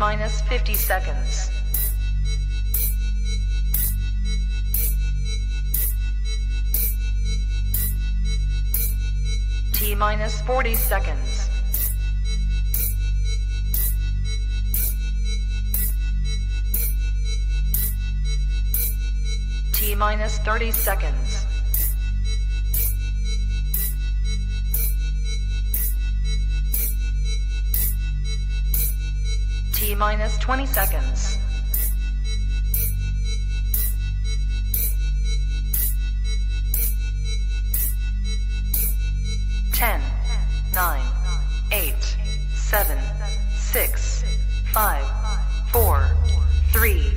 T-minus 50 seconds. T-minus 40 seconds. T-minus 30 seconds. T-minus 20 seconds. Ten, 9, 8, 7, 6, 5, 4, 3,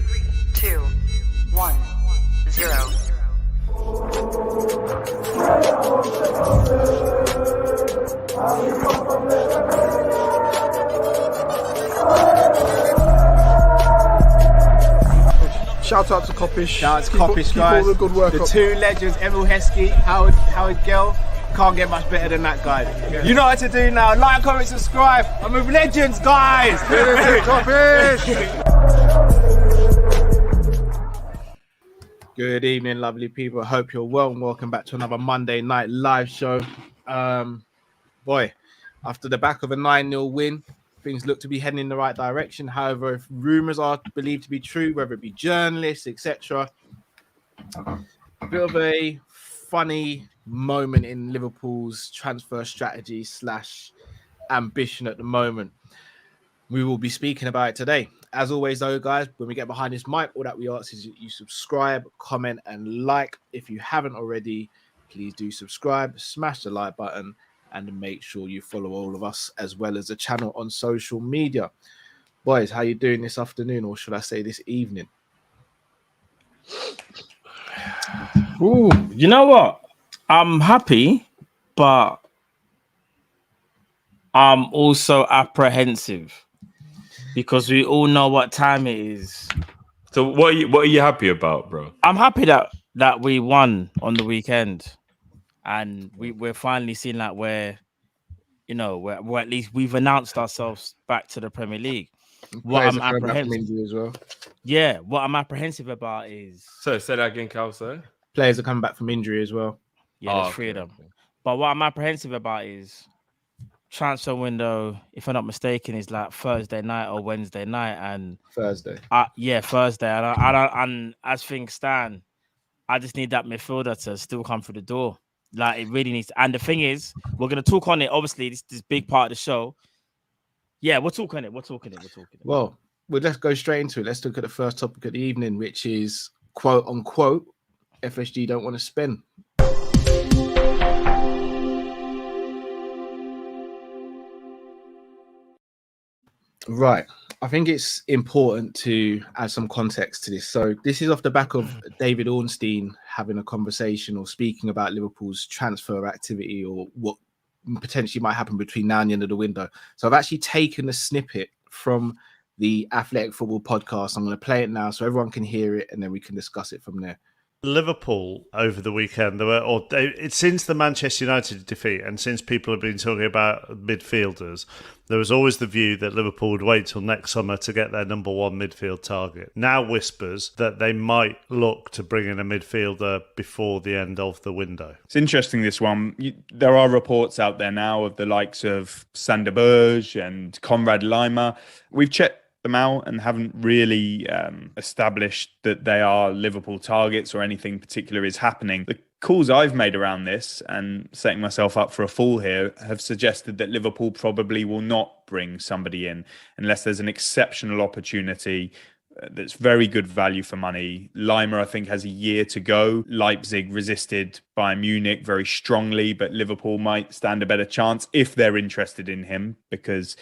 2, 1, 0. Shout out to Kopish. Shout out to Kopish, keep guys. all the good work the up. two legends, Emil Heskey, Howard Gill. Can't get much better than that, guys. Yeah. You know what to do now. Like, comment, subscribe. I'm with legends, guys. Good evening, lovely people. I hope you're well and welcome back to another Monday night live show. Boy, after the back of a 9-0 win, things look to be heading in the right direction. However, if rumours are believed to be true, whether it be journalists, etc., a bit of a funny moment in Liverpool's transfer strategy / ambition at the moment. We will be speaking about it today. As always, though, guys, when we get behind this mic, all that we ask is you subscribe, comment, and like. If you haven't already, please do subscribe, smash the like button, and make sure you follow all of us as well as the channel on social media. Boys, how you doing this afternoon, or should I say this evening? Ooh, you know what? I'm happy, but I'm also apprehensive because we all know what time it is. So what are you happy about, bro? I'm happy that we won on the weekend, and we're finally seeing that we're at least we've announced ourselves back to the Premier League. What I'm apprehensive as well. Yeah, what I'm apprehensive about is. So say that again, Cal. Players are coming back from injury as well. Yeah, there's three of them. But what I'm apprehensive about is transfer window, if I'm not mistaken, is like Thursday night or Wednesday night, and Thursday. Thursday. And as things stand, I just need that midfielder to still come through the door. Like it really needs. And the thing is, we're gonna talk on it. Obviously, this big part of the show. Yeah, we're talking it. Well, let's go straight into it. Let's look at the first topic of the evening, which is quote unquote FSG don't want to spend. Right. I think it's important to add some context to this. So this is off the back of David Ornstein having a conversation or speaking about Liverpool's transfer activity or what potentially might happen between now and the end of the window. So I've actually taken a snippet from the Athletic Football podcast. I'm going to play it now so everyone can hear it and then we can discuss it from there. Liverpool over the weekend, since the Manchester United defeat and since people have been talking about midfielders, there was always the view that Liverpool would wait till next summer to get their number one midfield target. Now whispers that they might look to bring in a midfielder before the end of the window. It's interesting, this one. There are reports out there now of the likes of Sander Berge and Conrad Lima. We've checked them out and haven't really established that they are Liverpool targets or anything particular is happening. The calls I've made around this, and setting myself up for a fall here, have suggested that Liverpool probably will not bring somebody in unless there's an exceptional opportunity that's very good value for money. Lima, I think, has a year to go. Leipzig resisted Bayern Munich very strongly, but Liverpool might stand a better chance if they're interested in him, because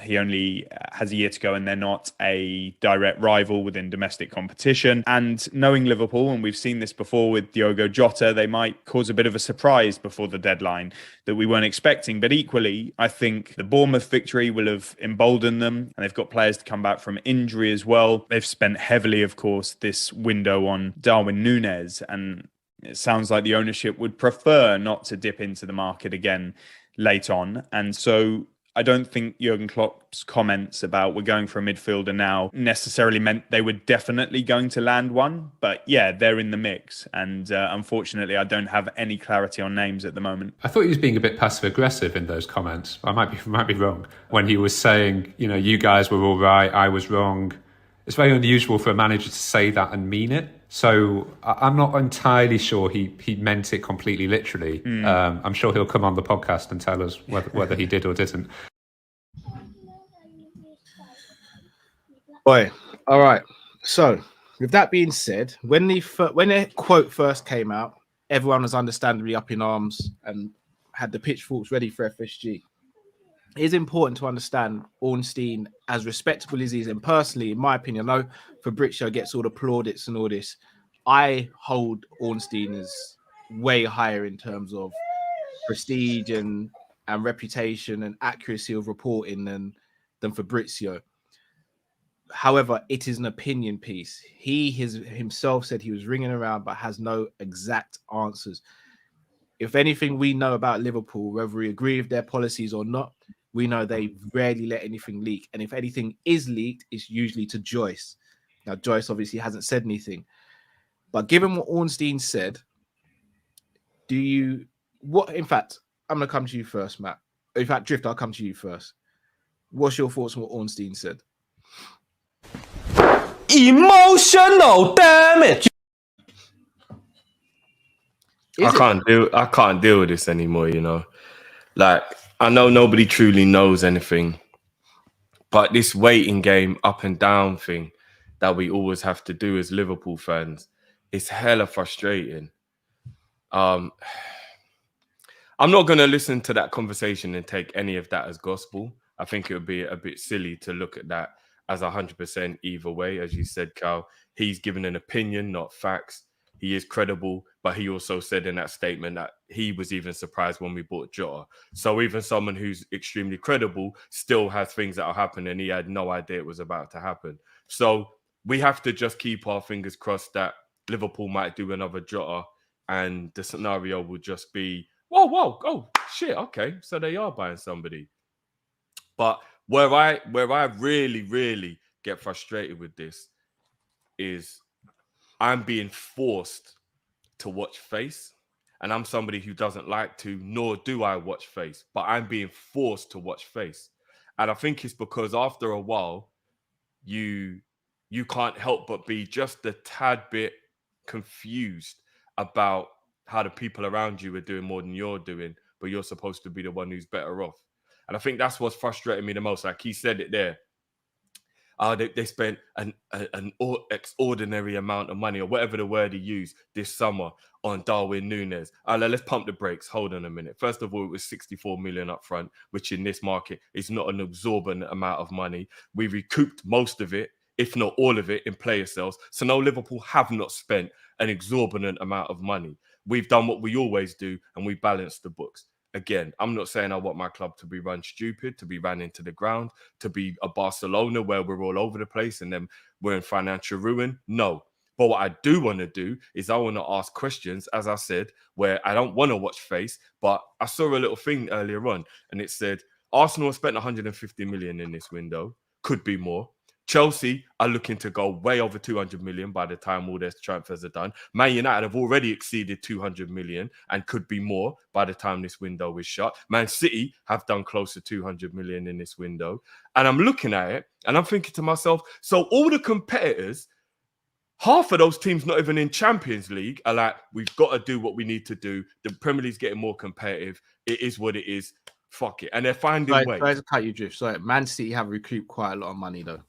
he only has a year to go and they're not a direct rival within domestic competition. And knowing Liverpool, and we've seen this before with Diogo Jota, they might cause a bit of a surprise before the deadline that we weren't expecting. But equally, I think the Bournemouth victory will have emboldened them, and they've got players to come back from injury as well. They've spent heavily, of course, this window on Darwin Núñez, and it sounds like the ownership would prefer not to dip into the market again late on. And so I don't think Jurgen Klopp's comments about we're going for a midfielder now necessarily meant they were definitely going to land one. But yeah, they're in the mix. And unfortunately, I don't have any clarity on names at the moment. I thought he was being a bit passive-aggressive in those comments. I might be wrong. When he was saying, you guys were all right, I was wrong. It's very unusual for a manager to say that and mean it. So I'm not entirely sure he meant it completely literally. I'm sure he'll come on the podcast and tell us whether he did or didn't. Boy, all right. So with that being said, when the quote first came out, everyone was understandably up in arms and had the pitchforks ready for FSG. It is important to understand Ornstein, as respectable as he is, and personally, in my opinion, I know Fabrizio gets all the plaudits and all this. I hold Ornstein as way higher in terms of prestige and reputation and accuracy of reporting than Fabrizio. However, it is an opinion piece. He himself said he was ringing around but has no exact answers. If anything we know about Liverpool, whether we agree with their policies or not, we know they rarely let anything leak. And if anything is leaked, it's usually to Joyce. Now, Joyce obviously hasn't said anything. But given what Ornstein said, in fact, I'm going to come to you first, Matt. In fact, Drift, I'll come to you first. What's your thoughts on what Ornstein said? Emotional damage. I can't deal with this anymore, Like, I know nobody truly knows anything, but this waiting game up and down thing that we always have to do as Liverpool fans is hella frustrating. I'm not going to listen to that conversation and take any of that as gospel. I think it would be a bit silly to look at that as 100% either way. As you said, Cal, he's given an opinion, not facts. He is credible, but he also said in that statement that he was even surprised when we bought Jota. So even someone who's extremely credible still has things that are happening. He had no idea it was about to happen. So we have to just keep our fingers crossed that Liverpool might do another Jota and the scenario will just be, whoa, oh, shit, okay, so they are buying somebody. But where I really, really get frustrated with this is I'm being forced to watch face, and I'm somebody who doesn't like to, nor do I watch face, but I'm being forced to watch face. And I think it's because after a while, you can't help but be just a tad bit confused about how the people around you are doing more than you're doing, but you're supposed to be the one who's better off. And I think that's what's frustrating me the most. Like he said it there. They spent an extraordinary amount of money, or whatever the word he used, this summer on Darwin Núñez. Let's pump the brakes. Hold on a minute. First of all, it was 64 million up front, which in this market is not an exorbitant amount of money. We recouped most of it, if not all of it, in player sales. So no, Liverpool have not spent an exorbitant amount of money. We've done what we always do, and we balanced the books. Again, I'm not saying I want my club to be run stupid, to be ran into the ground, to be a Barcelona where we're all over the place and then we're in financial ruin. No. But what I do want to do is I want to ask questions, as I said, where I don't want to watch face, but I saw a little thing earlier on and it said, Arsenal spent 150 million in this window, could be more. Chelsea are looking to go way over 200 million by the time all their transfers are done. Man United have already exceeded 200 million and could be more by the time this window is shut. Man City have done close to 200 million in this window. And I'm looking at it and I'm thinking to myself, so all the competitors, half of those teams not even in Champions League are like, we've got to do what we need to do. The Premier League's getting more competitive. It is what it is. Fuck it. And they're finding ways. Sorry to cut you, Drift. Sorry, Man City have recouped quite a lot of money though.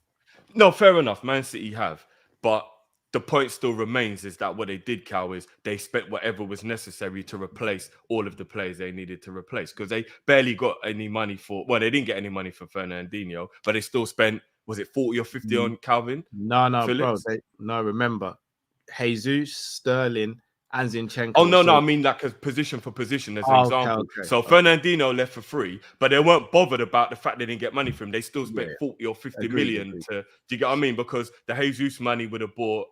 No, fair enough. Man City have. But the point still remains is that what they did, Cal, is they spent whatever was necessary to replace all of the players they needed to replace because they barely got any money for... Well, they didn't get any money for Fernandinho, but they still spent, was it 40 or 50 on Calvin? No, Phillips? bro. Remember, Jesus, Sterling, and Zinchenko. Oh, no, I mean like a position for position as an example. Okay. So Fernandinho left for free, but they weren't bothered about the fact they didn't get money from him. They still spent 40 or 50 million to... Do you get what I mean? Because the Jesus money would have bought,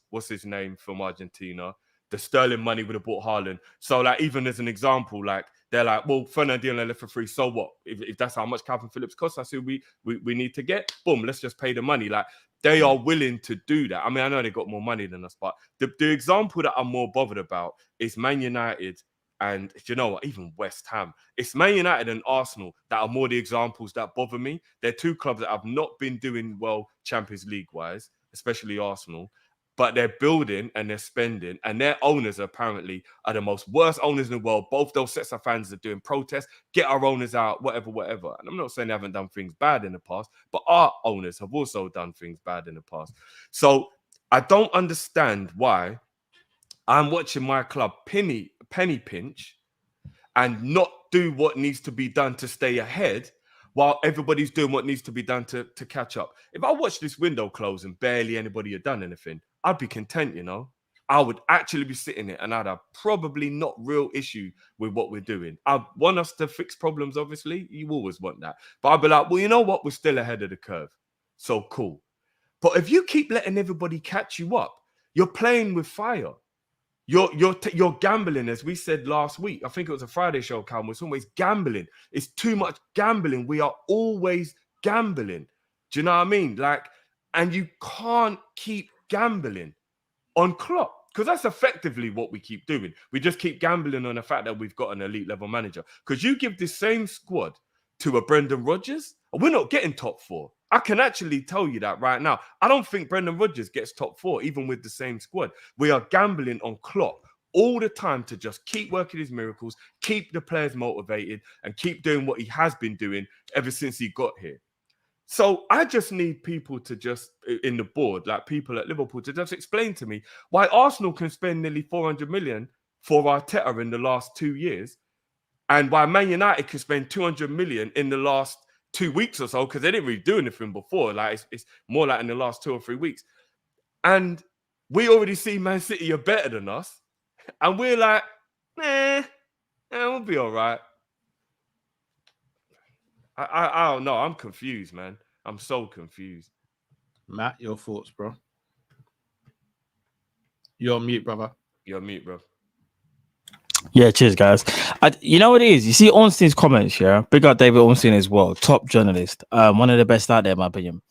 what's his name from Argentina? The Sterling money would have bought Haaland. So like even as an example, like They're like, well, Fernandinho left for free. So what? If that's how much Calvin Phillips costs, that's who we need to get. Boom, let's just pay the money. Like, they are willing to do that. I mean, I know they got more money than us, but the example that I'm more bothered about is Man United and, you know what, even West Ham. It's Man United and Arsenal that are more the examples that bother me. They're two clubs that have not been doing well Champions League-wise, especially Arsenal. But they're building and they're spending, and their owners apparently are the most worst owners in the world. Both those sets of fans are doing protests, get our owners out, whatever. And I'm not saying they haven't done things bad in the past, but our owners have also done things bad in the past. So I don't understand why I'm watching my club penny pinch and not do what needs to be done to stay ahead, while everybody's doing what needs to be done to catch up. If I watch this window close and barely anybody had done anything, I'd be content, you know. I would actually be sitting there and I'd have probably not real issue with what we're doing. I want us to fix problems, obviously. You always want that. But I'd be like, well, you know what? We're still ahead of the curve. So cool. But if you keep letting everybody catch you up, you're playing with fire. You're gambling, as we said last week. I think it was a Friday show, Calm. It's always gambling. It's too much gambling. We are always gambling. Do you know what I mean? Like, and you can't keep gambling on Klopp, because that's effectively what we keep doing. We just keep gambling on the fact that we've got an elite level manager. Because you give this same squad to a Brendan Rodgers, and we're not getting top 4. I can actually tell you that right now. I don't think Brendan Rodgers gets top 4, even with the same squad. We are gambling on Klopp all the time to just keep working his miracles, keep the players motivated, and keep doing what he has been doing ever since he got here. So I just need people to just, in the board, like people at Liverpool, to just explain to me why Arsenal can spend nearly 400 million for Arteta in the last 2 years, and why Man United can spend 200 million in the last 2 weeks or so, because they didn't really do anything before. Like, it's more like in the last 2 or 3 weeks. And we already see Man City are better than us. And we're like, we'll be all right. I don't know. I'm confused, man. I'm so confused. Matt, your thoughts, bro? You're on mute, brother. You're on mute, bro. Yeah, cheers, guys. You know what it is? You see Ornstein's comments, yeah? Big up David Ornstein as well. Top journalist. One of the best out there, in my opinion.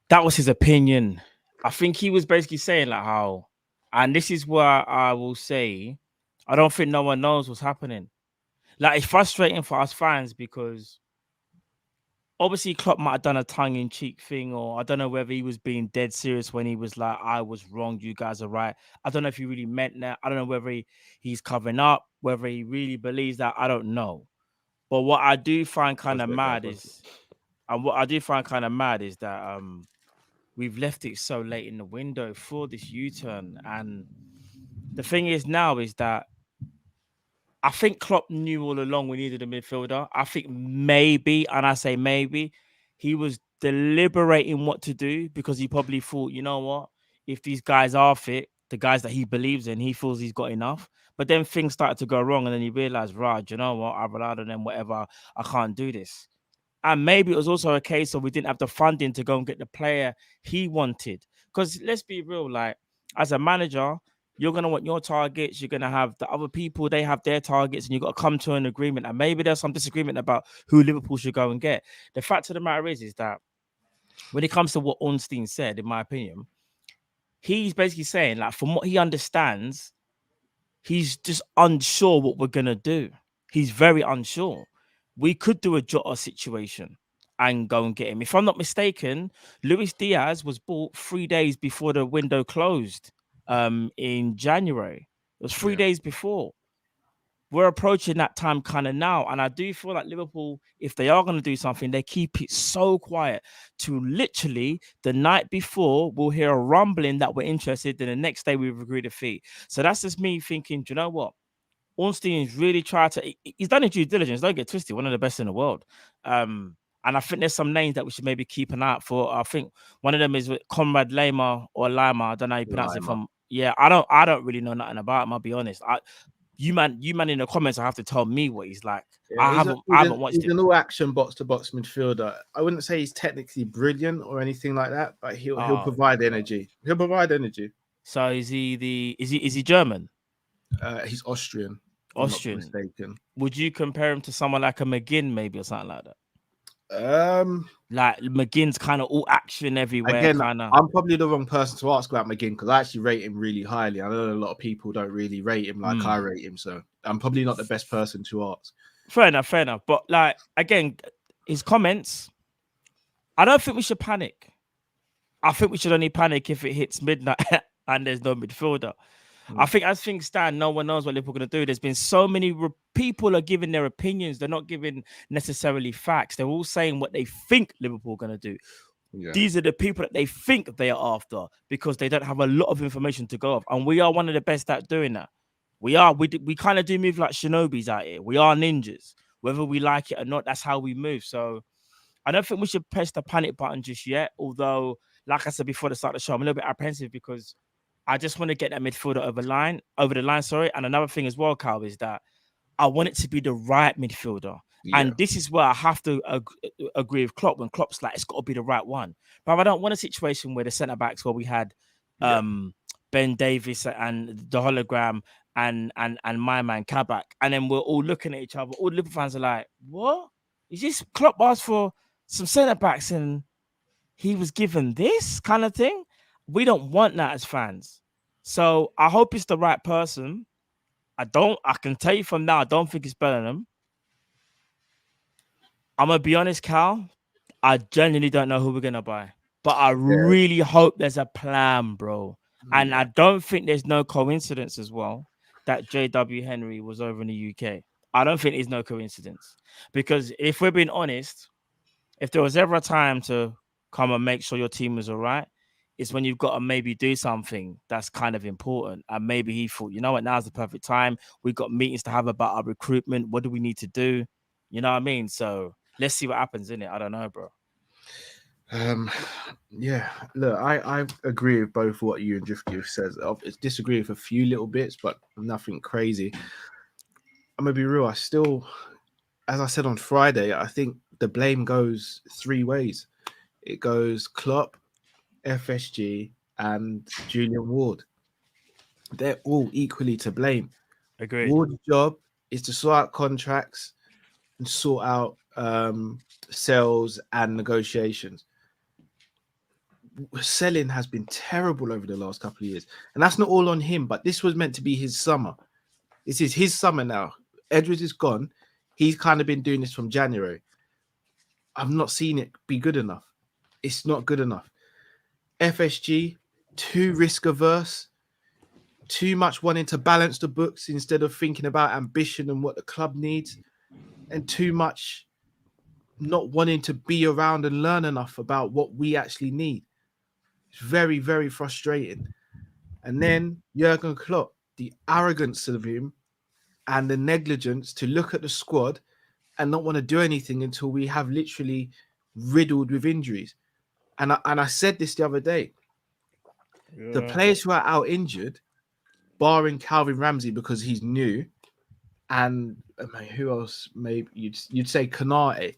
That was his opinion. I think he was basically saying like how, and this is where I will say, I don't think no one knows what's happening. Like, it's frustrating for us fans because obviously Klopp might have done a tongue-in-cheek thing, or I don't know whether he was being dead serious when he was like, I was wrong, you guys are right. I don't know if he really meant that. I don't know whether he's covering up, whether he really believes that. I don't know. But what I do find kind of mad is that we've left it so late in the window for this U-turn. And the thing is now is that I think Klopp knew all along we needed a midfielder. I think maybe, and I say maybe, he was deliberating what to do because he probably thought, you know what, if these guys are fit, the guys that he believes in, he feels he's got enough. But then things started to go wrong, and then he realized, right, you know what, I've relied on them, whatever, I can't do this. And maybe it was also a case of we didn't have the funding to go and get the player he wanted. Because let's be real, like, as a manager, you're going to want your targets. You're going to have the other people, they have their targets, and you've got to come to an agreement. And maybe there's some disagreement about who Liverpool should go and get. The fact of the matter is that when it comes to what Ornstein said, in my opinion, he's basically saying, like, from what he understands, he's just unsure what we're going to do. He's very unsure. We could do a Jota situation and go and get him. If I'm not mistaken, Luis Diaz was bought 3 days before the window closed. In January. It was 3 days before. We're approaching that time kind of now. And I do feel like Liverpool, if they are going to do something, they keep it so quiet to literally the night before, we'll hear a rumbling that we're interested. Then the next day we've agreed a fee. So that's just me thinking, do you know what? Ornstein's really tried to, he's done his due diligence. Don't get twisted. One of the best in the world. And I think there's some names that we should maybe keep an eye out for. I think one of them is Conrad Lima or Lima. I don't know how you pronounce it from. Yeah, I don't really know nothing about him, I'll be honest. You man in the comments, I have to tell me what he's like. Yeah, I haven't watched him. He's an all-action box-to-box midfielder. I wouldn't say he's technically brilliant or anything like that, but he'll provide energy. He'll provide energy. So is he German? He's Austrian. I'm not Austrian. mistaken. Would you compare him to someone like a McGinn, maybe, or something like that? Like McGinn's kind of all action everywhere. Again, kind of. I'm probably the wrong person to ask about McGinn because I actually rate him really highly. I know a lot of people don't really rate him like I rate him, so I'm probably not the best person to ask. Fair enough. But like again, his comments, I don't think we should panic. I think we should only panic if it hits midnight and there's no midfielder. I think as things stand, no one knows what Liverpool are going to do. There's been so many people are giving their opinions. They're not giving necessarily facts. They're all saying what they think Liverpool are going to do. Yeah. These are the people that they think they are after because they don't have a lot of information to go off. And we are one of the best at doing that. We kind of do move like shinobis out here. We are ninjas. Whether we like it or not, that's how we move. So I don't think we should press the panic button just yet. Although, like I said before the start of the show, I'm a little bit apprehensive because I just want to get that midfielder over the line. And another thing as well, Carl, is that I want it to be the right midfielder. Yeah. And this is where I have to agree with Klopp when Klopp's like, it's got to be the right one. But I don't want a situation where the centre-backs where we had Ben Davies and the hologram and my man Kabak, and then we're all looking at each other. All the Liverpool fans are like, what? Is this Klopp asked for some centre-backs and he was given this kind of thing? We don't want that as fans. So I hope it's the right person. I can tell you from now, I don't think it's Bellingham. I'm going to be honest, Cal. I genuinely don't know who we're going to buy. But I really hope there's a plan, bro. And I don't think there's no coincidence as well that JW Henry was over in the UK. I don't think there's no coincidence. Because if we're being honest, if there was ever a time to come and make sure your team was all right, it's when you've got to maybe do something that's kind of important. And maybe he thought, you know what, now's the perfect time. We've got meetings to have about our recruitment. What do we need to do? You know what I mean? So let's see what happens in it. I don't know, bro. Yeah, look, I agree with both what you and Drifty says. I disagree with a few little bits, but nothing crazy. I'm going to be real. I still, as I said on Friday, I think the blame goes three ways. It goes Klopp, FSG, and Julian Ward. They're all equally to blame. Agreed. Ward's job is to sort out contracts and sort out sales and negotiations. Selling has been terrible over the last couple of years, and that's not all on him, but this was meant to be his summer. This is his summer now. Edwards is gone. He's kind of been doing this from January. I've not seen it be good enough. It's not good enough. FSG, too risk averse, too much wanting to balance the books instead of thinking about ambition and what the club needs, and too much not wanting to be around and learn enough about what we actually need. It's very, very frustrating. And then Jurgen Klopp, the arrogance of him and the negligence to look at the squad and not want to do anything until we have literally riddled with injuries. And I said this the other day. Yeah. The players who are out injured, barring Calvin Ramsey because he's new, and who else? Maybe you'd say Kanate.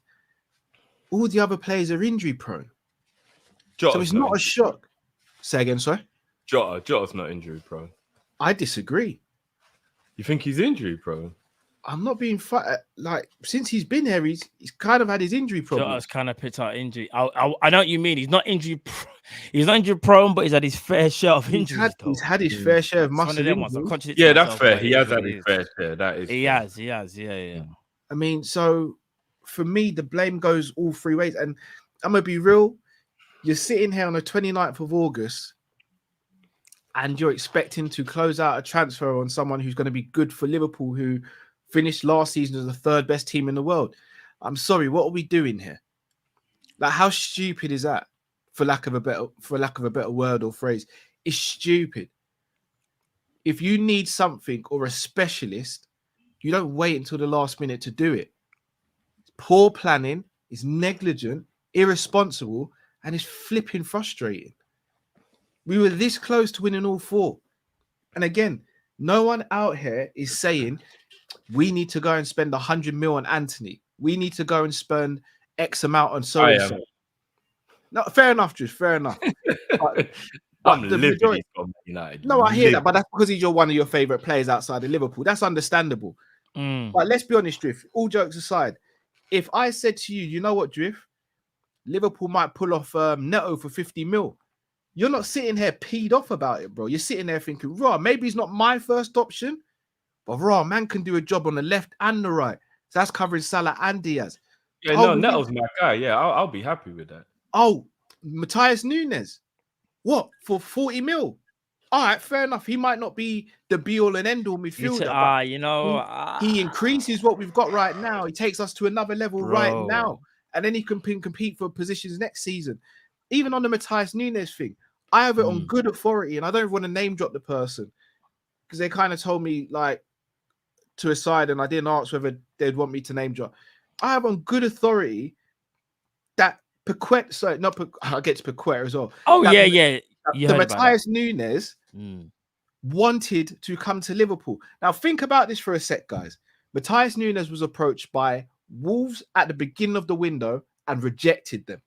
All the other players are injury prone. So it's not a shock. Say again, sorry? Jota's not injury prone. I disagree. You think he's injury prone? I'm not being like since he's been here, he's kind of had his injury problems. Jota's kind of picked out injury. I know what you mean. He's not injury prone, but he's had his fair share of injuries. He's had his fair share of muscle injuries. Yeah, that's fair. He has had his fair share. That is. He has. Yeah. I mean, so for me, the blame goes all three ways. And I'm going to be real. You're sitting here on the 29th of August and you're expecting to close out a transfer on someone who's going to be good for Liverpool, who finished last season as the third best team in the world. I'm sorry, what are we doing here? Like, how stupid is that? For lack of a better word or phrase, it's stupid. If you need something or a specialist, you don't wait until the last minute to do it. It's poor planning, it's negligent, irresponsible, and it's flipping frustrating. We were this close to winning all four. And again, no one out here is saying we need to go and spend 100 mil on Anthony. We need to go and spend X amount on so-and-so. No, fair enough, Juice, fair enough. But I'm living from United. No, I hear that, but that's because he's one of your favourite players outside of Liverpool. That's understandable. But let's be honest, Drift, all jokes aside, if I said to you, you know what, Drift, Liverpool might pull off Neto for 50 mil. You're not sitting here peed off about it, bro. You're sitting there thinking, raw, maybe he's not my first option, but raw, man can do a job on the left and the right. So that's covering Salah and Diaz. Yeah, no, Neto's my guy. Yeah, I'll be happy with that. Oh, Matthias Nunes. What? For 40 mil? All right, fair enough. He might not be the be-all and end-all midfielder. He increases what we've got right now. He takes us to another level right now. And then he can compete for positions next season. Even on the Matthias Nunes thing, I have it on good authority, and I don't want to name drop the person because they kind of told me like to a side, and I didn't ask whether they'd want me to name drop. I have on good authority that Paqueta, sorry, not I'll get to Paqueta as well. Oh, that, yeah. The Matthias Nunes wanted to come to Liverpool. Now, think about this for a sec, guys. Matthias Nunes was approached by Wolves at the beginning of the window and rejected them.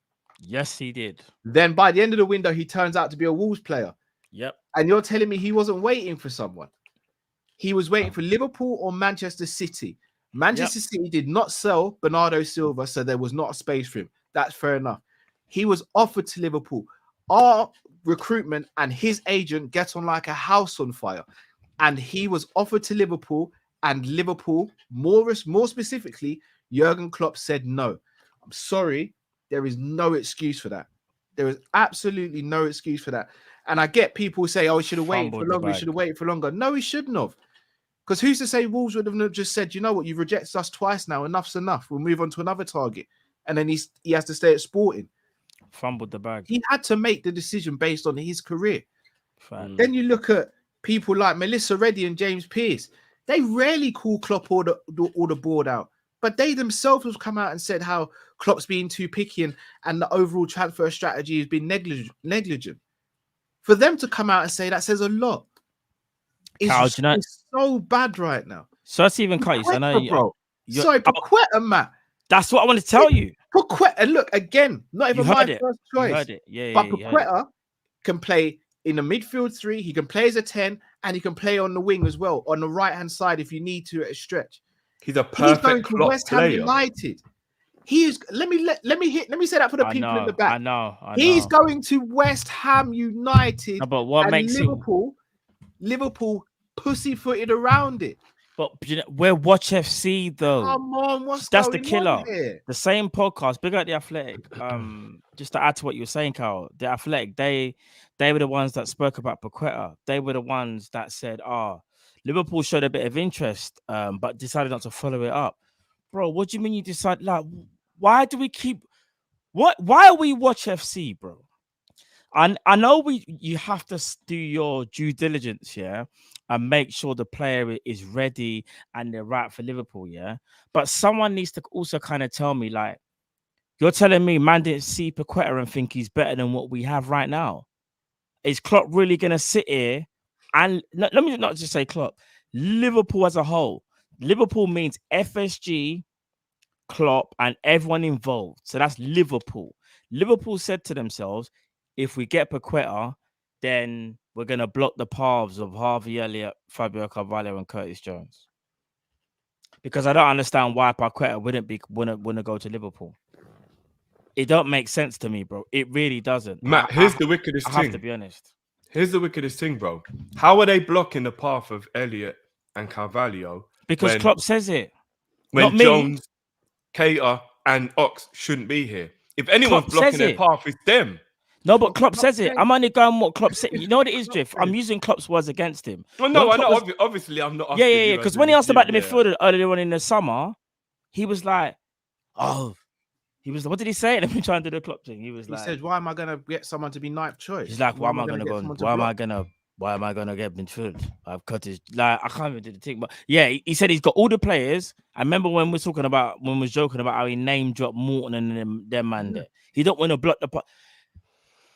Yes, he did. Then by the end of the window, he turns out to be a Wolves player. Yep. And you're telling me he wasn't waiting for someone. He was waiting for Liverpool or Manchester City. Manchester City did not sell Bernardo Silva, so there was not a space for him. That's fair enough. He was offered to Liverpool. Our recruitment and his agent get on like a house on fire. And he was offered to Liverpool, and Liverpool, more specifically, Jurgen Klopp said no. I'm sorry. There is no excuse for that. There is absolutely no excuse for that. And I get people say, oh, he should have waited for longer. He should have waited for longer. No, he shouldn't have. Because who's to say Wolves would have just said, you know what, you've rejected us twice now. Enough's enough. We'll move on to another target. And then he has to stay at Sporting. Fumbled the bag. He had to make the decision based on his career. Then you look at people like Melissa Reddy and James Pearce. They rarely call Klopp or the board out. But they themselves have come out and said how Klopp's being too picky and the overall transfer strategy has been negligent. For them to come out and say that says a lot. It's so bad right now. So that's even cut. I know, bro. Sorry, Paqueta, Matt. That's what I wanted to tell you. Paqueta, and look, again, not even my first choice. You heard it. Yeah, but Paqueta can play in the midfield 3. He can play as a 10, and he can play on the wing as well, on the right-hand side if you need to at a stretch. He's a perfect going to West Ham United. He is. Let me say that for the people in the back. I know. He's going to West Ham United. No, but what makes Liverpool pussyfooted around it. But we're Watch FC though. Come on, that's the killer. The same podcast, big up the Athletic. Just to add to what you were saying, Carl, the Athletic, they were the ones that spoke about Paqueta. They were the ones that said, Liverpool showed a bit of interest, but decided not to follow it up. Bro, what do you mean you decide? Like, why do we keep? Why are we Watch FC, bro? And I know you have to do your due diligence, yeah, and make sure the player is ready and they're right for Liverpool, yeah. But someone needs to also kind of tell me, like, you're telling me man didn't see Paqueta and think he's better than what we have right now. Is Klopp really gonna sit here? And let me not just say Klopp, Liverpool as a whole. Liverpool means FSG, Klopp, and everyone involved. So that's Liverpool. Liverpool said to themselves, if we get Paqueta, then we're going to block the paths of Harvey Elliott, Fabio Carvalho, and Curtis Jones. Because I don't understand why Paqueta wouldn't go to Liverpool. It don't make sense to me, bro. It really doesn't. Matt, here's the wickedest thing. I have to be honest. Here's the wickedest thing, bro. How are they blocking the path of Elliott and Carvalho? Because Klopp says it. When Jones, Keita, and Ox shouldn't be here. If anyone's blocking their path, it's them. No, but Klopp says it. I'm only going what Klopp said. You know what it is, Drift? I'm using Klopp's words against him. Well, no, I know. Obviously, I'm not. Yeah. Because when he asked about the midfielder earlier on in the summer, he was like, what did he say? Let me try and do the Klopp thing. He said, why am I going to get someone to be ninth choice? He's like, why am I going to go? Why am I going to get midfield? I've cut his, like, I can't even do the thing. But yeah, he said he's got all the players. I remember when we were joking about how he name dropped Morton and them man there. He don't want to block the.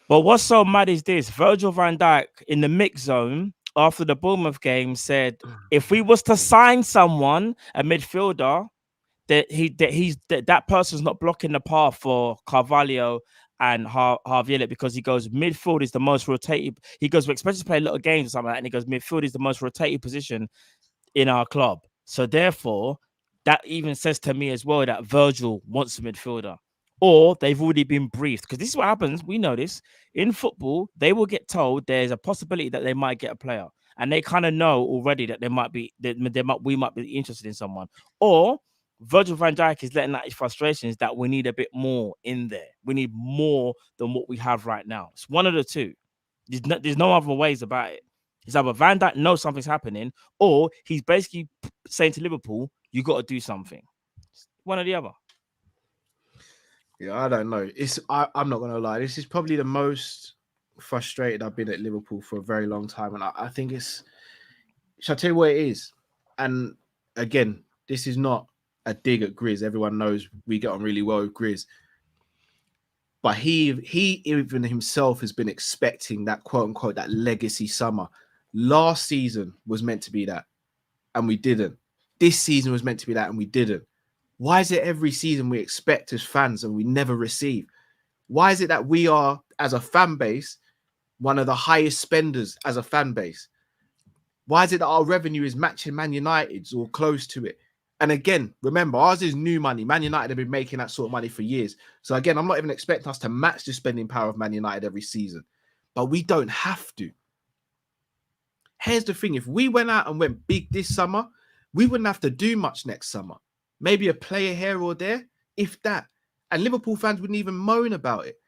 But what's so mad is this: Virgil van Dijk in the mix zone after the Bournemouth game said, if we was to sign someone, a midfielder, that person's not blocking the path for Carvalho and Harvey Elliott, because he goes, midfield is the most rotated. He goes, we're expected to play a lot of games or something like that, and he goes, midfield is the most rotated position in our club. So therefore, that even says to me as well that Virgil wants a midfielder, or they've already been briefed. Because this is what happens. We know this in football. They will get told there's a possibility that they might get a player, and they kind of know already that we might be interested in someone. Or Virgil van Dijk is letting out his frustrations that we need a bit more in there. We need more than what we have right now. It's one of the two. There's no other ways about it. It's either Van Dijk knows something's happening, or he's basically saying to Liverpool, "You got to do something." It's one or the other. Yeah, I don't know. I'm not gonna lie. This is probably the most frustrated I've been at Liverpool for a very long time, and I think it's. Shall I tell you what it is? And again, this is not a dig at Grizz. Everyone knows we get on really well with Grizz. But he even himself has been expecting that quote unquote that legacy summer. Last season was meant to be that, and we didn't. This season was meant to be that, and we didn't. Why is it every season we expect as fans and we never receive? Why is it that we are, as a fan base, one of the highest spenders as a fan base? Why is it that our revenue is matching Man United's or close to it? And again, remember, ours is new money. Man United have been making that sort of money for years. So again, I'm not even expecting us to match the spending power of Man United every season. But we don't have to. Here's the thing. If we went out and went big this summer, we wouldn't have to do much next summer. Maybe a player here or there, if that. And Liverpool fans wouldn't even moan about it.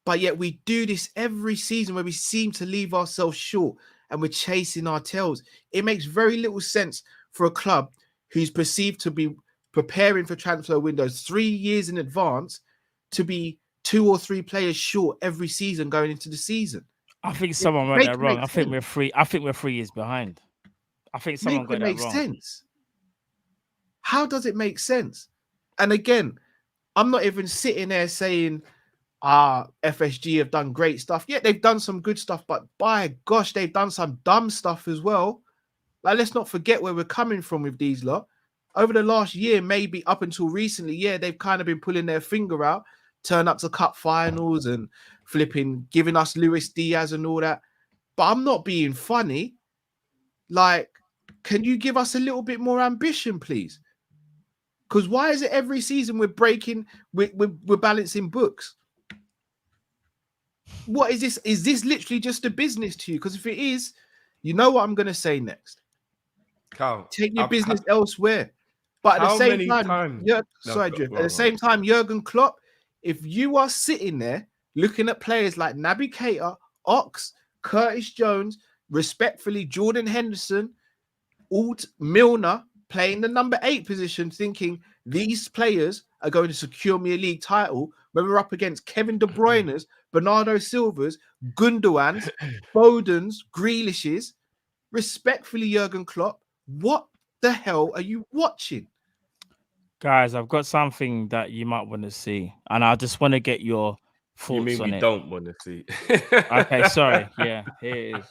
But yet we do this every season where we seem to leave ourselves short and we're chasing our tails. It makes very little sense for a club who's perceived to be preparing for transfer windows 3 years in advance to be 2 or 3 players short every season going into the season. I think someone wrote that wrong. I think we're 3 years behind. I think someone got that wrong. Make sense. How does it make sense? And again, I'm not even sitting there saying, FSG have done great stuff. Yeah, they've done some good stuff, but by gosh, they've done some dumb stuff as well. Like, let's not forget where we're coming from with these lot. Over the last year, maybe up until recently, yeah, they've kind of been pulling their finger out, turn up to cup finals and flipping, giving us Luis Diaz and all that. But I'm not being funny. Like, can you give us a little bit more ambition, please? Because why is it every season we're balancing books? What is this? Is this literally just a business to you? Because if it is, you know what I'm going to say next. Carl, take your business elsewhere. But at the same time, at the same time, Jurgen Klopp, if you are sitting there looking at players like Naby Keita, Ox, Curtis Jones, respectfully Jordan Henderson, Alt Milner playing the number 8 position, thinking these players are going to secure me a league title when we're up against Kevin De Bruyne's, Bernardo Silva's, Gundogan's, Foden's, Grealish's, respectfully, Jurgen Klopp, what the hell are you watching? Guys, I've got something that you might want to see, and I just want to get your thoughts on it. You mean we don't want to see? Okay, sorry. Yeah, here it is.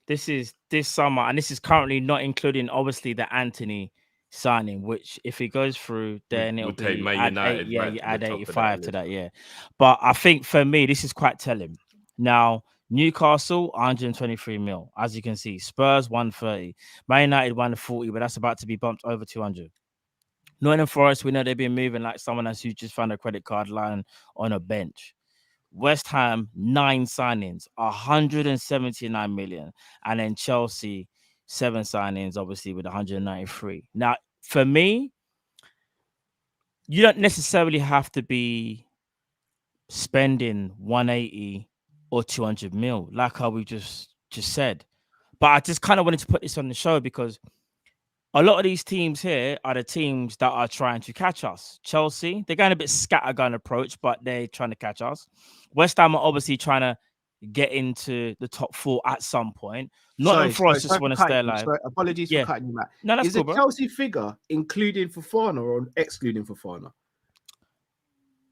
This is this summer, and this is currently not including, obviously, the Anthony signing, which if it goes through, then it'll be you add 85 to that, yeah. But I think for me, this is quite telling. Now, Newcastle, 123 mil, as you can see. Spurs, 130. Man United, 140, but that's about to be bumped over 200. Nottingham Forest, we know they've been moving like someone else who just found a credit card line on a bench. West Ham, 9 signings, 179 million. And then Chelsea, 7 signings, obviously, with 193. Now, for me, you don't necessarily have to be spending 180 or 200 mil, like how we just said. But I just kind of wanted to put this on the show because a lot of these teams here are the teams that are trying to catch us. Chelsea, they're going a bit scattergun approach, but they're trying to catch us. West Ham are obviously trying to get into the top 4 at some point. Not for us just want to stay alive. Apologies for cutting you, Matt. No, that's Is cool, the Chelsea figure including Fofana or excluding Fofana?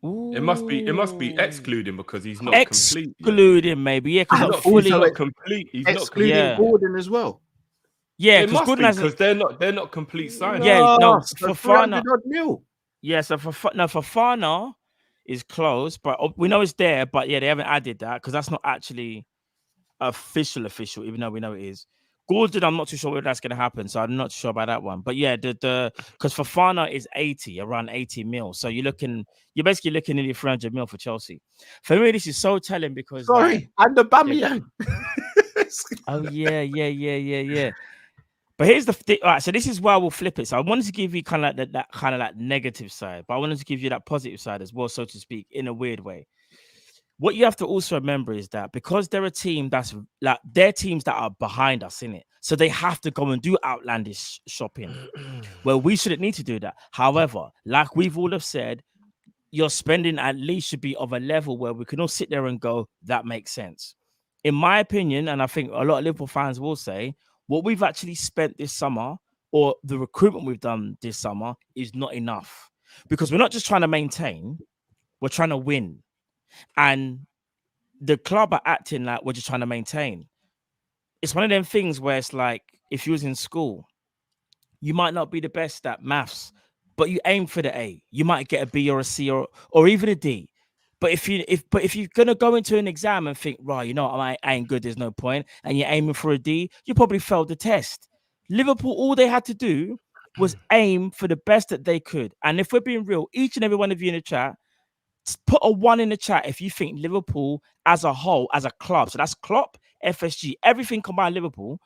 Ooh. It must be excluding because he's not complete. Excluding, maybe, yeah, because not fully complete. He's excluding not Gordon as well. Yeah, it must be because they're not complete signings. Yeah, no, Fofana. Yeah, so Fofana is close, but we know it's there. But yeah, they haven't added that because that's not actually official, even though we know it is. Gordon, I'm not too sure whether that's going to happen, so I'm not too sure about that one. But yeah, because Fofana is around 80 mil, so you're basically looking nearly 300 mil for Chelsea. For me, this is so telling because and the Aubameyang. Oh yeah. But here's all right. So this is why we'll flip it. So I wanted to give you kind of like that kind of like negative side, but I wanted to give you that positive side as well, so to speak, in a weird way. What you have to also remember is that because they're a team that's like they're teams that are behind us in it, so they have to go and do outlandish shopping. Well, we shouldn't need to do that. However, like we've all have said, your spending at least should be of a level where we can all sit there and go, that makes sense. In my opinion, and I think a lot of Liverpool fans will say, what we've actually spent this summer or the recruitment we've done this summer is not enough, because we're not just trying to maintain, we're trying to win. And the club are acting like we're just trying to maintain. It's one of them things where it's like, if you was in school, you might not be the best at maths, but you aim for the A. You might get a B or a C or even a D. But if you're gonna go into an exam and think, right, you know, I ain't good, there's no point, and you're aiming for a D, you probably failed the test. Liverpool, all they had to do was aim for the best that they could. And if we're being real, each and every one of you in the chat, put a 1 in the chat if you think Liverpool as a whole, as a club, so that's Klopp, FSG, everything combined Liverpool,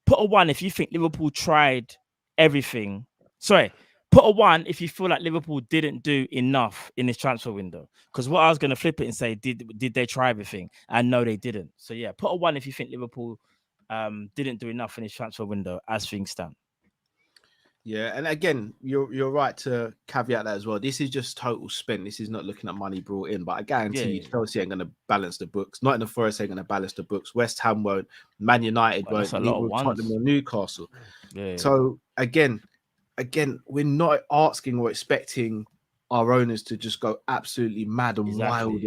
put a 1 if you think Liverpool tried everything. Sorry, put a 1 if you feel like Liverpool didn't do enough in this transfer window. Because what I was going to flip it and say, did they try everything? And no, they didn't. So yeah, put a 1 if you think Liverpool didn't do enough in this transfer window as things stand. Yeah, and again, you're right to caveat that as well. This is just total spent. This is not looking at money brought in, but I guarantee you, Chelsea ain't going to balance the books. Nottingham Forest ain't going to balance the books. West Ham won't. Man United won't. Neither will Tottenham or Newcastle. Yeah. So again, we're not asking or expecting our owners to just go absolutely mad and wild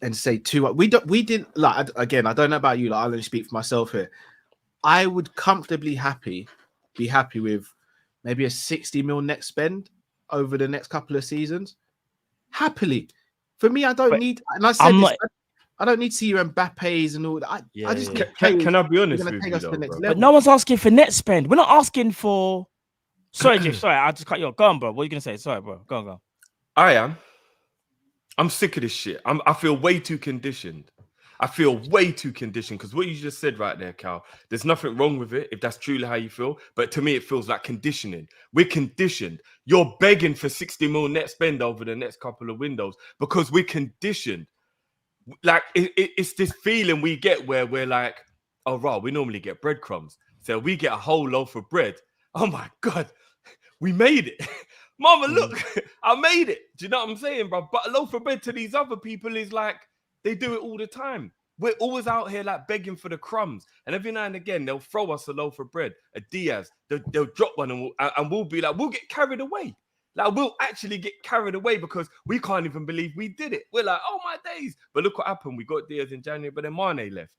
and say too much. We didn't like. Again, I don't know about you. Like, I'll only speak for myself here. I would comfortably be happy with maybe a 60 mil net spend over the next couple of seasons. Happily. For me, I don't need, and I said I don't need to see your Mbappe's and all that. I just can I be honest with you though, but no one's asking for net spend. We're not asking for. Sorry, Jeff. Sorry, I just cut you off. Go on, bro. What are you gonna say? Sorry, bro. Go on. I am. I'm sick of this shit. I feel way too conditioned. Because what you just said right there, Cal, there's nothing wrong with it if that's truly how you feel. But to me, it feels like conditioning. We're conditioned. You're begging for 60 mil net spend over the next couple of windows because we're conditioned. Like, it's this feeling we get where we're like, oh, right, we normally get breadcrumbs. So we get a whole loaf of bread. Oh, my God, we made it. Mama, look, I made it. Do you know what I'm saying, bro? But a loaf of bread to these other people is like, they do it all the time. We're always out here like begging for the crumbs. And every now and again, they'll throw us a loaf of bread, a Diaz. They'll drop one and we'll be like, we'll get carried away. Like, we'll actually get carried away because we can't even believe we did it. We're like, oh, my days. But look what happened. We got Diaz in January, but then Mane left.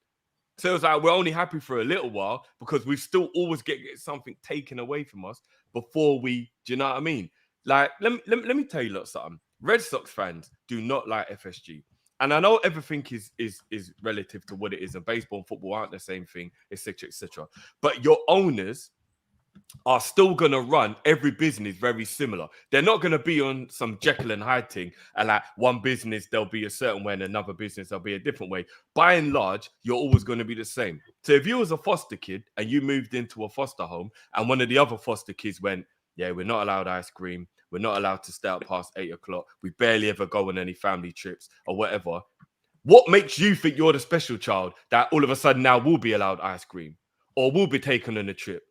So it's like, we're only happy for a little while because we still always get something taken away from us before we, do you know what I mean? Like, let me tell you something. Red Sox fans do not like FSG. And I know everything is relative to what it is, and baseball and football aren't the same thing, etc., etc. But your owners are still going to run every business very similar. They're not going to be on some Jekyll and Hyde thing, and like one business, they'll be a certain way, and another business, they'll be a different way. By and large, you're always going to be the same. So if you was a foster kid and you moved into a foster home, and one of the other foster kids went, yeah, we're not allowed ice cream. We're not allowed to stay out past 8 o'clock. We barely ever go on any family trips or whatever. What makes you think you're the special child that all of a sudden now will be allowed ice cream or will be taken on a trip?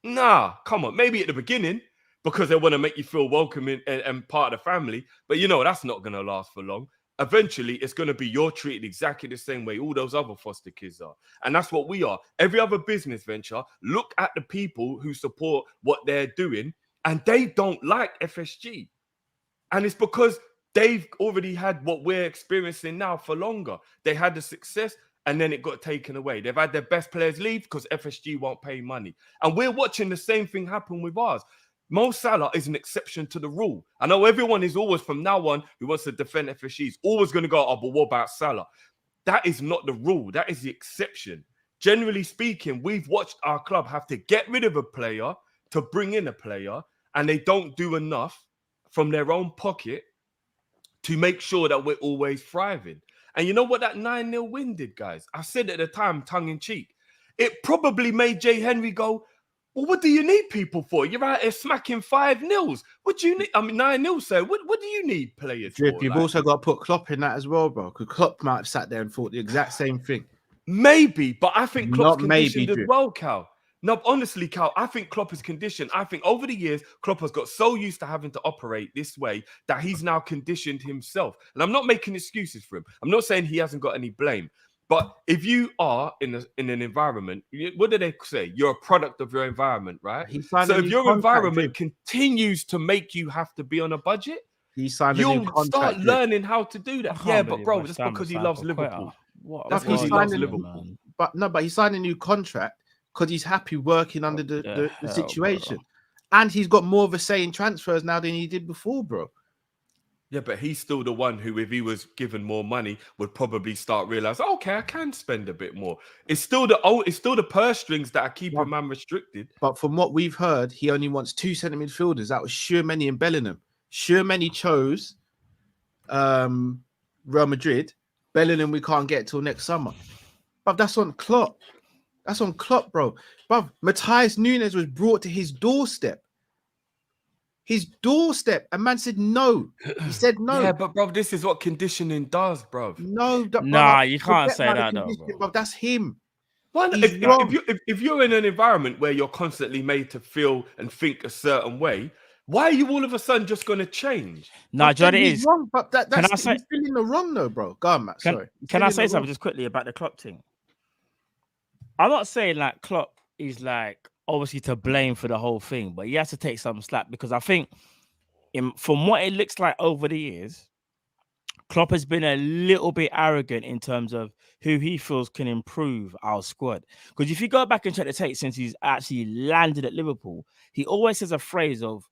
Nah, come on. Maybe at the beginning because they want to make you feel welcome and part of the family. But you know, that's not going to last for long. Eventually, it's going to be you're treated exactly the same way all those other foster kids are. And that's what we are. Every other business venture, look at the people who support what they're doing. And they don't like FSG. And it's because they've already had what we're experiencing now for longer. They had the success and then it got taken away. They've had their best players leave because FSG won't pay money. And we're watching the same thing happen with ours. Mo Salah is an exception to the rule. I know everyone is always, from now on, who wants to defend FSG is always going to go, oh, but what about Salah? That is not the rule. That is the exception. generally speaking, we've watched our club have to get rid of a player to bring in a player, and they don't do enough from their own pocket to make sure that we're always thriving. And you know what that 9-0 win did, guys? I said at the time, tongue in cheek, it probably made Jay Henry go, well, what do you need people for? You're out here smacking 5-0s. What do you need? I mean, 9-0, so what do you need players Drip, for? you've also got to put Klopp in that as well, bro. Because Klopp might have sat there and thought the exact same thing. Maybe, but I think Klopp's Not maybe, conditioned as Drip. well, Cal. No, honestly, Cal, I think Klopp is conditioned. I think over the years, Klopp has got so used to having to operate this way that he's now conditioned himself. And I'm not making excuses for him. I'm not saying he hasn't got any blame. But if you are in an environment, what do they say? You're a product of your environment, right? So if your environment continues to make you have to be on a budget, you'll start learning how to do that. Yeah, but bro, that's because he loves Liverpool. That's because he loves Liverpool. But he signed a new contract because he's happy working under the situation. And he's got more of a say in transfers now than he did before, bro. Yeah, but he's still the one who, if he was given more money, would probably start realizing, okay, I can spend a bit more. It's still the purse strings that are keeping man restricted. But from what we've heard, he only wants 2 centre midfielders. That was Shermany and Bellingham. Shermany chose Real Madrid. Bellingham we can't get till next summer. But that's on Klopp. That's on Klopp, bro. But Matthias Nunes was brought to his doorstep. And man said no. He said no. Yeah, but bro, this is what conditioning does, bro. No, nah, you can't say that though, bro. That's him. Well, if you're in an environment where you're constantly made to feel and think a certain way, why are you all of a sudden just going to change? Nah, do you know what it is? Wrong, but he's still in the wrong though, bro. Go on, Matt. Sorry. Can I say something just quickly about the Klopp thing? I'm not saying like Klopp is like obviously to blame for the whole thing, but he has to take some slack because I think from what it looks like over the years, Klopp has been a little bit arrogant in terms of who he feels can improve our squad. Because if you go back and check the tape since he's actually landed at Liverpool, he always says a phrase of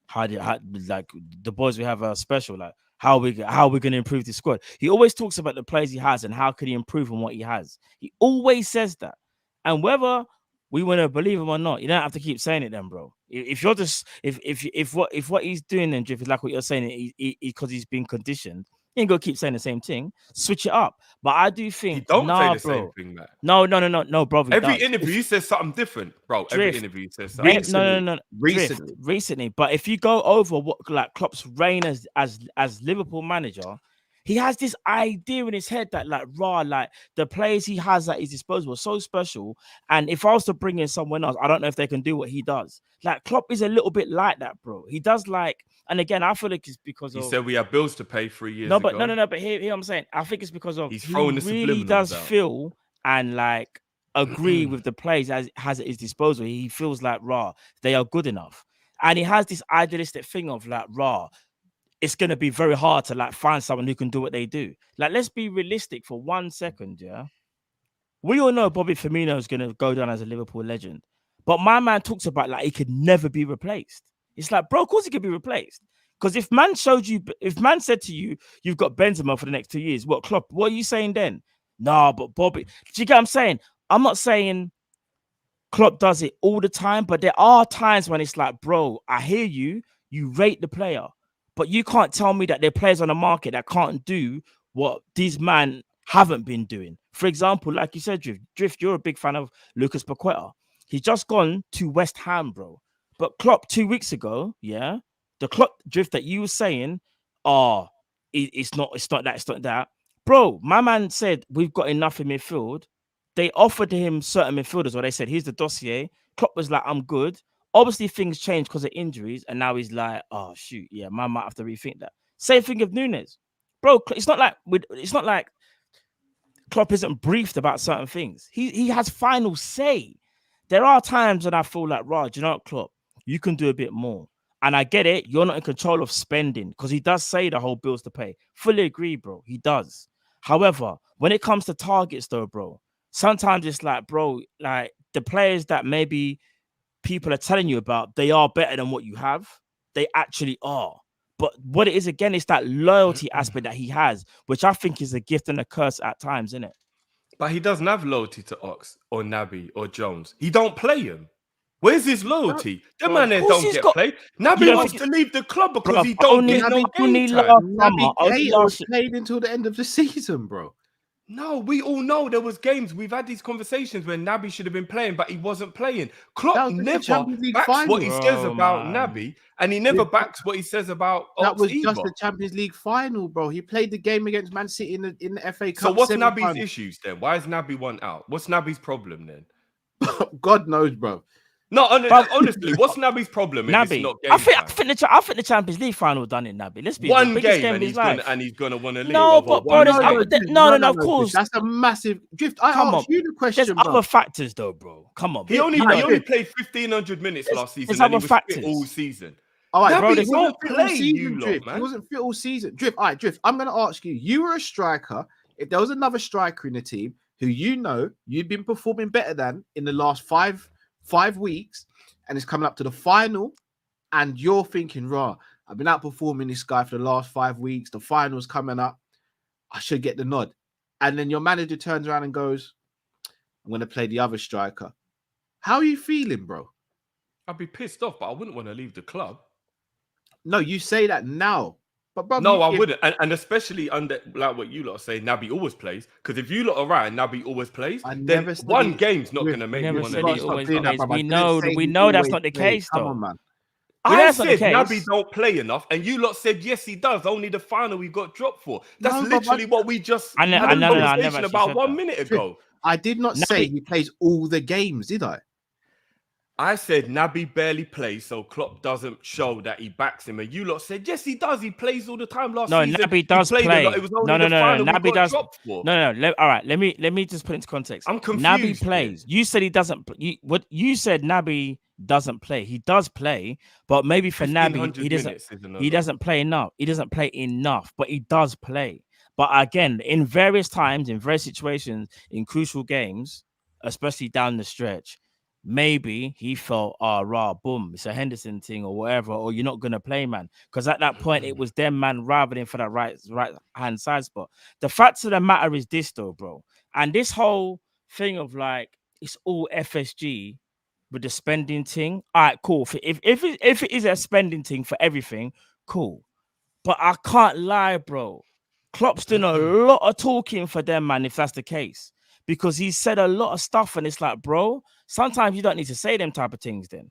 how like the boys we have are special, like how we're going to improve the squad. He always talks about the players he has and how can he improve on what he has. He always says that. And whether we want to believe him or not, you don't have to keep saying it then, bro. If you're just if what he's doing then, Drift, is like what you're saying, because he's been conditioned, you ain't gonna keep saying the same thing. Switch it up. But I do think he don't say the same thing, man. No, bro. Every interview he says something different, bro. Drift, every interview he says something. No. Recently. But if you go over what like Klopp's reign as Liverpool manager, he has this idea in his head that like the players he has at his disposal are so special. And if I was to bring in someone else, I don't know if they can do what he does. Like Klopp is a little bit like that, bro. He does like, and again, I feel like it's because he said we have bills to pay 3 years ago. No. But here I'm saying, I think it's because of he's throwing he really does feel and like agree with the players as has at his disposal. He feels like they are good enough, and he has this idealistic thing of like it's going to be very hard to like find someone who can do what they do. Like, let's be realistic for 1 second, yeah? We all know Bobby Firmino is going to go down as a Liverpool legend. But my man talks about like he could never be replaced. It's like, bro, of course he could be replaced. Because if man said to you, you've got Benzema for the next 2 years, what, Klopp, what are you saying then? Nah, but Bobby, do you get what I'm saying? I'm not saying Klopp does it all the time, but there are times when it's like, bro, I hear you rate the player. But you can't tell me that there are players on the market that can't do what these men haven't been doing. For example, like you said, Drift, you're a big fan of Lucas Paqueta. He's just gone to West Ham, bro. But Klopp 2 weeks ago, yeah, the Klopp Drift that you were saying, it's not that. Bro, my man said we've got enough in midfield. They offered him certain midfielders, or they said, here's the dossier. Klopp was like, I'm good. Obviously, things changed because of injuries, and now he's like, "Oh shoot, yeah, man might have to rethink that." Same thing of Nunes, bro. It's not like Klopp isn't briefed about certain things. He has final say. There are times when I feel like, Raj, you know what, Klopp, you can do a bit more, and I get it. You're not in control of spending because he does say the whole bills to pay. Fully agree, bro. He does. However, when it comes to targets, though, bro, sometimes it's like, bro, like the players that maybe people are telling you about, they are better than what you have. They actually are. But what it is, again, is that loyalty aspect that he has, which I think is a gift and a curse at times, isn't it? But he doesn't have loyalty to Ox or Naby or Jones. He don't play him. Where's his loyalty? The man there don't get played. Naby wants to leave the club because he don't get no game time. Naby Keita was played until the end of the season, bro. No, we all know there was games. We've had these conversations where Naby should have been playing, but he wasn't playing. Klopp never backs what he says about Naby, and he never backs what he says about Ox That was either. just the Champions League final, bro. He played the game against Man City in the FA Cup. So what's Naby's issues then? Why is Naby one out? What's Naby's problem then? God knows, bro. No, honestly, what's Naby's problem? Naby, I think the Champions League final done it, Naby. Let's be one real. game and he's gonna want to leave. No, but bro, no, of course. That's a massive drift. I asked you the question. There's other factors though, bro. Come on. He only played 1,500 minutes last season. And he was fit all season. All right, Naby, bro. don't play you Drift. man. He wasn't fit all season. Drift. All right, Drift. I'm gonna ask you. You were a striker. If there was another striker in the team who you'd been performing better than in the last five weeks, and it's coming up to the final, and you're thinking, "Raw, I've been outperforming this guy for the last 5 weeks. The final's coming up. I should get the nod." And then your manager turns around and goes, "I'm going to play the other striker." How are you feeling, bro? I'd be pissed off, but I wouldn't want to leave the club. No, you say that now. But bro, no, I wouldn't. And especially under like what you lot say, Naby always plays. Because if you lot are right, Naby always plays. Then one game's not going to make you want to leave. We know that's not the case, though. Come on, man. I said Naby don't play enough, and you lot said yes, he does. Only the final we got dropped for. That's literally what we just had a conversation about 1 minute ago. I did not say he plays all the games, did I? I said Naby barely plays, so Klopp doesn't show that he backs him. And you lot said, yes, he does. He plays all the time last season. No, Naby does play. It was only the final Naby does. No. All right, let me just put it into context. I'm confused. Naby plays. You said he doesn't. You said Naby doesn't play. He does play, but maybe for Naby, he doesn't play enough. He doesn't play enough, but he does play. But again, in various times, in various situations, in crucial games, especially down the stretch, maybe he felt, boom, it's a Henderson thing or whatever, or you're not going to play, man. Because at that point, it was them, man, rather than for that right-hand side spot. The fact of the matter is this, though, bro. And this whole thing of, like, it's all FSG with the spending thing. All right, cool. If it is a spending thing for everything, cool. But I can't lie, bro. Klopp's doing a lot of talking for them, man, if that's the case. Because he said a lot of stuff, and it's like, bro, sometimes you don't need to say them type of things then.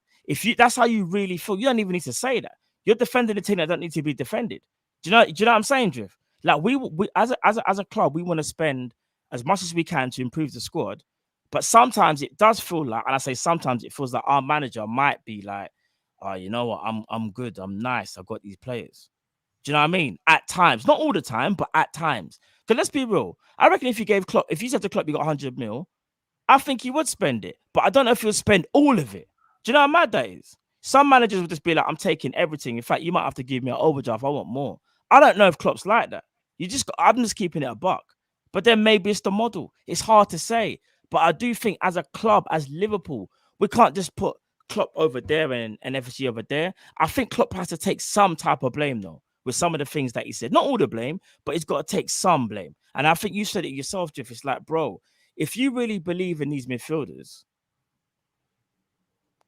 That's how you really feel, you don't even need to say that. You're defending the team that don't need to be defended. Do you know what I'm saying, Drift? Like, we as a club, we want to spend as much as we can to improve the squad. But sometimes it does feel like, and I say sometimes it feels like our manager might be like, oh, you know what, I'm good, I'm nice, I've got these players. Do you know what I mean? At times, not all the time, but at times. Because let's be real. I reckon if you said to Klopp you got 100 mil, I think he would spend it. But I don't know if he'll spend all of it. Do you know how mad that is? Some managers would just be like, I'm taking everything. In fact, you might have to give me an overdraft. I want more. I don't know if Klopp's like that. I'm just keeping it a buck. But then maybe it's the model. It's hard to say. But I do think as a club, as Liverpool, we can't just put Klopp over there and FSG over there. I think Klopp has to take some type of blame, though, with some of the things that he said. Not all the blame, but he's got to take some blame. And I think you said it yourself, Jeff. It's like, bro, if you really believe in these midfielders,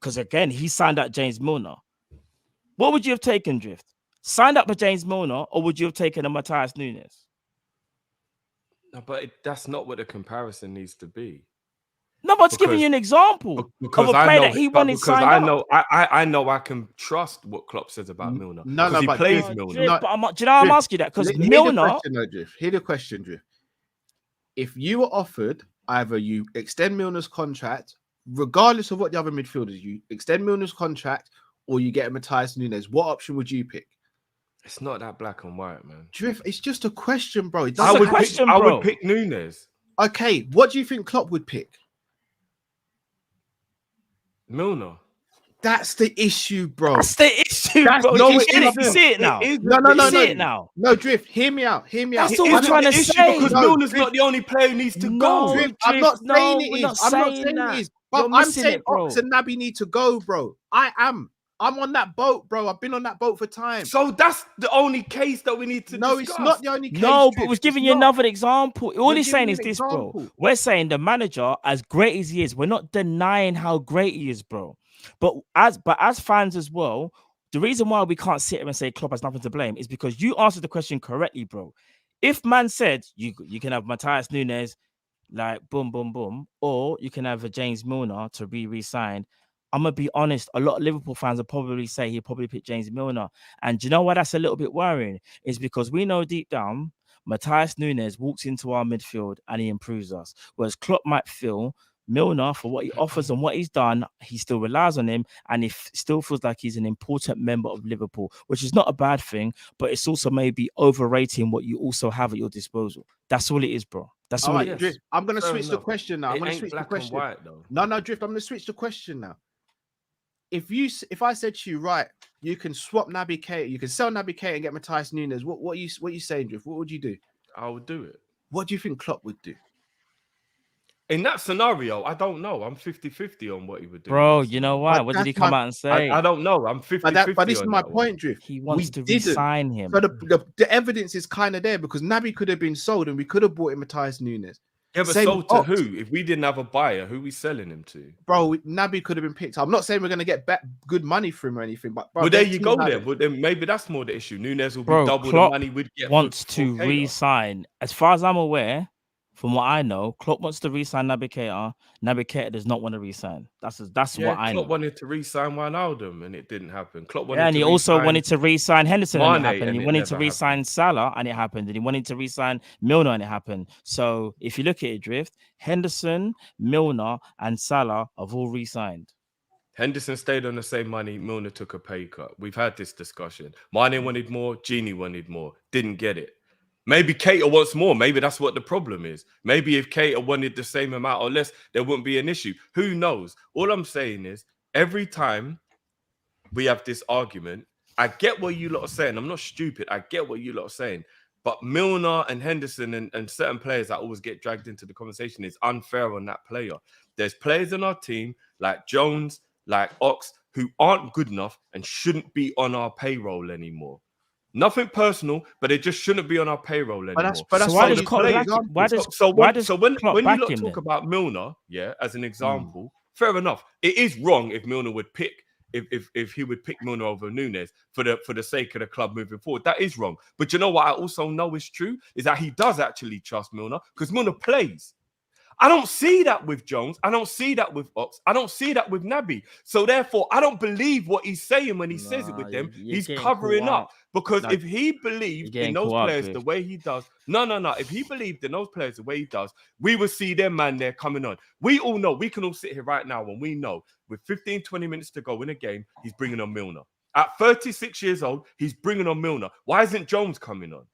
because again, he signed up James Milner, what would you have taken, Drift? Signed up for James Milner, or would you have taken a Matthias Nunes? No, but that's not what the comparison needs to be. No, but it's giving you an example of a player that he wanted signed up. I know I can trust what Klopp says about Milner. No, he plays Milner. Do you know why I'm asking you that? Because Milner... Hear the question, Drift. If you were offered, either you extend Milner's contract, regardless of what the other midfielders, you extend Milner's contract, or you get a Matthias Nunes, what option would you pick? It's not that black and white, man. Drift, it's just a question, bro. I would pick Nunes. Okay, what do you think Klopp would pick? Milner. That's the issue, bro. That's the issue, bro. You see it now. No, Drift, hear me out. That's all we're trying to say. Because Milner's not the only player who needs to go. Drift, I'm not saying it is. I'm not saying it is. But I'm saying Ox and Naby need to go, bro. I am. I'm on that boat, bro. I've been on that boat for time. So that's the only case that we need to No, discuss. it's not the only case. No, but Drift. we're giving It's you not. another example. All We're he's saying giving is you an this, bro. example. We're saying the manager, as great as he is, we're not denying how great he is, bro. But as fans as well, the reason why we can't sit here and say Klopp has nothing to blame is because you answered the question correctly, bro. If man said you can have Matthias Nunes, like boom, boom, boom, or you can have a James Milner to be re-signed. I'm gonna be honest, a lot of Liverpool fans will probably say he'll probably pick James Milner. And do you know why that's a little bit worrying? Is because we know deep down Matthias Nunes walks into our midfield and he improves us. Whereas Klopp might feel Milner, for what he offers and what he's done, he still relies on him and he still feels like he's an important member of Liverpool, which is not a bad thing, but it's also maybe overrating what you also have at your disposal. That's all it is, bro. That's all it is. Drift. I'm going to Fair switch the enough. question now. I'm It going to ain't switch the black and question. white, though. No, Drift. I'm going to switch the question now. If I said to you, right, you can swap Naby Keita, you can sell Naby Keita and get Matthias Nunes, what you saying, Drift? What would you do? I would do it. What do you think Klopp would do? In that scenario, I don't know. I'm 50-50 on what he would do. Bro, you know why? But What did he that's come my- out and say? I don't know. I'm 50-50 But this is on my that one. point, Drift. He wants We to didn't. re-sign him. So the evidence is kind of there because Naby could have been sold and we could have bought him Matthias Nunes. Yeah, but Same sold to Ox. who? If we didn't have a buyer, who we selling him to? Bro, Naby could have been picked up. I'm not saying we're going to get good money for him or anything, but bro, Well, there their you team go had then. it. But then maybe that's more the issue. Nunes will be Bro, double Klopp the money we'd get. wants for to Keita. re-sign. As far as I'm aware, from what I know, Klopp wants to re-sign Naby Keita. Naby Keita does not want to re-sign. That's Yeah, what I know. Klopp wanted to re-sign Wijnaldum and it didn't happen. Klopp wanted Yeah, and to he also re-sign wanted to re-sign Henderson and it Mane happened. And and he it wanted to never re-sign Salah and it happened. And he wanted to re-sign Milner and it happened. So if you look at it, Drift, Henderson, Milner, and Salah have all re-signed. Henderson stayed on the same money. Milner took a pay cut. We've had this discussion. Mane wanted more. Genie wanted more. Didn't get it. Maybe Keita wants more. Maybe that's what the problem is. Maybe if Keita wanted the same amount or less, there wouldn't be an issue. Who knows? All I'm saying is every time we have this argument, I get what you lot are saying. I'm not stupid. I get what you lot are saying. But Milner and Henderson and certain players that always get dragged into the conversation is unfair on that player. There's players in our team like Jones, like Ox, who aren't good enough and shouldn't be on our payroll anymore. Nothing personal, but it just shouldn't be on our payroll anymore. But that's So why so does the Klopp players- back- when Klopp you back lot him talk then? about Milner, yeah, as an example, fair enough. It is wrong if Milner would pick if he would pick Milner over Nunes for the sake of the club moving forward. That is wrong. But you know what I also know is true is that he does actually trust Milner because Milner plays. I don't see that with Jones. I don't see that with Ox. I don't see that with Naby. So therefore, I don't believe what he's saying when he says it with them. you're He's getting covering caught up because No, if he believed you're in getting those caught up, players the Drift. way he does, no. If he believed in those players the way he does, we would see them man there coming on. We all know, we can all sit here right now and we know with 15, 20 minutes to go in a game, he's bringing on Milner. At 36 years old, he's bringing on Milner. Why isn't Jones coming on?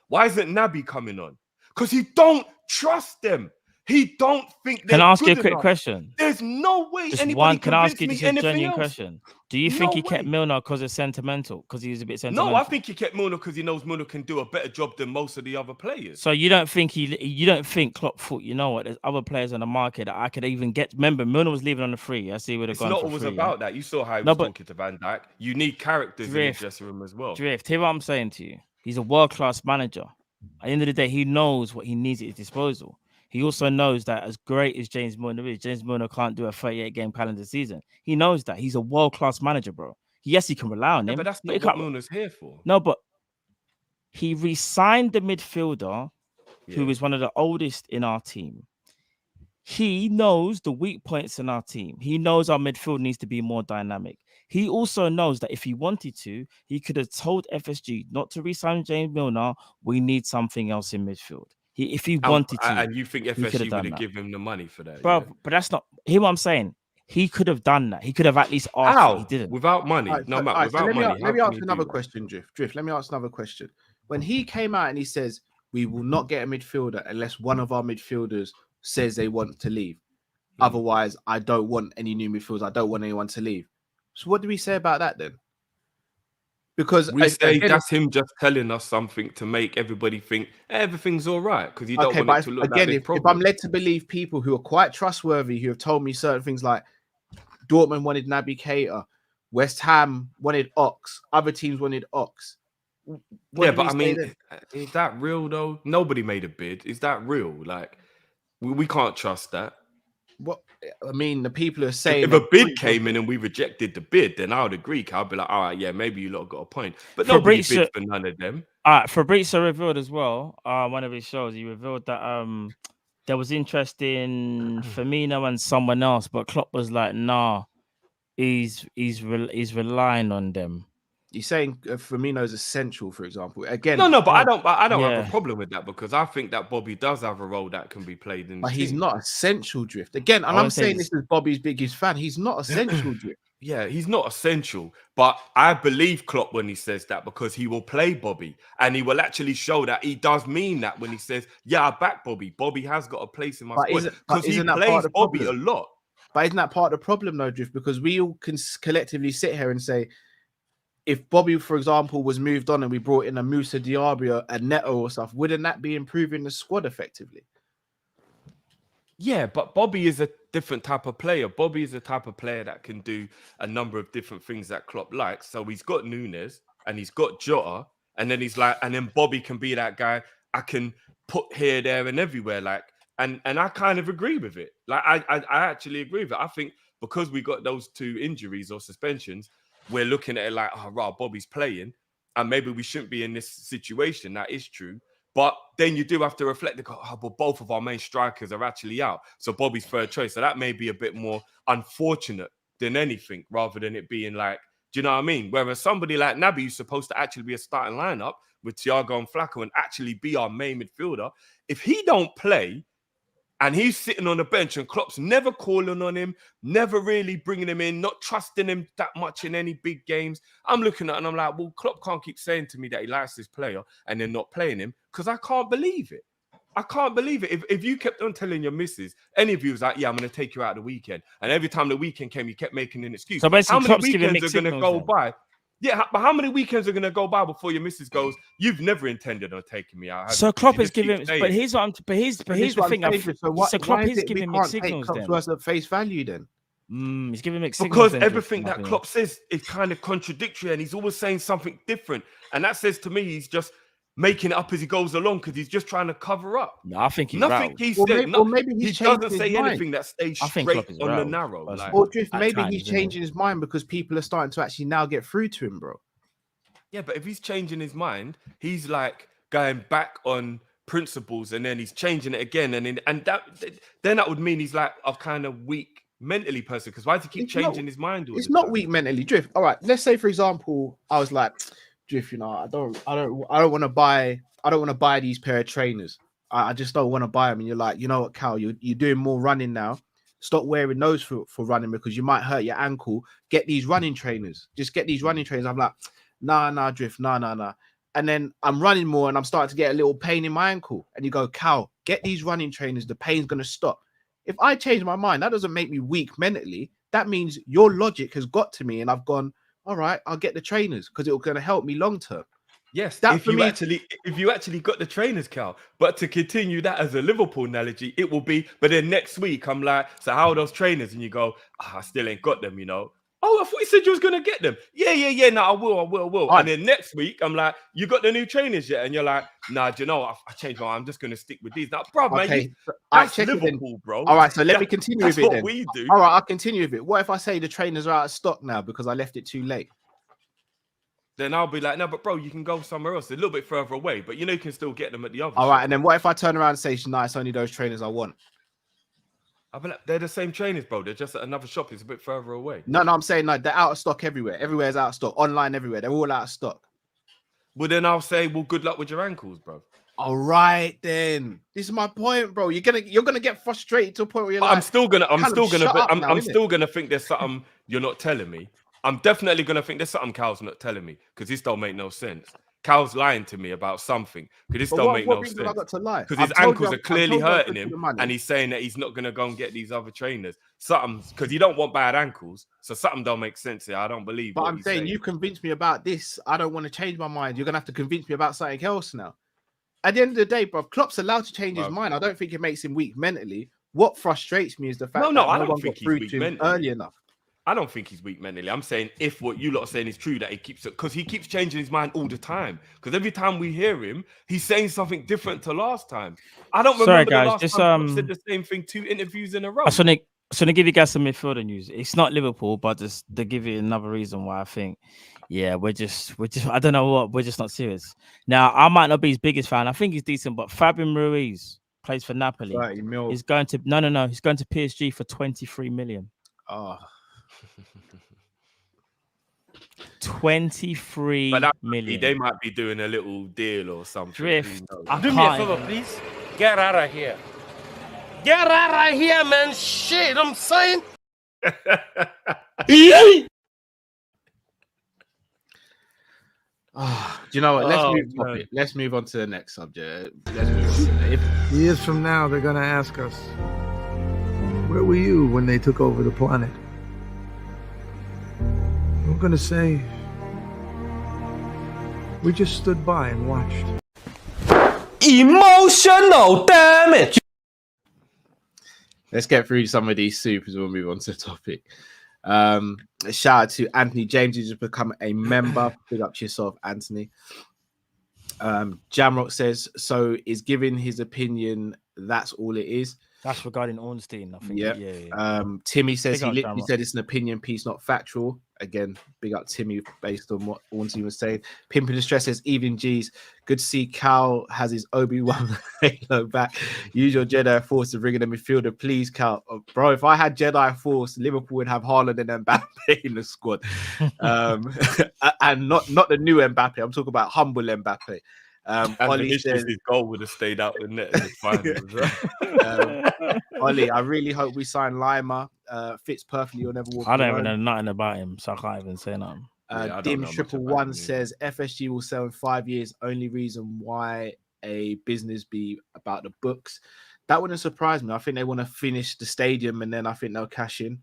Why isn't Naby coming on? Because he don't trust them. He don't think they're Can I ask you a good quick enough. question? There's no way Just anybody one. Can I ask convince you me just a anything genuine else. question? Do you No think he kept way. Milner because it's sentimental? Because he was a bit sentimental? No, I think he kept Milner because he knows Milner can do a better job than most of the other players. So you don't think Klopp thought, you know what, there's other players on the market that I could even get. Remember, Milner was leaving on the free. I see he would have It's gone not for always free. about that. You saw how he No, was but- talking to Van Dijk. You need characters in Drift. the dressing room as well. Drift, hear what I'm saying to you. He's a world-class manager. At the end of the day, he knows what he needs at his disposal. He also knows that as great as James Milner is, James Milner can't do a 38-game calendar season. He knows that. He's a world-class manager, bro. Yes, he can rely on Yeah, him. but that's he not what can't- Milner's here for. No, but he re-signed the midfielder who Yeah. is one of the oldest in our team. He knows the weak points in our team. He knows our midfield needs to be more dynamic. He also knows that if he wanted to, he could have told FSG not to re-sign James Milner. We need something else in midfield. If he wanted to, And you think could have FSG done would have that. given him the money for that? bro. yeah? But that's not. Hear what I'm saying? He could have done that. He could have at least asked. How? He didn't. Without money? Alright, No, so- Matt, alright, so without money. let me how ask can he another do that? question, Drift. Let me ask another question. When he came out and he says, we will not get a midfielder unless one of our midfielders says they want to leave. Otherwise, I don't want any new midfielders. I don't want anyone to leave. So what do we say about that then? Because We say again, that's him just telling us something to make everybody think everything's all right because you don't okay, want it but to look again, like there's if problems. I'm led to believe people who are quite trustworthy, who have told me certain things like Dortmund wanted Naby Keita, West Ham wanted Ox. Other teams wanted Ox. What Yeah, do but we I say mean, then? is that real though? Nobody made a bid. Is that real? Like, we can't trust that. What I mean, the people are saying If a bid came in and we rejected the bid, then I would agree. I'd be like, all right, yeah, maybe you lot got a point. But nobody bid for none of them. Fabrizio revealed as well, one of his shows, he revealed that there was interest in Firmino and someone else, but Klopp was like, nah, he's relying on them. You're saying Firmino is essential, for example. Again, No, but I don't have Yeah. a problem with that because I think that Bobby does have a role that can be played in the but he's team. not essential, Drift. Again, and I'm saying this is Bobby's biggest fan. He's not essential, Drift. Yeah, he's not essential, but I believe Klopp when he says that because he will play Bobby and he will actually show that he does mean that when he says, yeah, I back Bobby. Bobby has got a place in my squad because he plays Bobby a lot. But isn't that part of the problem, though, Drift? Because we all can collectively sit here and say, if Bobby, for example, was moved on and we brought in a Musa Diaby, a Neto or stuff, wouldn't that be improving the squad effectively? Yeah, but Bobby is a different type of player. Bobby is a type of player that can do a number of different things that Klopp likes. So he's got Nunes and he's got Jota, and then he's like, and then Bobby can be that guy I can put here, there, and everywhere. Like, and I kind of agree with it. Like, I actually agree with it. I think because we got those 2 injuries or suspensions, we're looking at it like, oh, right, Bobby's playing, and maybe we shouldn't be in this situation. That is true. But then you do have to reflect, well, both of our main strikers are actually out. So Bobby's third choice. So that may be a bit more unfortunate than anything, rather than it being like, do you know what I mean? Whereas somebody like Naby, who's supposed to actually be a starting lineup with Thiago and Flacco and actually be our main midfielder, if he don't play, and he's sitting on the bench and Klopp's never calling on him, never really bringing him in, not trusting him that much in any big games. I'm looking at it and I'm like, well, Klopp can't keep saying to me that he likes this player and then not playing him because I can't believe it. I can't believe it. If you kept on telling your missus, any of you was like, yeah, I'm going to take you out the weekend. And every time the weekend came, you kept making an excuse. So basically, how many Klopp's giving weekends are going to go by? Yeah, but how many weekends are going to go by before your missus goes, you've never intended on taking me out? So Klopp is giving, but here's what I'm, but here's the thing. So Klopp is giving mixed signals then. Klopp's at face value then. He's giving mixed signals. Because everything that Klopp says is kind of contradictory and he's always saying something different. And that says to me, he's just making it up as he goes along because he's just trying to cover up. No, I think he's nothing he said. Maybe he doesn't say anything that stays straight on the narrow. Like, or Drift, maybe he's changing his mind because people are starting to actually now get through to him, bro. Yeah, but if he's changing his mind, he's like going back on principles and then he's changing it again. And that would mean he's like a kind of weak mentally person because why does he keep changing his mind? It's not weak mentally, Drift. All right, let's say, for example, I was like, Drift, you know, I don't want to buy these pair of trainers. I just don't want to buy them. And you're like, you know what, Cal, you're doing more running now. Stop wearing those for running because you might hurt your ankle. Get these running trainers. Just get these running trainers. I'm like, nah, Drift, nah. And then I'm running more and I'm starting to get a little pain in my ankle. And you go, Cal, get these running trainers. The pain's going to stop. If I change my mind, that doesn't make me weak mentally. That means your logic has got to me and I've gone, all right, I'll get the trainers because it's going to help me long term. Yes, if you actually got the trainers, Cal. But to continue that as a Liverpool analogy, it will be, but then next week I'm like, so how are those trainers? And you go, I still ain't got them, you know. Oh, I thought you said you was going to get them. Yeah. No, I will. Right. And then next week, I'm like, you got the new trainers yet? And you're like, nah, do you know, I changed my mind. I'm just going to stick with these. Now, bro, man, that's Liverpool, bro. All right, so let me continue with it then. That's what we do. All right, I'll continue with it. What if I say the trainers are out of stock now because I left it too late? Then I'll be like, no, but bro, you can go somewhere else a little bit further away, but you know you can still get them at the other. All right, and then what if I turn around and say, no, it's only those trainers I want? I'll be like, they're the same trainers, bro. They're just at another shop. It's a bit further away. No, I'm saying like they're out of stock everywhere. Everywhere's out of stock. Online, everywhere. They're all out of stock. Well, then I'll say, well, good luck with your ankles, bro. All right, then. This is my point, bro. You're gonna get frustrated to a point where you're like, I'm still gonna think there's something you're not telling me. I'm definitely gonna think there's something Cal's not telling me because this don't make no sense. Cal's lying to me about something because this don't make no sense. I got to lie? Because his ankles are clearly hurting him, and he's saying that he's not gonna go and get these other trainers. Something because he don't want bad ankles, so something don't make sense here. I don't believe. But I'm saying you convinced me about this. I don't want to change my mind. You're gonna have to convince me about something else now. At the end of the day, bro, Klopp's allowed to change his mind. I don't think it makes him weak mentally. What frustrates me is the fact that I don't think he's weak mentally. early enough. I don't think he's weak mentally. I'm saying if what you lot are saying is true, that he keeps it, because he keeps changing his mind all the time. Because every time we hear him, he's saying something different to last time. I don't remember the last time he said the same thing 2 interviews in a row. I just want to give you guys some midfielder news. It's not Liverpool, but just to give you another reason why I think, yeah, we're just I don't know what, we're just not serious. Now, I might not be his biggest fan. I think he's decent, but Fabian Ruiz plays for Napoli. 30 mil. He's going to he's going to PSG for 23 million. Oh. 23 million. They might be doing a little deal or something. Drift. Do me a favor, please. Get out of here. Get out of here, man. Shit, I'm saying. Do you know what? Let's move on to the next subject. Years from now, they're going to ask us, where were you when they took over the planet? We're going to say, we just stood by and watched. Emotional damage. Let's get through some of these supers. We'll move on to the topic. Shout out to Anthony James, who's just become a member. Big up to yourself, Anthony. Jamrock says, so is giving his opinion, that's all it is. That's regarding Ornstein, I think. Yeah. Timmy says Big he up, literally said it's an opinion piece, not factual. Again, big up Timmy based on what Ornstein was saying. Pimpin' the Stress says, even G's, good to see Cal has his Obi-Wan halo back. Use your Jedi Force to bring in a midfielder, please, Cal. Oh, bro, if I had Jedi Force, Liverpool would have Haaland and Mbappe in the squad. And not the new Mbappe. I'm talking about humble Mbappe. Ollie says his goal would have stayed out the net in the final. Ollie, I really hope we sign Lima. Fits perfectly. You'll never walk. I don't even know nothing about him, so I can't even say nothing. Dim Triple One says FSG will sell in 5 years. Only reason why a business be about the books. That wouldn't surprise me. I think they want to finish the stadium and then I think they'll cash in.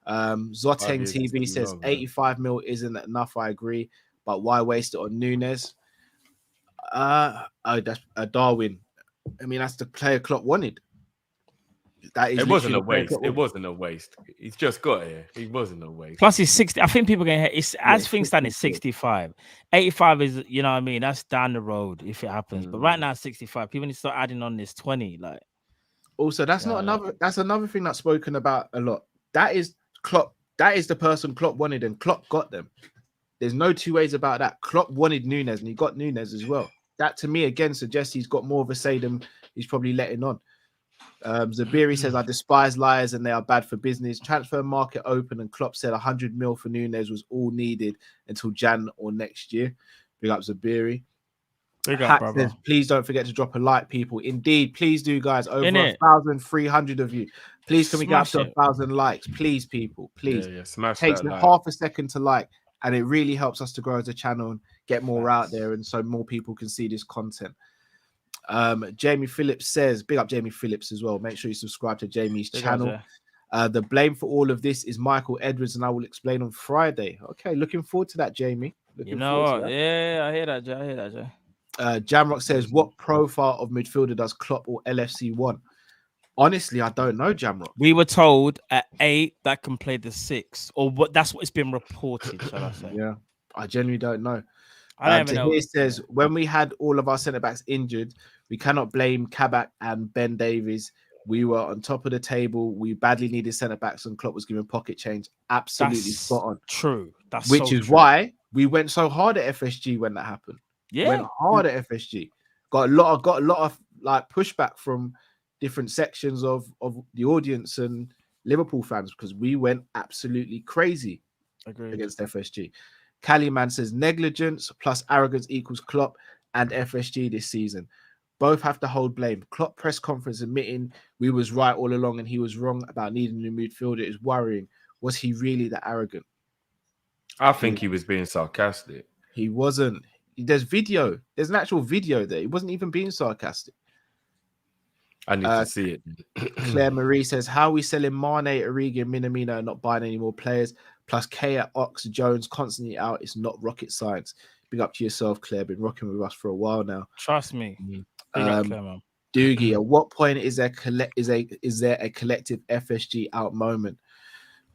Zoteng TV says 85 mil isn't enough. I agree, but why waste it on Nunes? That's Darwin. I mean, that's the player Klopp wanted. That is it wasn't a waste. It wasn't a waste. He's just got here. He wasn't a waste. Plus, he's 60. I think people are going to it's as things stand, it's 65. 85 is, you know what I mean? That's down the road if it happens. But right now, 65. People need to start adding on this 20. Like, also, that's another thing that's spoken about a lot. That is Klopp. That is the person Klopp wanted, and Klopp got them. There's no two ways about that. Klopp wanted Nunes, and he got Nunes as well. That to me again suggests he's got more of a say than he's probably letting on. Zabiri says, I despise liars and they are bad for business. Transfer market open and Klopp said 100 mil for Nunes was all needed until Jan or next year. Big up Zabiri. Big up, brother. Says, please don't forget to drop a like, people. Indeed, please do, guys. Over 1,300 of you. Please can we get up to 1,000 likes? Please, people. Please. Smash Takes that half a second to like. And it really helps us to grow as a channel and get more out there, and so more people can see this content. Jamie Phillips says, big up Jamie Phillips as well. Make sure you subscribe to Jamie's channel. The blame for all of this is Michael Edwards, and I will explain on Friday. Okay, looking forward to that, Jamie. You know what? Yeah, I hear that, Jay. Jamrock says, what profile of midfielder does Klopp or LFC want? Honestly, I don't know, Jamrock. We were told at 8 that can play the 6, or what? That's what it's been reported. Shall I say? Yeah, I genuinely don't know. I don't even know. It says when we had all of our centre backs injured, we cannot blame Kabak and Ben Davies. We were on top of the table. We badly needed centre backs, and Klopp was giving pocket change. Absolutely spot on. True. That's which is why we went so hard at FSG when that happened. Yeah, went hard at FSG. Got a lot of like pushback from different sections of the audience and Liverpool fans because we went absolutely crazy against FSG. Caliman says negligence plus arrogance equals Klopp and FSG this season. Both have to hold blame. Klopp press conference admitting we was right all along and he was wrong about needing a midfielder is worrying. Was he really that arrogant? I think he was being sarcastic. He wasn't. There's video. There's an actual video there. He wasn't even being sarcastic. I need to see it. Claire Marie says, how are we selling Mane, Origi, and Minamino and not buying any more players? Plus K at Ox, Jones constantly out. It's not rocket science. Big up to yourself, Claire. Been rocking with us for a while now. Trust me. Big up, Claire, man. Doogie, at what point is there a collective FSG out moment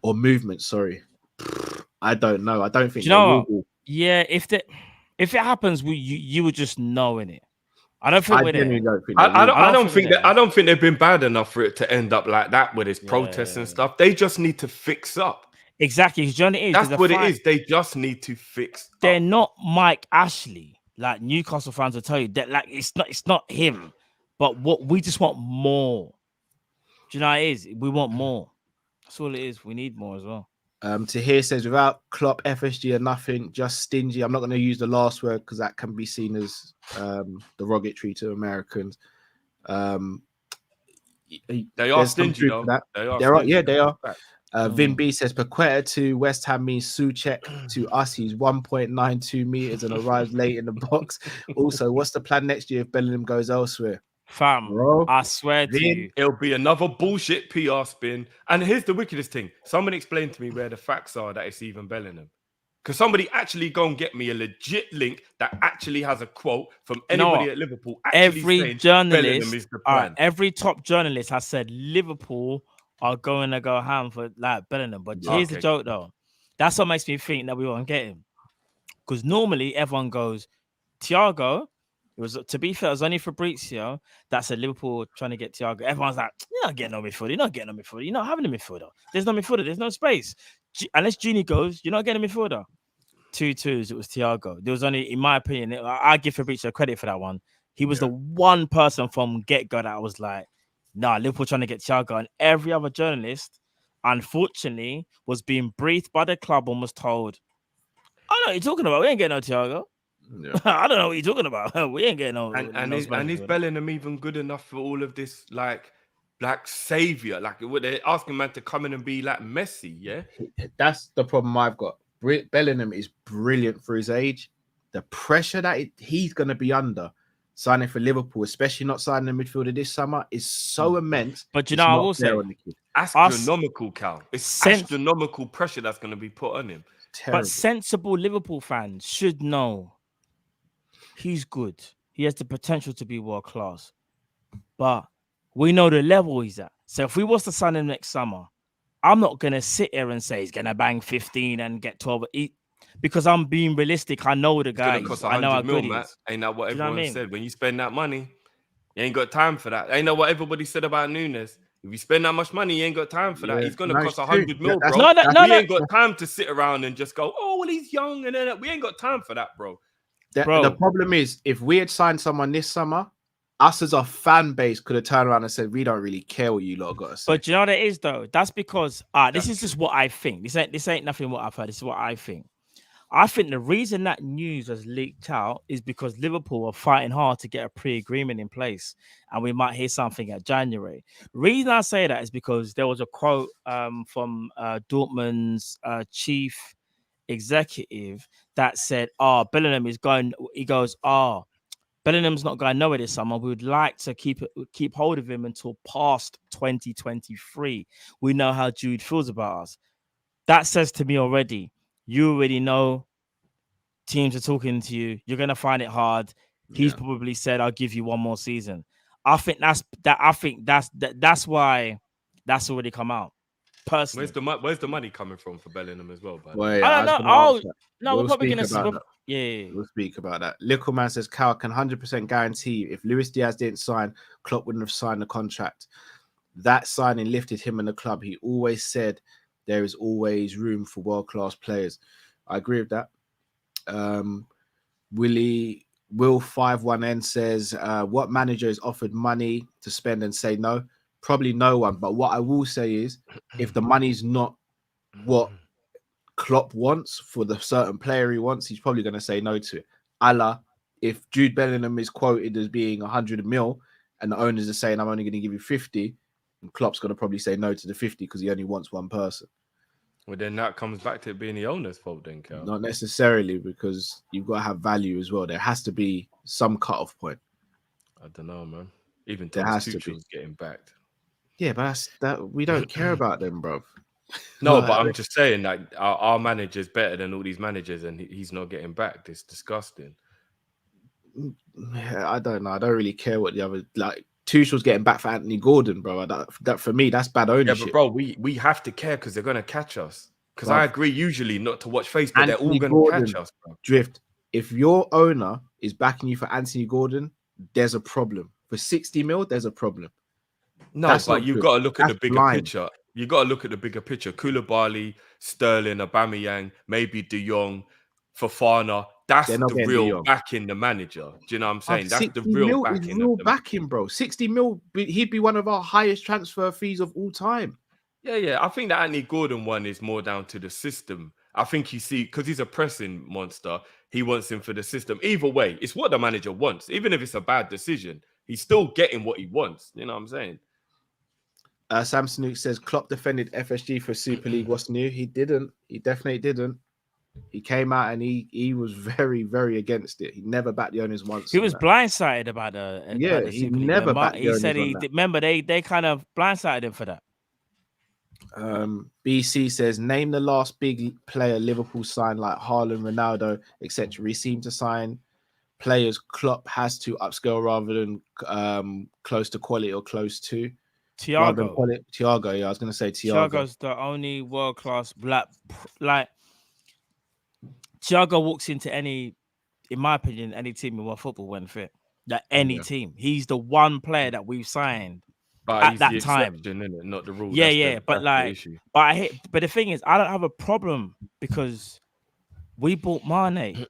or movement? Sorry. I don't know. I don't think Do you know there what? will be. Yeah, if it happens, you would just know in it. I don't think I we're there. genuinely don't think there will be. I don't think we're that. I don't think they've been bad enough for it to end up like that with its protests and Yeah. stuff. They just need to fix up. Exactly. Do you know what it is? That's what it is. They just need to fix They're up. not Mike Ashley. Like Newcastle fans will tell you that, like, it's not him. But what we just want more. Do you know what it is? We want more. That's all it is. We need more as well. Tahir says, without Klopp, FSG are nothing, just stingy. I'm not going to use the last word because that can be seen as derogatory to Americans. They are stingy, though. They are. Vin B says, Paqueta to West Ham means Souček. To us, he's 1.92 meters and arrives late in the box. Also, what's the plan next year if Bellingham goes elsewhere? Fam, Bro, I swear to you. It'll be another bullshit PR spin. And here's the wickedest thing. Someone explain to me where the facts are that it's even Bellingham. Because somebody actually go and get me a legit link that actually has a quote from anybody at Liverpool. Every journalist, is the plan. every top journalist has said Liverpool are going to go ham for like Bellingham. But here's the joke, though. That's what makes me think that we won't get him. Because normally everyone goes, Thiago. It was, to be fair, it was only Fabrizio that said Liverpool trying to get Thiago. Everyone's like, you're not getting no midfielder. You're not getting no midfielder. You're not having a midfielder. There's no midfielder. There's no space. Unless Juni goes, you're not getting a midfielder. 2-2s, it was Thiago. There was only, in my opinion, I give Fabrizio credit for that one. He was the one person from get-go that I was like, nah, Liverpool trying to get Thiago. And every other journalist, unfortunately, was being briefed by the club and was told, I know what you're talking about. We ain't getting no Thiago. Yeah. I don't know what you're talking about. We ain't getting no. And is Bellingham even good enough for all of this, like savior? Like, they're asking man to come in and be like Messi, yeah? That's the problem I've got. Bellingham is brilliant for his age. The pressure that he's going to be under signing for Liverpool, especially not signing a midfielder this summer, is so immense. But you know, I will say, astronomical, Cal. It's astronomical pressure that's going to be put on him. But sensible Liverpool fans should know he's good. He has the potential to be world class. But we know the level he's at. So if we was to sign him next summer, I'm not going to sit here and say he's going to bang 15 and get 12. Because I'm being realistic. I know the guy. I know how good he is. Ain't that what everyone said? When you spend that money, you ain't got time for that. Ain't that what everybody said about Nunes? If you spend that much money, you ain't got time for that. He's going to cost 100 mil, bro. We ain't got time to sit around and just go, oh, well, he's young. And then we ain't got time for that, bro. The problem is, if we had signed someone this summer, us as a fan base could have turned around and said, we don't really care what you lot got to say. But you know what it is, though? That's because this is just what I think. This ain't nothing what I've heard. This is what I think. I think the reason that news has leaked out is because Liverpool are fighting hard to get a pre-agreement in place, and we might hear something at January. The reason I say that is because there was a quote from Dortmund's chief executive that said, Bellingham is going, he goes, Bellingham's not going nowhere this summer. We would like to keep hold of him until past 2023. We know how Jude feels about us. That says to me already, you already know teams are talking to you. You're going to find it hard. He's probably said, I'll give you one more season. I think that's why that's already come out. Personally. Where's the money coming from for Bellingham as well? Wait, I don't know. We're probably going to... We'll speak about that. Little Man says, Cal can 100% guarantee if Luis Diaz didn't sign, Klopp wouldn't have signed the contract. That signing lifted him in the club. He always said there is always room for world-class players. I agree with that. Will 51N says, what manager is offered money to spend and say no? Probably no one. But what I will say is, if the money's not what Klopp wants for the certain player he wants, he's probably going to say no to it. If Jude Bellingham is quoted as being 100 mil and the owners are saying, I'm only going to give you 50, and Klopp's going to probably say no to the 50 because he only wants one person. Well, then that comes back to it being the owner's fault then, Cal. Not necessarily, because you've got to have value as well. There has to be some cut-off point. I don't know, man. Even there has to be getting backed. Yeah, but we don't care about them, bro. No, but I'm just saying that our manager's better than all these managers, and he's not getting backed. It's disgusting. I don't know. I don't really care what the other Tuchel's getting back for Anthony Gordon, bro. That for me, that's bad ownership. Yeah, but bro, we have to care because they're gonna catch us. because I agree usually not to watch face, but they're all Anthony going to Gordon, catch us, bro. Drift. If your owner is backing you for Anthony Gordon, there's a problem. For 60 mil, there's a problem. No, That's but not you've good. got to look at the That's bigger blind. picture. You got to look at the bigger picture. Koulibaly, Sterling, Aubameyang, maybe De Jong, Fofana. That's They're not the getting De real Jong. backing the manager. Do you know what I'm saying? That's the 60 real mil backing. is real of the- backing, bro. 60 mil, he'd be one of our highest transfer fees of all time. Yeah. I think the Anthony Gordon one is more down to the system. I think you see, because he's a pressing monster, he wants him for the system. Either way, it's what the manager wants. Even if it's a bad decision, he's still getting what he wants. You know what I'm saying? Sam Snook says Klopp defended FSG for Super League. What's new? He didn't. He definitely didn't. He came out and he was very, very against it. He never backed the owners once. He was blindsided about the he Super League. never backed the He said owners on that. remember they kind of blindsided him for that. BC says name the last big player Liverpool signed like Haaland, Ronaldo, etc. He seemed to sign players Klopp has to upscale rather than close to quality or close to. Thiago, Thiago, yeah, I was going to say Thiago. Thiago's the only world class black. Like Thiago walks into any, in my opinion, any team in world football when fit. Like any team, he's the one player that we've signed But at that time. Isn't it? Not the rule. Yeah, but but the thing is, I don't have a problem because we bought Mane,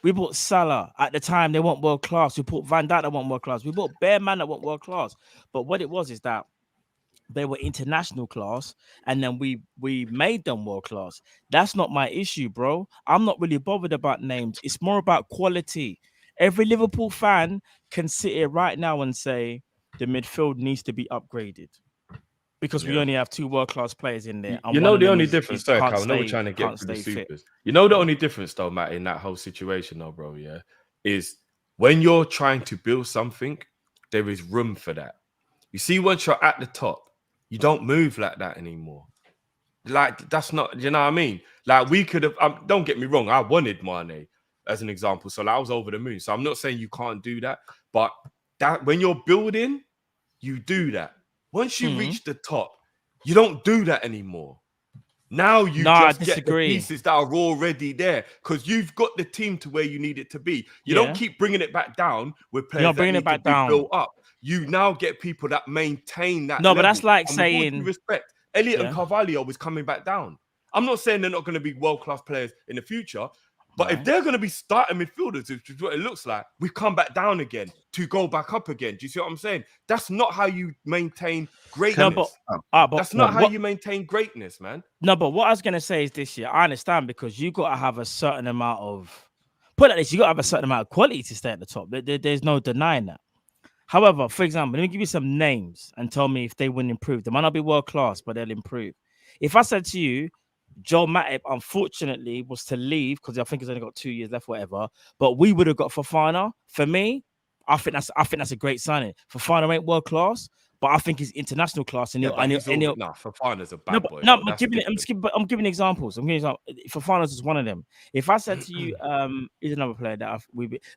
we bought Salah at the time. They weren't world class. We bought Van Dijk that weren't world class. We bought Bare Man that weren't world class. But what it was is that they were international class, and then we made them world class. That's not my issue, bro. I'm not really bothered about names. It's more about quality. Every Liverpool fan can sit here right now and say the midfield needs to be upgraded because we only have 2 world-class players in there. You know the only difference, though, Carl, I know we're trying to get to the supers. You know the only difference, though, Matt, in that whole situation, though, bro, yeah, is when you're trying to build something, there is room for that. You see, once you're at the top, you don't move like that anymore. Like, that's not, you know what I mean? Like, we could have, don't get me wrong, I wanted Mane as an example, so I was over the moon. So I'm not saying you can't do that, but that when you're building, you do that. Once you reach the top, you don't do that anymore. Now you just get the pieces that are already there because you've got the team to where you need it to be. You don't keep bringing it back down with players that need to be built up. You now get people that maintain that. No, but that's like saying respect. Elliot and Carvalho was coming back down. I'm not saying they're not going to be world-class players in the future, but if they're going to be starting midfielders, which is what it looks like, we come back down again to go back up again. Do you see what I'm saying? That's not how you maintain greatness. That's not how you maintain greatness, man. No, but what I was going to say is this year, I understand because you got to have a certain amount of, put it like this, you got to have a certain amount of quality to stay at the top. There's no denying that. However, for example, let me give you some names and tell me if they wouldn't improve. They might not be world class, but they'll improve. If I said to you, Joel Matip, unfortunately, was to leave because I think he's only got 2 years left, whatever. But we would have got Fofana. For me, I think that's a great signing. Fofana ain't world class, but I think he's international class. And Fofana's a bad boy. No, I'm giving examples. Fofana's is one of them. If I said to you, here's another player that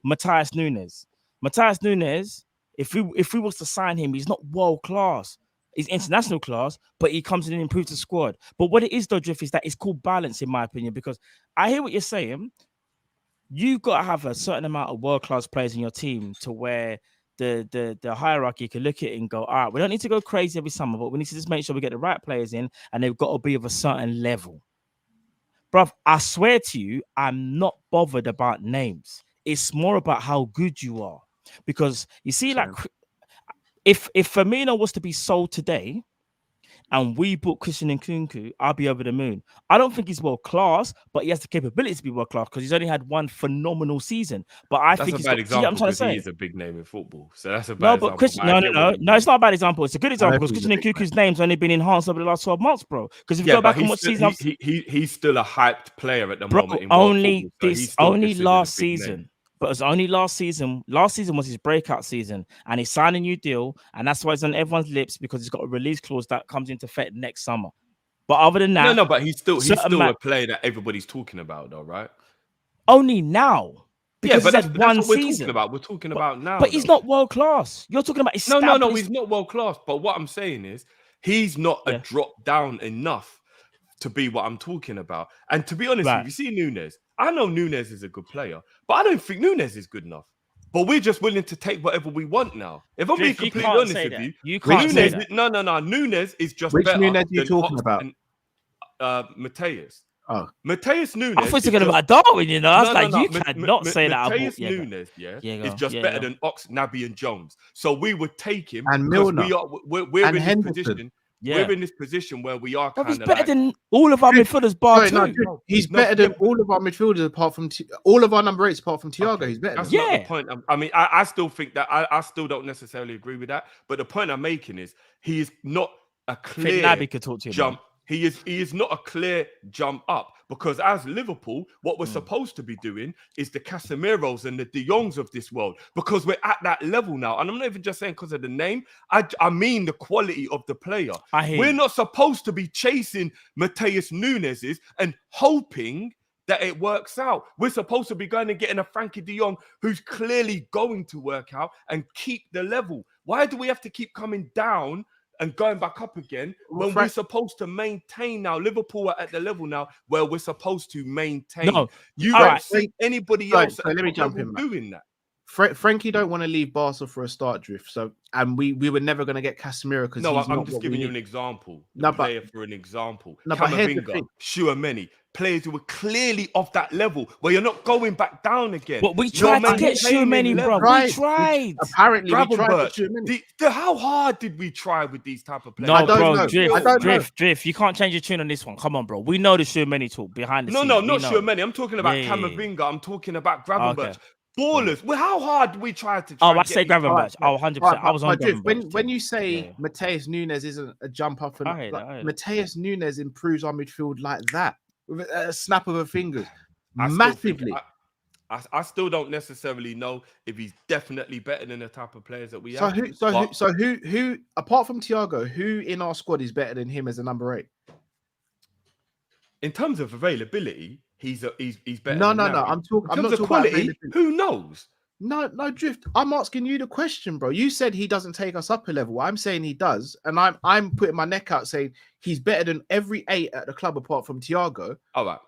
Matthias Nunes. Matthias Nunes. If we was to sign him, he's not world class. He's international class, but he comes in and improves the squad. But what it is, though, Drift, is that it's called balance, in my opinion, because I hear what you're saying. You've got to have a certain amount of world class players in your team to where the hierarchy can look at it and go, all right, we don't need to go crazy every summer, but we need to just make sure we get the right players in, and they've got to be of a certain level. Bruv, I swear to you, I'm not bothered about names. It's more about how good you are. Because you see, like, if Firmino was to be sold today and we bought Christian Nkunku, I'll be over the moon. I don't think he's world class, but he has the capability to be world class because he's only had one phenomenal season. But I think that's a bad example because he is a big name in football. So that's a bad example. No, it's not a bad example. It's a good example because Christian Nkunku's name's only been enhanced over the last 12 months, bro. Because if you go back and watch season, he's still a hyped player at the moment. Only last season. But it was only last season. Last season was his breakout season, and he signed a new deal, and that's why it's on everyone's lips because he's got a release clause that comes into effect next summer. But other than that, but he's still a player that everybody's talking about, though, right? Only now, because but that's one season. We're talking about now. But he's not world class. You're talking about no. He's not world class. But what I'm saying is, he's not a drop down enough to be what I'm talking about. And to be honest Right. with you, see Nunes. I know Nunes is a good player, but I don't think Nunes is good enough. But we're just willing to take whatever we want now. If I'm being Drift, you completely can't honest say with that. you, You can't say Nunes, that. no. Nunes is just Which better Nunes are you than talking about? Mateus. Oh, Mateus Nunes. I thought you is were going just- about Darwin, you know. I was No, like, no. you cannot say that. Mateus Yeah, go. Nunes, Yeah, is go. just Yeah, better go. than Ox, Naby, and Jones. So we would take him And because Milner. we're And in Henderson. this position. Yeah. We're in this position where we are But he's kind of better like than all of our midfielders, bar Sorry, two. no, he's No, better than all of our midfielders apart from all of our number 8s apart from Thiago. Okay, He's better. That's Than not Yeah. the point. I mean, I still think that I still don't necessarily agree with that. But the point I'm making is he is not a I think clear Naby could talk to you, jump. man. He is not a clear jump up because as Liverpool, what we're supposed to be doing is the Casemiros and the De Jongs of this world because we're at that level now. And I'm not even just saying because of the name. I mean the quality of the player. I hear We're you. not supposed to be chasing Mateus Nunes's and hoping that it works out. We're supposed to be going and getting a Frankie de Jong who's clearly going to work out and keep the level. Why do we have to keep coming down and going back up again when we're supposed to maintain now? Liverpool are at the level now where we're supposed to maintain. No. You All don't right. see anybody Sorry, else sorry, let me jump in, man. doing that. Frankie don't want to leave Barca for a start, Drift. So, and we were never going to get Casemiro because No, he's I'm not just what we giving you need. an example. No, The but- player for an example. No, but here's the Camavinga, thing. Tchouaméni, players who were clearly off that level where you're not going back down again. But we You're tried to get maintaining Tchouaméni, level. bro. We tried. Apparently, we tried Gravenberch. to Tchouaméni. How hard did we try with these type of players? No, I don't bro, know. Drift, I don't know. Drift. You can't change your tune on this one. Come on, bro. We know the Tchouaméni talk behind the No, scenes. no, We not know. sure many. I'm talking about Yeah. Camavinga. I'm talking about Gravenberch. Okay. Ballers. Well, how hard did we try to? Oh, and I get say these Gravenberch. players? Oh, 100%. Right, I was on but Drift, Gravenberch. when you say Yeah. Mateus Nunes isn't a jump up, and I hear that, I hear that. Mateus Nunes improves our midfield like that with a snap of a finger, I still think- massively. I still don't necessarily know if he's definitely better than the type of players that we So have. who apart from Thiago, who in our squad is better than him as a number 8? In terms of availability, he's better. No, than no. Naby. I'm In talking terms not of talking about quality. availability. Who knows? No, Drift. I'm asking you the question, bro. You said he doesn't take us up a level. I'm saying he does, and I'm putting my neck out saying he's better than every 8 at the club apart from Thiago. All right.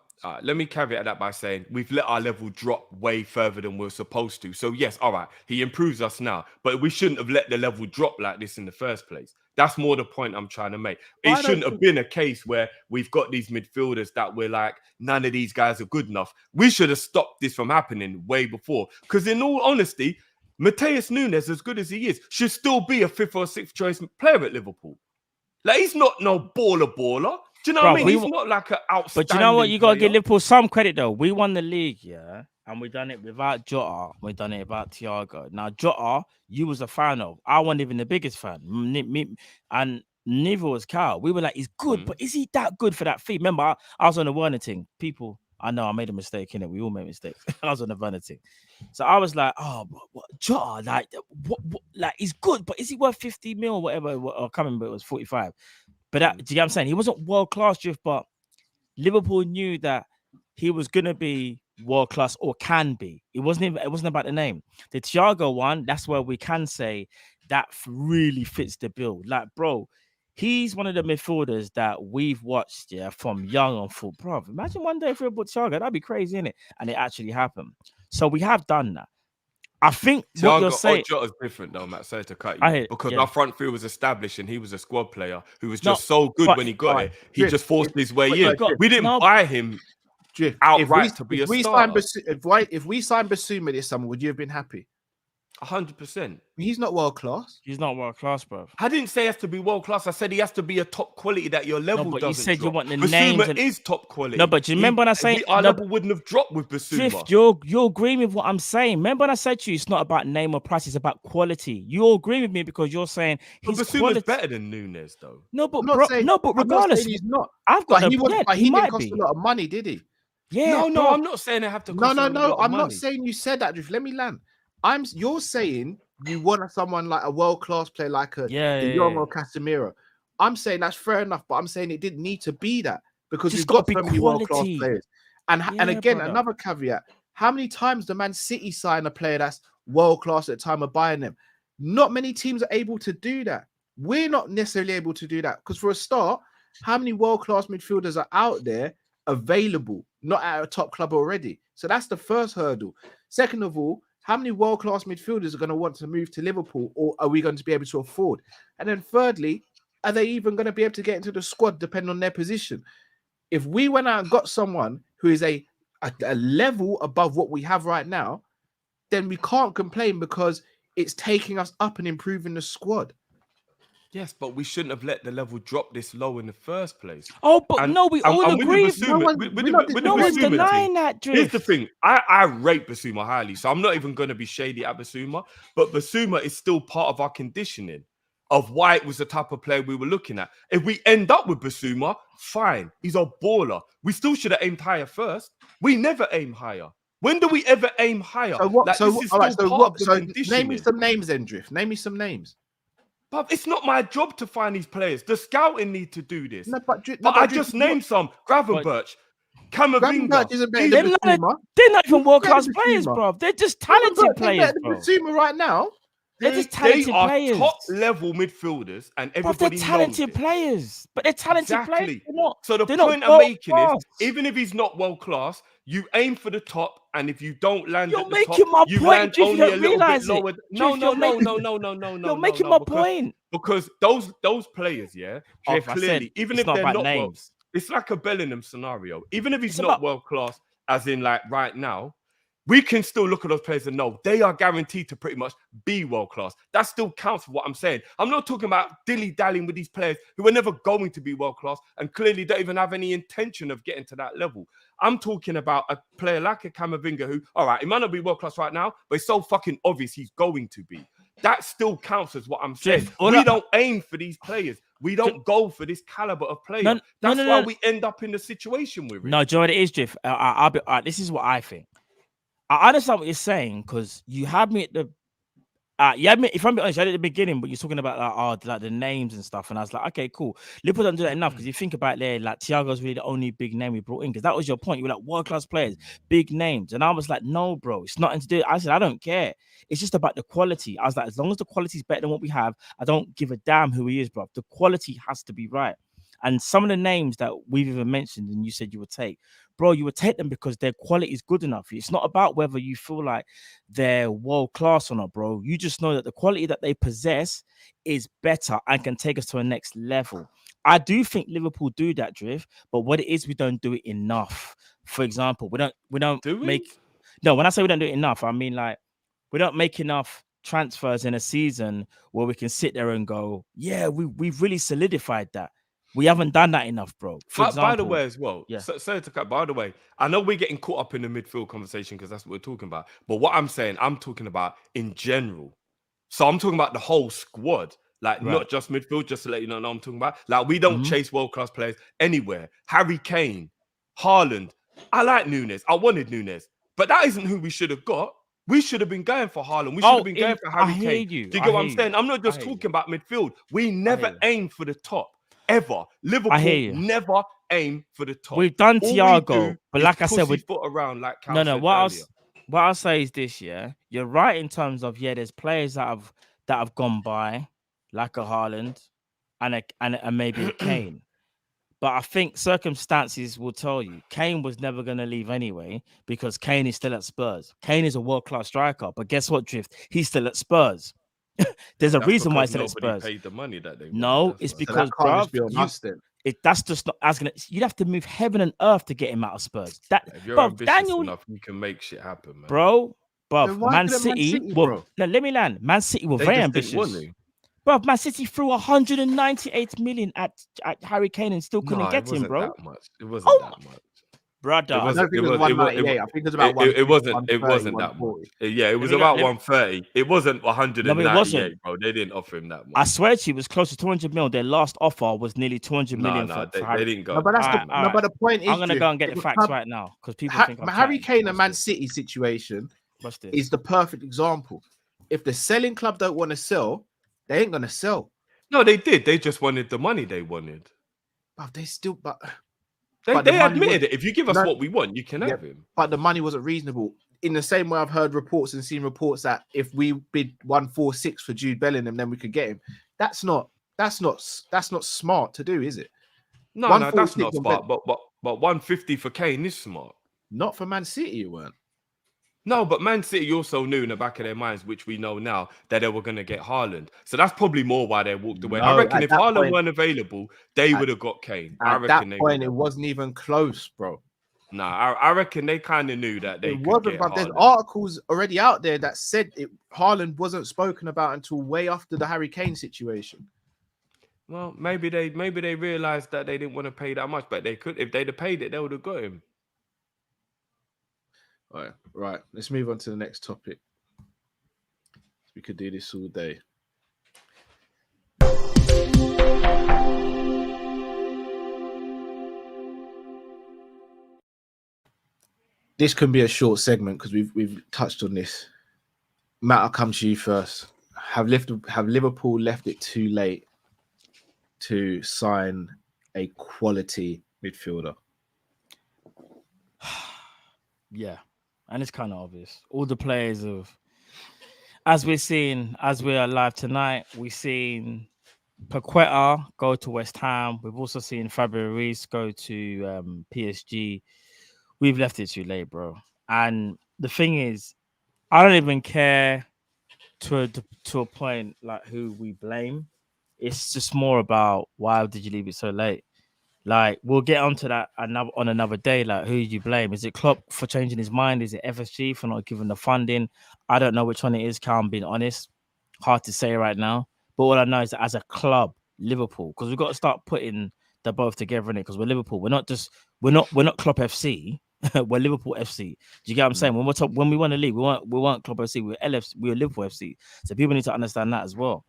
Let me caveat that by saying we've let our level drop way further than we're supposed to. So yes, all right, he improves us now, but we shouldn't have let the level drop like this in the first place. That's more the point I'm trying to make. It shouldn't have been a case where we've got these midfielders that we're like, none of these guys are good enough. We should have stopped this from happening way before. Because in all honesty, Mateus Nunes, as good as he is, should still be a 5th or 6th choice player at Liverpool. Like, he's not no baller. Do you know what I mean? He's not like an outstanding. But you know what? You got to give player. Liverpool some credit, though. We won the league, yeah, and we done it without Jota. We done it without Thiago. Now, Jota, you was a fan of. I wasn't even the biggest fan. And neither was Cal. We were like, he's good, but is he that good for that fee? Remember, I was on the Werner thing. People, I know I made a mistake in it. We all make mistakes. I was on the Werner thing. So I was like, oh, Jota, like he's good, but is he worth 50 mil or whatever? Or coming, but it was 45. But do you get what I'm saying? He wasn't world class, Drift, but Liverpool knew that he was gonna be world class or can be. It wasn't about the name. The Thiago one, that's where we can say that really fits the bill. Like, bro, he's one of the midfielders that we've watched, yeah, from young on foot. Bro, imagine one day if we were Thiago, that'd be crazy, innit? And it actually happened. So we have done that. I think what you're saying Jota's different though, Matt. Sorry to cut you. Because our front three was established and he was a squad player who was just so good when he got it. He just forced his way in. We didn't buy him outright to be a starter. If we signed Basuma this summer, would you have been happy? 100%. He's not world class. He's not world class, bro. I didn't say he has to be world class. I said he has to be a top quality that your level but doesn't you said drop. you want the Basuma names and... is top quality. No, but do you remember when I said our level wouldn't have dropped with Basuma? Drift, you're agreeing with what I'm saying. Remember when I said to you, it's not about name or price, it's about quality. You're agreeing with me because you're saying but Basuma's better than Nunes, though. No, but regardless, he's not. I've got he didn't cost a lot of money, did he? Yeah. No, I'm not saying they have to. Cost No. I'm not saying you said that, Drift. Let me land. You're saying you want someone like a world-class player like De Jong or Casemiro. I'm saying that's fair enough, but I'm saying it didn't need to be that because we've got so many world-class players. And again, another caveat: how many times do Man City sign a player that's world-class at the time of buying them? Not many teams are able to do that. We're not necessarily able to do that because for a start, how many world-class midfielders are out there available, not at a top club already? So that's the first hurdle. Second of all, how many world-class midfielders are going to want to move to Liverpool, or are we going to be able to afford? And then thirdly, are they even going to be able to get into the squad depending on their position? If we went out and got someone who is a level above what we have right now, then we can't complain because it's taking us up and improving the squad. Yes, but we shouldn't have let the level drop this low in the first place. Oh, but no, we all agree. No one's denying that, Drift. Here's the thing. I rate Basuma highly, so I'm not even going to be shady at Basuma, but Basuma is still part of our conditioning of why it was the type of player we were looking at. If we end up with Basuma, fine. He's a baller. We still should have aimed higher first. We never aim higher. When do we ever aim higher? So what? Like, So name me some names, then, Drift. Name me some names. But it's not my job to find these players. The scouting need to do this. No, but I just named some. Gravenberch, Camavinga. They're not even world-class players, bro. They're just talented players, bro. Basuma right now. They're just talented players. They are top-level midfielders, and everybody they're talented knows players. But they're talented players. So the point I'm making is, even if he's not world-class, you aim for the top, and if you don't land at the top, you land only a little bit lower. No. You're making my point. Because those players, are clearly, even if they're not names, it's like a Bellingham scenario. Even if he's not world-class, as in like right now, we can still look at those players and know they are guaranteed to pretty much be world-class. That still counts for what I'm saying. I'm not talking about dilly-dallying with these players who are never going to be world-class and clearly don't even have any intention of getting to that level. I'm talking about a player like a Camavinga who, all right, he might not be world-class right now, but it's so fucking obvious he's going to be. That still counts as what I'm saying. We don't aim for these players. We don't go for this caliber of player. That's why we end up in the situation we're in. No, Joe, it is, Drift. This is what I think. I understand what you're saying because you had me at the. If I'm being honest, I had it at the beginning, but you're talking about like the names and stuff, and I was like, okay, cool. Liverpool don't do that enough because you think about there, like Thiago's really the only big name we brought in because that was your point. You were like world-class players, big names, and I was like, no, bro, it's nothing to do. I said, I don't care. It's just about the quality. I was like, as long as the quality is better than what we have, I don't give a damn who he is, bro. The quality has to be right. And some of the names that we've even mentioned and you said you would take, bro, you would take them because their quality is good enough. It's not about whether you feel like they're world class or not, bro. You just know that the quality that they possess is better and can take us to a next level. I do think Liverpool do that, Drift, but what it is, we don't do it enough. For example, we don't make. No, when I say we don't do it enough, I mean like we don't make enough transfers in a season where we can sit there and go, yeah, we've really solidified that. We haven't done that enough, bro. By the way, as well, by the way, I know we're getting caught up in the midfield conversation because that's what we're talking about. But what I'm saying, I'm talking about in general. So I'm talking about the whole squad, like not just midfield, just to let you know what I'm talking about. Like we don't chase world-class players anywhere. Harry Kane, Haaland. I like Nunes. I wanted Nunes. But that isn't who we should have got. We should have been going for Haaland. We should have been going for Harry Kane. Do you get what I'm saying? I'm not just talking about midfield. We never aim for the top. Ever. Liverpool never aim for the top. We've done Thiago, but like I said, we foot around like Cal what I'll say is this, you're right in terms of there's players that have gone by, like a Haaland and maybe a Kane. But I think circumstances will tell you Kane was never going to leave anyway because Kane is still at Spurs. Kane is a world-class striker, but guess what, Drift? He's still at Spurs. There's a reason why it's at Spurs. Paid the money that they it's because, bro, that's just not as gonna. You'd have to move heaven and earth to get him out of Spurs. If you're ambitious enough, you can make shit happen, man. Bro, Man City. Well, no, let me land. Man City were very ambitious. Bro, Man City threw 198 million at Harry Kane and still couldn't get him, bro. It wasn't that much. Brother, I think it was 198. I think it was about 130. It wasn't that much. Yeah, it was about 130. It wasn't 198, bro. They didn't offer him that much. I swear to you, it was close to 200 million. Their last offer was nearly 200 million. They didn't go. No, but but the point is, I'm gonna go and get the facts right now because people think Harry Kane and Man City situation is the perfect example. If the selling club don't want to sell, they ain't gonna sell. No, they did. They just wanted the money they wanted. But they still, They admitted it. If you give us what we want, you can have him. But the money wasn't reasonable. In the same way, I've heard reports and seen reports that if we bid 146 for Jude Bellingham, then we could get him. That's not smart to do, is it? No, that's 146 not on smart. Ben. But 150 for Kane is smart. Not for Man City, it weren't. No, but Man City also knew in the back of their minds, which we know now, that they were going to get Haaland. So that's probably more why they walked away. I No, reckon at if that Haaland point- weren't available, they at- would have got Kane. I At that reckon they point, would it have. wasn't even close, bro. Nah, I reckon they kind of knew that they It could wasn't, get but there's Haaland. articles already out there that said Haaland wasn't spoken about until way after the Harry Kane situation. Well, maybe they realized that they didn't want to pay that much, but they could. If they'd have paid it, they would have got him. All right. Let's move on to the next topic. We could do this all day. This can be a short segment because we've touched on this. Matt, I'll come to you first. Have Liverpool left it too late to sign a quality midfielder? Yeah, and it's kind of obvious. All the players as we are live tonight, we've seen Paqueta go to West Ham. We've also seen Fabio Ruiz go to PSG. We've left it too late, bro. And the thing is, I don't even care to a point like who we blame. It's just more about why did you leave it so late? Like, we'll get onto that on another day. Like, who do you blame? Is it Klopp for changing his mind? Is it FSG for not giving the funding? I don't know which one it is, Cal, I'm being honest. Hard to say right now. But all I know is that as a club, Liverpool, because we've got to start putting the both together in it, because we're Liverpool. We're not Klopp FC. We're Liverpool FC. Do you get what I'm saying? When we won the league, we weren't Klopp FC. We're LFC. We're Liverpool FC. So people need to understand that as well.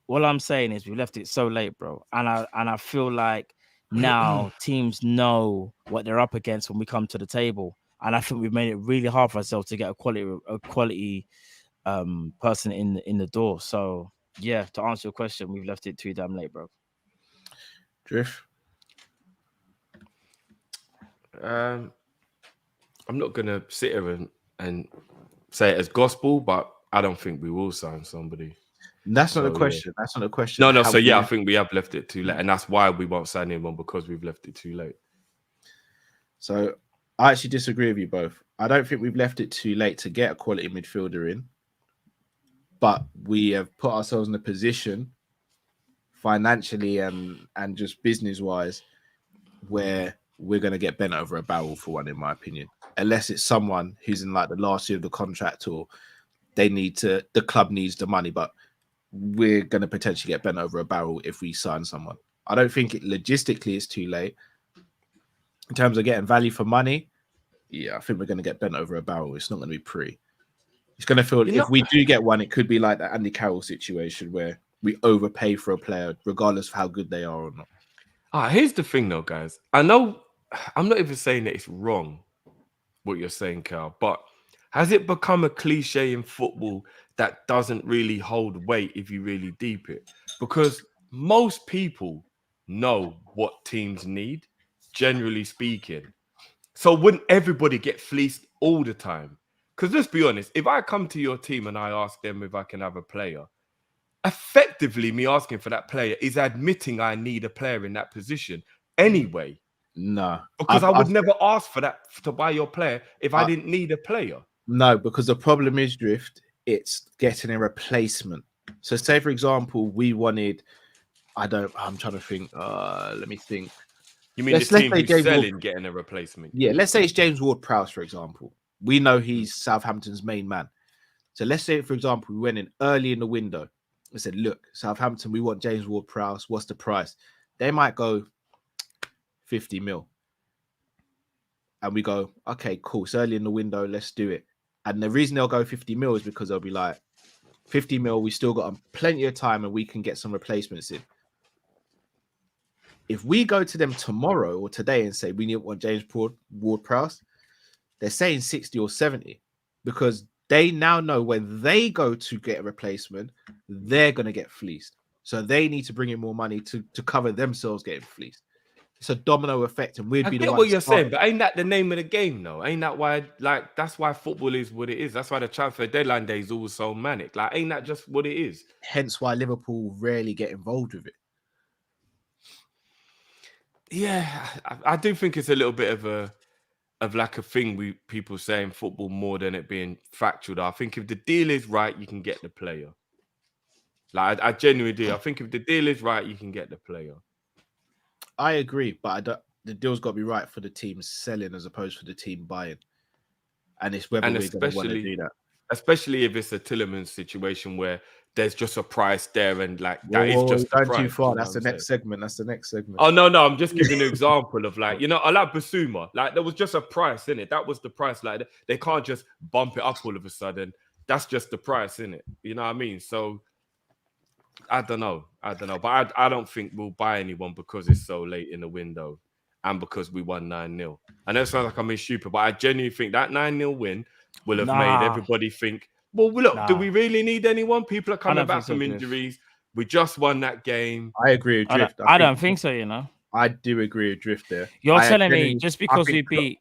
All I'm saying is we left it so late, bro. And I feel like now teams know what they're up against when we come to the table, and I think we've made it really hard for ourselves to get a quality person in the door. So yeah, to answer your question, we've left it too damn late, bro. Drift. I'm not gonna sit here and say it as gospel, but I don't think we will sign somebody. That's not a question. Yeah. That's not a question. No. So yeah, I think we have left it too late, and that's why we won't sign anyone, because we've left it too late. So I actually disagree with you both. I don't think we've left it too late to get a quality midfielder in, but we have put ourselves in a position financially and just business wise where we're going to get bent over a barrel for one, in my opinion, unless it's someone who's in like the last year of the contract, or the club needs the money, but we're going to potentially get bent over a barrel if we sign someone. I don't think logistically it's too late. In terms of getting value for money, yeah, I think we're going to get bent over a barrel. It's not going to be pretty. It's going to feel, if we do get one, it could be like the Andy Carroll situation where we overpay for a player regardless of how good they are or not. Here's the thing though, guys. I know I'm not even saying that it's wrong what you're saying, Carl, but has it become a cliche in football that doesn't really hold weight if you really deep it? Because most people know what teams need, generally speaking. So wouldn't everybody get fleeced all the time? Because let's be honest, if I come to your team and I ask them if I can have a player, effectively me asking for that player is admitting I need a player in that position anyway. No. Because I would never ask for that to buy your player if I didn't need a player. No, because the problem is, Drift, it's getting a replacement. So say, for example, we wanted, I'm trying to think, let me think. You mean the team who's selling getting a replacement? Yeah, let's say it's James Ward-Prowse, for example. We know he's Southampton's main man. So let's say, for example, we went in early in the window and said, look, Southampton, we want James Ward-Prowse. What's the price? They might go 50 mil. And we go, okay, cool. It's early in the window. Let's do it. And the reason they'll go 50 mil is because they'll be like, 50 mil, we still got plenty of time and we can get some replacements in. If we go to them tomorrow or today and say we need one James Ward-Prowse, they're saying 60 or 70 because they now know when they go to get a replacement, they're going to get fleeced. So they need to bring in more money to cover themselves getting fleeced. It's a domino effect, and we'd be the one. I get what you're saying, but ain't that the name of the game, though? Ain't that why? Like, that's why football is what it is. That's why the transfer deadline day is always so manic. Like, ain't that just what it is? Hence why Liverpool rarely get involved with it. Yeah, I do think it's a little bit of like a thing people saying football more than it being factual. I think if the deal is right, you can get the player. Like I genuinely do. I think if the deal is right, you can get the player. I agree, but I don't. The deal's got to be right for the team selling as opposed to the team buying, and it's whether we're going to want to do that. Especially if it's a Tillerman situation where there's just a price there and like that is just the going price. too far. That's the next segment. That's the next segment. Oh no, I'm just giving an example of like, you know, I like Basuma. Like there was just a price in it. That was the price. Like they can't just bump it up all of a sudden. That's just the price in it. You know what I mean? So I don't know. But I don't think we'll buy anyone because it's so late in the window and because we won 9-0. I know it sounds like I'm being stupid, but I genuinely think that 9-0 win will have made everybody think, well, look, do we really need anyone? People are coming back from injuries. We just won that game. I agree with Drift. I don't think so, you know. I do agree with Drift there. You're telling me just because we beat...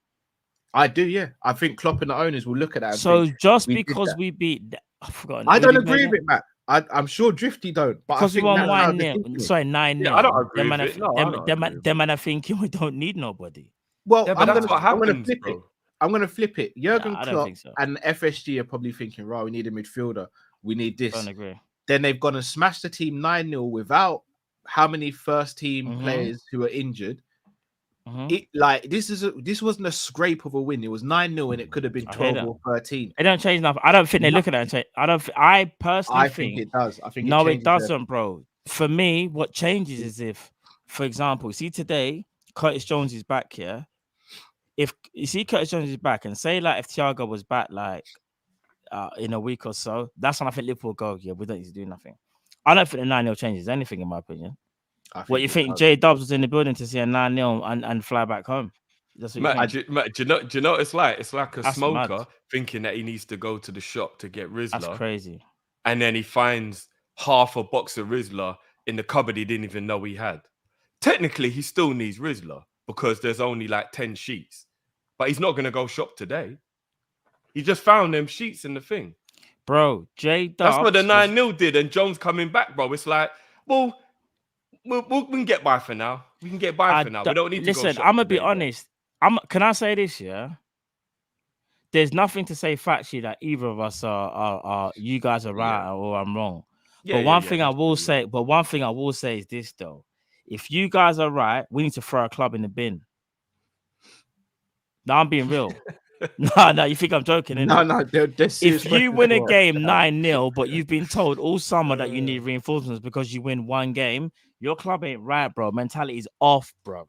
I do, yeah. I think Klopp and the owners will look at that. So just because we beat... I've forgotten. I don't agree with it, Matt. I'm sure Drifty don't. But because we won 1-0. Sorry, 9-0. Yeah, I don't agree with it. Them man are thinking we don't need nobody. Well, yeah, I'm going to flip it. I'm going to flip it. Jurgen Klopp so. and FSG are probably thinking, right, we need a midfielder. We need this. I don't agree. Then they've gone and smashed the team 9-0 without how many first team players who are injured. It like this wasn't a scrape of a win. It was 9-0 and it could have been 12 or 13. It don't change nothing. I don't think they look at that. I personally think it does. I think it doesn't, bro. For me, what changes is if, for example, see today, Curtis Jones is back here. If you see Curtis Jones is back, and say like if Thiago was back like in a week or so, that's when I think Liverpool go. Yeah, we don't need to do nothing. I don't think the 9-0 changes anything in my opinion. What you think? Jay Dubs was in the building to see a 9-0 and fly back home. That's what do you know what it's like? It's like a smoker thinking that he needs to go to the shop to get Rizla. That's crazy. And then he finds half a box of Rizla in the cupboard he didn't even know he had. Technically, he still needs Rizla because there's only like 10 sheets. But he's not going to go shop today. He just found them sheets in the thing. Bro, Jay Dubs... That's what the 9-0 did. And Jones coming back, bro. It's like, well... We can get by for now. We can get by for now. We don't need to go. Listen, I'm gonna be honest. Can I say this? Yeah, there's nothing to say factually that either of us are you guys are right or I'm wrong. But one thing I will say is this though: if you guys are right, we need to throw a club in the bin. No, I'm being real. No, you think I'm joking? No, if you win a game 9-0, but you've been told all summer that you need reinforcements because you win one game, your club ain't right, bro. Mentality is off, bro.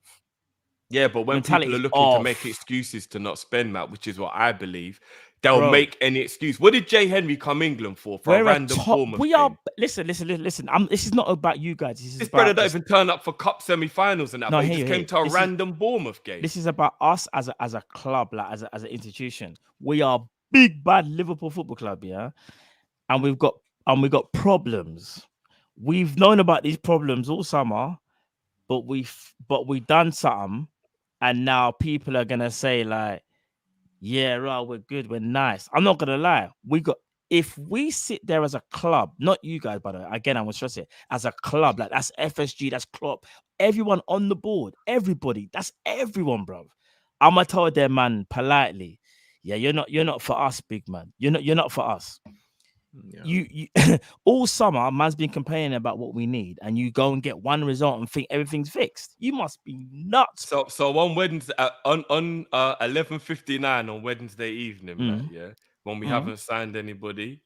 Yeah, but when people are looking to make excuses to not spend, Matt, which is what I believe, they'll make any excuse. What did Jay Henry come England for a random Bournemouth game? Listen. This is not about you guys. This brother don't even turn up for cup semi-finals and that. But he just came to a random Bournemouth game. This is about us as a club, like as an institution. We are big bad Liverpool Football Club, yeah, and we've got problems. We've known about these problems all summer, but we've done something, and now people are gonna say like, yeah, right, we're good, we're nice. I'm not gonna lie. If we sit there as a club, not you guys, by the way, again, I want to stress it, as a club, like that's FSG, that's Klopp, everyone on the board, everybody, that's everyone, bro. I'm gonna tell them, man, politely, yeah, you're not for us, big man. You're not for us. Yeah. You all summer, man's been complaining about what we need, and you go and get one result and think everything's fixed. You must be nuts. So on Wednesday, on 11:59 on Wednesday evening, yeah, when we haven't signed anybody.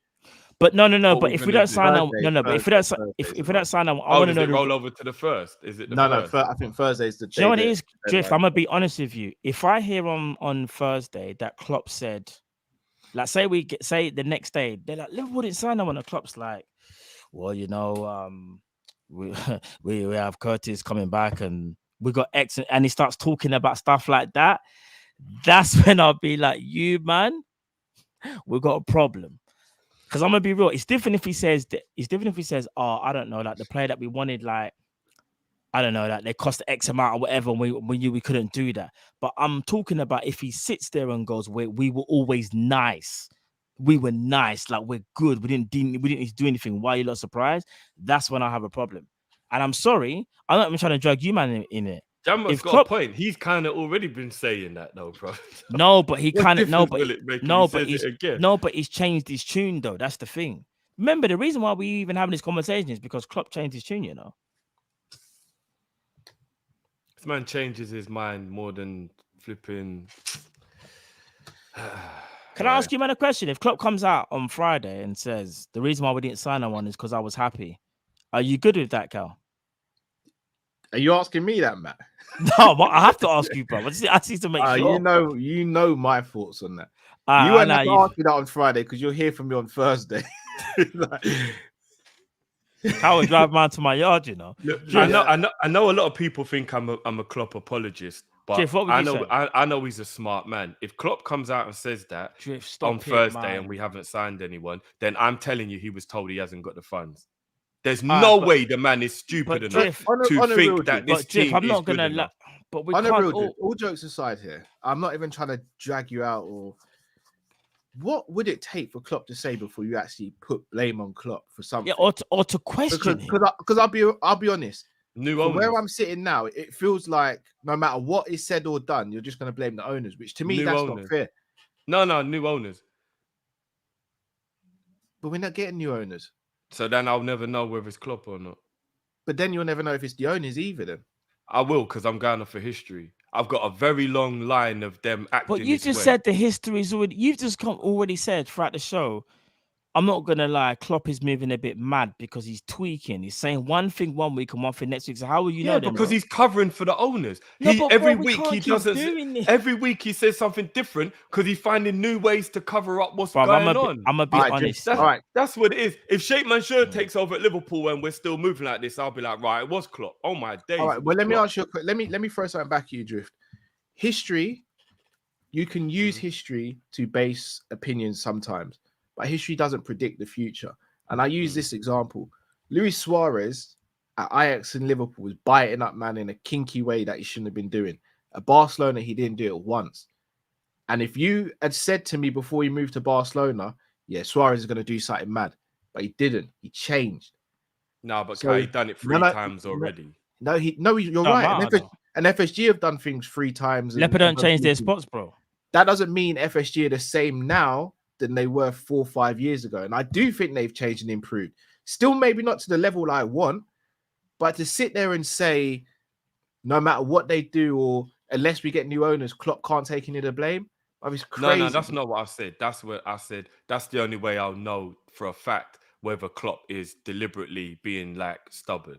But no. But if we don't sign them, But if we don't sign them, I want to know. Roll over to the first. Is it? No. I think Thursday is the day. You know what it is, Drift? I'm gonna be honest with you. If I hear on Thursday that Klopp said, like, say the next day, they're like, Liverpool didn't sign them, and the Klopp's like, well, you know, we have Curtis coming back, and we got X, and he starts talking about stuff like that. That's when I'll be like, you man, we've got a problem. Because I'm gonna be real. It's different if he says, oh, I don't know, like the player that we wanted, like, I don't know, that they cost X amount or whatever, and we couldn't do that. But I'm talking about if he sits there and goes, we were always nice. We were nice, like we're good. We didn't need to do anything. Why are you not surprised? That's when I have a problem. And I'm sorry, I'm not even trying to drag you, man, in it. Jammer's got a point. He's kind of already been saying that though, bro. No, but he kind of but he's changed his tune though. That's the thing. Remember, the reason why we even having this conversation is because Klopp changed his tune. You know, this man changes his mind more than flipping. Can I ask you, man, a question? If Klopp comes out on Friday and says the reason why we didn't sign on is because I was happy, are you good with that, Cal? Are you asking me that, Matt? No, but I have to ask you, bro. I see to make sure. You know my thoughts on that. You won't have to ask me that on Friday because you'll hear from me on Thursday. I would drive man to my yard, you know. I know a lot of people think I'm a Klopp apologist, but Drift, I know he's a smart man. If Klopp comes out and says that on Thursday and we haven't signed anyone, then I'm telling you he was told he hasn't got the funds. There's no way the man is stupid enough to think that this team I'm is not good gonna enough. But we can't all jokes aside here, I'm not even trying to drag you out. Or what would it take for Klopp to say before you actually put blame on Klopp for something? Yeah, or to question him. Because I'll be honest. From where I'm sitting now, it feels like no matter what is said or done, you're just going to blame the owners, which to me that's not fair. No, new owners. But we're not getting new owners. So then I'll never know whether it's Klopp or not. But then you'll never know if it's the owners either. Then I will, because I'm going off for history. I've got a very long line of them acting. But you just said the history is already. You've just already said throughout the show. I'm not gonna lie, Klopp is moving a bit mad because he's tweaking. He's saying one thing one week and one thing next week. So how will you know? Because he's covering for the owners. Every week he says something different because he's finding new ways to cover up what's going on. I'm gonna be honest. That's what it is. If Sheikh Mansour takes over at Liverpool and we're still moving like this, I'll be like, right, it was Klopp. Oh my days. All right. Well, let me ask you a quick. Let me throw something back at you, Drift. History, you can use history to base opinions sometimes. But history doesn't predict the future. And I use this example. Luis Suarez at Ajax and Liverpool was biting up man in a kinky way that he shouldn't have been doing. At Barcelona, he didn't do it once. And if you had said to me before he moved to Barcelona, yeah, Suarez is going to do something mad. But he didn't. He changed. No, but he's done it three times already. You're right. And FSG have done things 3 times. Leopard don't change their spots, bro. That doesn't mean FSG are the same now than they were 4 or 5 years ago. And I do think they've changed and improved. Still maybe not to the level I want, but to sit there and say, no matter what they do, or unless we get new owners, Klopp can't take any of the blame. I mean, it's crazy. No, that's not what I said. That's what I said. That's the only way I'll know for a fact whether Klopp is deliberately being like stubborn.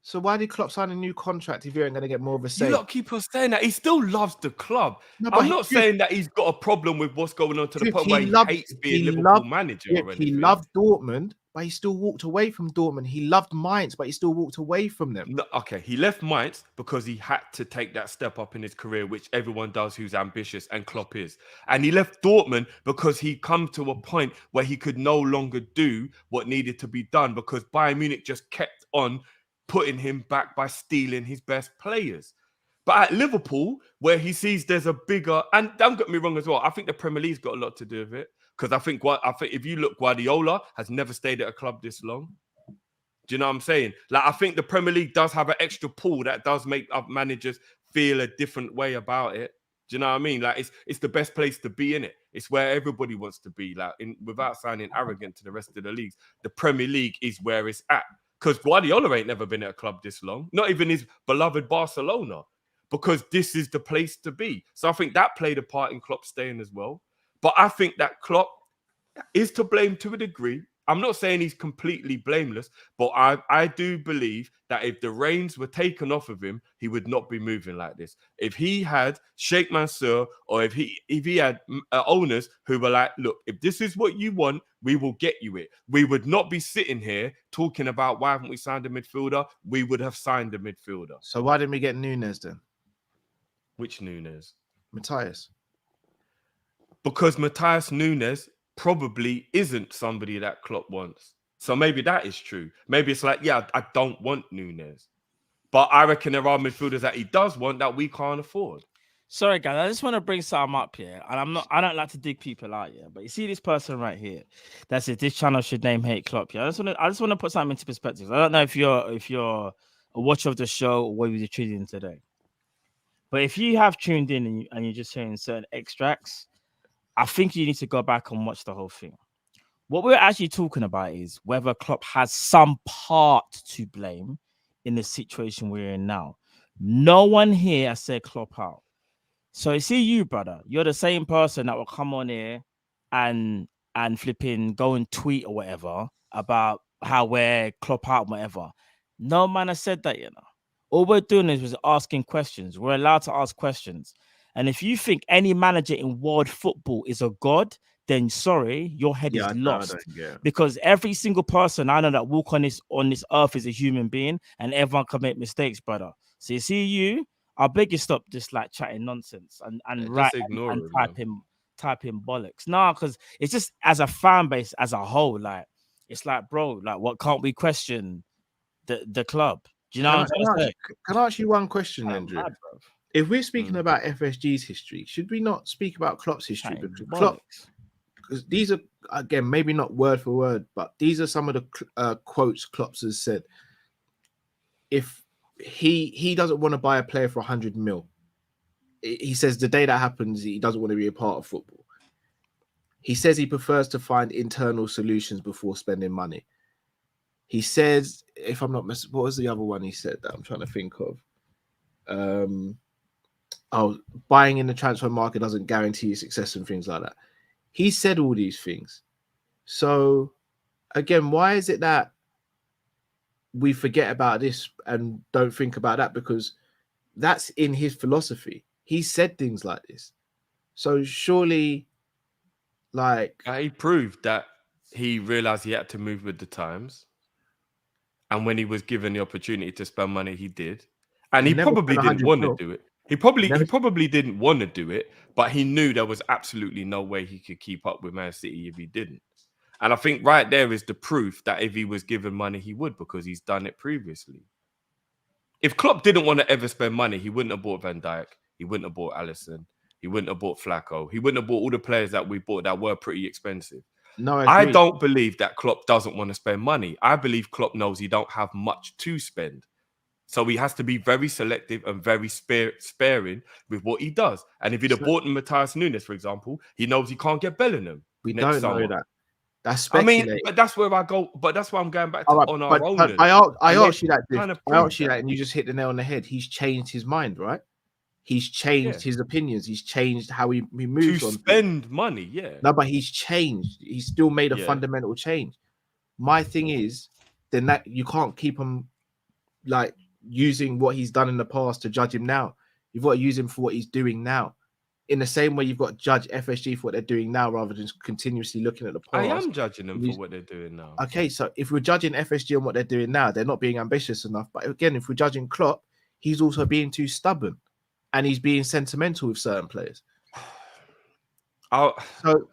So why did Klopp sign a new contract if you ain't going to get more of a say? You lot keep on saying that. He still loves the club. I'm not saying that he's got a problem with what's going on to the point where he hates being Liverpool manager or anything. He loved Dortmund, but he still walked away from Dortmund. He loved Mainz, but he still walked away from them. No, okay, he left Mainz because he had to take that step up in his career, which everyone does who's ambitious, and Klopp is. And he left Dortmund because he come to a point where he could no longer do what needed to be done because Bayern Munich just kept on putting him back by stealing his best players. But at Liverpool, where he sees there's a bigger, and don't get me wrong as well, I think the Premier League's got a lot to do with it. Because I think if you look, Guardiola has never stayed at a club this long. Do you know what I'm saying? Like, I think the Premier League does have an extra pull that does make managers feel a different way about it. Do you know what I mean? Like, it's the best place to be in it. It's where everybody wants to be. Like, without sounding arrogant to the rest of the leagues, the Premier League is where it's at. Because Guardiola ain't never been at a club this long, not even his beloved Barcelona, because this is the place to be. So I think that played a part in Klopp staying as well. But I think that Klopp is to blame to a degree. I'm not saying he's completely blameless, but I do believe that if the reins were taken off of him, he would not be moving like this. If he had Sheikh Mansour, or if he had owners who were like, look, if this is what you want, we will get you it. We would not be sitting here talking about why haven't we signed a midfielder? We would have signed a midfielder. So why didn't we get Nunes then? Which Nunes? Matthias. Because Matthias Nunes probably isn't somebody that Klopp wants. So maybe that is true. Maybe it's like, yeah, I don't want Nunes. But I reckon there are midfielders that he does want that we can't afford. Sorry, guys, I just want to bring something up here. And I don't like to dig people out here. But you see this person right here that says this channel should name Hate Klopp. Yeah, I just want to put something into perspective. I don't know if you're a watcher of the show or what you're tuning in today. But if you have tuned in and you're just hearing certain extracts, I think you need to go back and watch the whole thing. What we're actually talking about is whether Klopp has some part to blame in the situation we're in now. No one here has said Klopp out. So you see, you brother, you're the same person that will come on here and flipping go and tweet or whatever about how we're Klopp out, whatever. No man has said that, you know. All we're doing is asking questions. We're allowed to ask questions. And if you think any manager in world football is a god, then sorry, your head is lost. Because every single person I know that walk on this earth is a human being, and everyone can make mistakes, brother. So you see, I beg you stop just like chatting nonsense and write and type in bollocks. No, because it's just as a fan base as a whole, like it's like, bro, like what can't we question the club? Do you know what I'm saying? Can I ask you one question, Andrew? If we're speaking about FSG's history, should we not speak about Klopp's history? Because these are, again, maybe not word for word, but these are some of the quotes Klopp has said. If he doesn't want to buy a player for 100 mil, he says the day that happens, he doesn't want to be a part of football. He says he prefers to find internal solutions before spending money. He says, if I'm not what was the other one he said that I'm trying to think of? Buying in the transfer market doesn't guarantee success and things like that. He said all these things. So, again, why is it that we forget about this and don't think about that? Because that's in his philosophy. He said things like this. So surely, like... he proved that he realized he had to move with the times. And when he was given the opportunity to spend money, he did. And he probably didn't want to do it. He probably didn't want to do it, but he knew there was absolutely no way he could keep up with Man City if he didn't. And I think right there is the proof that if he was given money, he would, because he's done it previously. If Klopp didn't want to ever spend money, he wouldn't have bought Van Dijk. He wouldn't have bought Alisson. He wouldn't have bought Flacco. He wouldn't have bought all the players that we bought that were pretty expensive. No, I don't believe that Klopp doesn't want to spend money. I believe Klopp knows he don't have much to spend. So he has to be very selective and very sparing with what he does. And if he'd have bought Matthias Nunes, for example, he knows he can't get Bellingham. We don't know that. That's speculating. I mean, but that's where I go. But that's why I'm going back to on our own. I asked you that. I asked you that, and you just hit the nail on the head. He's changed his mind, right? He's changed his opinions. He's changed how he moves to spend money. Yeah. No, but he's changed. He's still made a fundamental change. My thing is, then that you can't keep him like using what he's done in the past to judge him now. You've got to use him for what he's doing now. In the same way, you've got to judge FSG for what they're doing now, rather than continuously looking at the past. I am judging them for what they're doing now. Okay, so if we're judging FSG on what they're doing now, they're not being ambitious enough. But again, if we're judging Klopp, he's also being too stubborn, and he's being sentimental with certain players.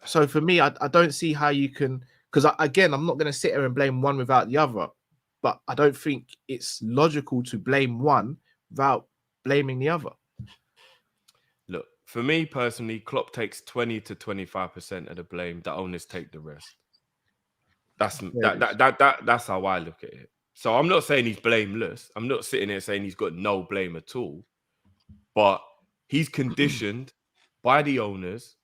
So for me, I don't see how you can, because again, I'm not going to sit here and blame one without the other, but I don't think it's logical to blame one without blaming the other. Look, for me personally, Klopp takes 20 to 25% of the blame. The owners take the rest. That's how I look at it. So I'm not saying he's blameless. I'm not sitting here saying he's got no blame at all. But he's conditioned by the owners.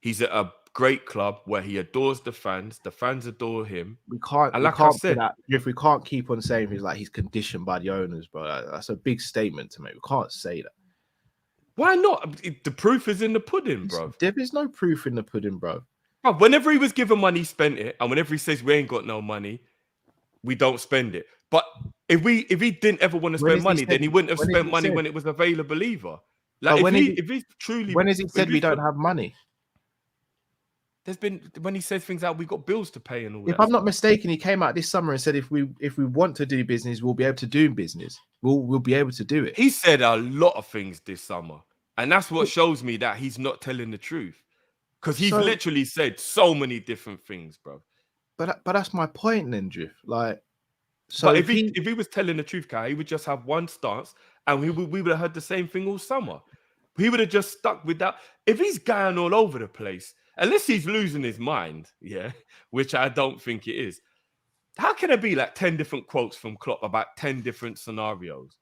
He's at a great club where he adores the fans. The fans adore him. We can't. And like I said, if we can't keep on saying he's conditioned by the owners, bro, that's a big statement to make. We can't say that. Why not? The proof is in the pudding, bro. There is no proof in the pudding, bro. Whenever he was given money, he spent it, and whenever he says we ain't got no money, we don't spend it. But if he didn't ever want to spend money, then he wouldn't have spent money when it was available either. Like if he truly, when has he said we don't have money? There's been when he says things like we got bills to pay and all that. If I'm not mistaken, he came out this summer and said if we want to do business, we'll be able to do business. We'll be able to do it. He said a lot of things this summer, and that's what shows me that he's not telling the truth, because he's literally said so many different things, bro. But that's my point, then, Drift. Like, so but if he was telling the truth, Kai, he would just have one stance, and we would have heard the same thing all summer. He would have just stuck with that. If he's going all over the place, unless he's losing his mind, yeah, which I don't think it is. How can there be like 10 different quotes from Klopp about 10 different scenarios?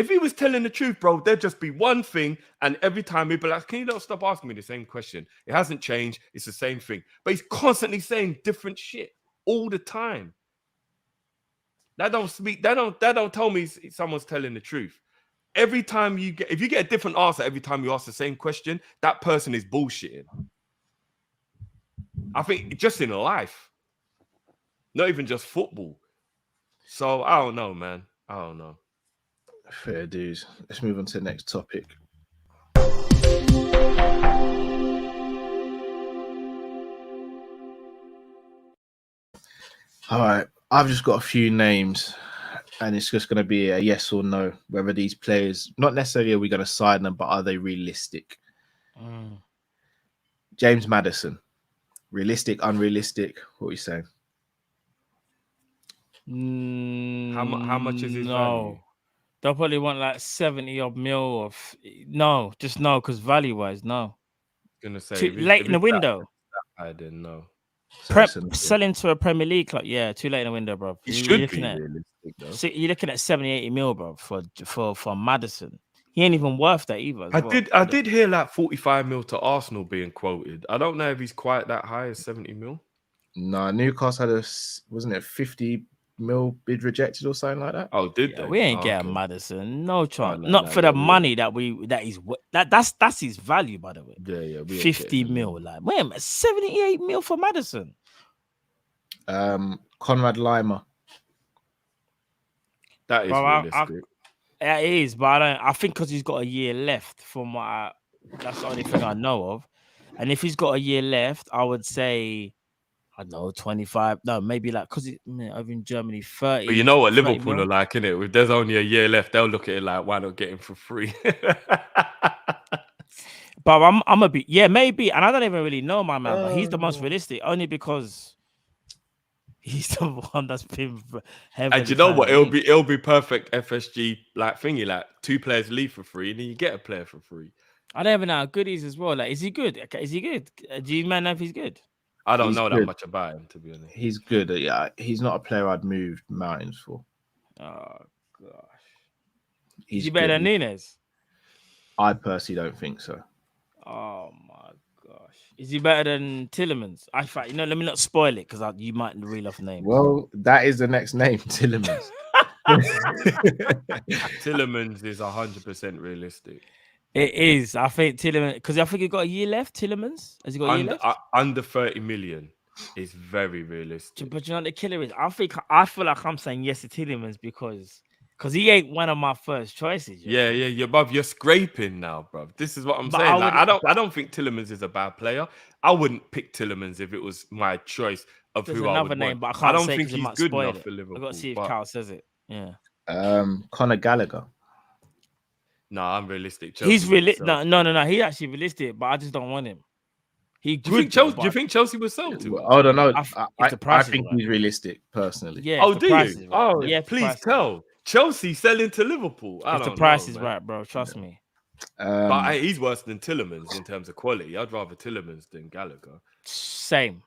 If he was telling the truth, bro, there'd just be one thing, and every time he'd be like, "Can you not stop asking me the same question? It hasn't changed. It's the same thing." But he's constantly saying different shit all the time. That don't tell me someone's telling the truth. Every time if you get a different answer every time you ask the same question, that person is bullshitting. I think just in life, not even just football. So I don't know, man. I don't know. Fair dues. Let's move on to the next topic. All right, I've just got a few names, and it's just going to be a yes or no. Whether these players, not necessarily are we going to sign them, but are they realistic? James Maddison, realistic, unrealistic? What are you saying? How much is his value? They'll probably want like 70 odd mil of no, just no, because value wise, no. Gonna say Too late in the window. I didn't know. Selling to a Premier League club, yeah, too late in the window, bro. It should be realistic, though. You're looking at 70, 80 mil, bro, for Maddison. He ain't even worth that either. I did hear like 45 mil to Arsenal being quoted. I don't know if he's quite that high as 70 mil. No, Newcastle had wasn't it 50 mil bid rejected or something like that? Oh, did they? We ain't getting Madison. No chance. Not for the money that's his value, by the way. Yeah. 50 mil. Like, wait a minute, 78 mil for Madison. Conrad Lima. That is realistic. It is, but I think because he's got a year left from what that's the only thing I know of. And if he's got a year left, I would say, I don't know, 25. No, maybe like, because over in Germany, 30. But you know what Liverpool are like, innit? If there's only a year left, they'll look at it like, why not get him for free? But I'm a bit, yeah, maybe. And I don't even really know my man, but he's the most realistic, only because he's the one that's been heavily. And you know what? It'll be perfect FSG like thingy, like 2 players leave for free, and then you get a player for free. I don't even know how good he is as well. Like, is he good? Is he good? Do you man know if he's good? I don't know that much about him, to be honest. He's good. Yeah, he's not a player I'd move mountains for. Oh gosh, Is he better than Nunes? I personally don't think so. Oh my gosh, is he better than Tillemans? Let me not spoil it because you might reel off names. Well, that is the next name, Tillemans. Tillemans is 100% realistic. It is. I think Tillemans, because I think he got a year left. Tillemans, has he got a year left? Under 30 million is very realistic. But you know what the killer is? I feel like I'm saying yes to Tillemans because he ain't one of my first choices. Yeah, you're scraping now, bro. This is what I'm saying. I don't think Tillemans is a bad player. I wouldn't pick Tillemans if it was my choice of who I would name, want. But I don't think he's good enough for Liverpool. I got to see if Carl says it. Yeah. Conor Gallagher. No, I'm realistic. He's realistic. No. He's actually realistic, but I just don't want him. Do you think Chelsea was sold to him? I don't know. I think he's realistic personally. Yeah. Oh, do you? Right. Oh, yeah. Please tell. Chelsea selling to Liverpool. If the price is right, bro. Trust me. But he's worse than Tillemans in terms of quality. I'd rather Tillemans than Gallagher. Same.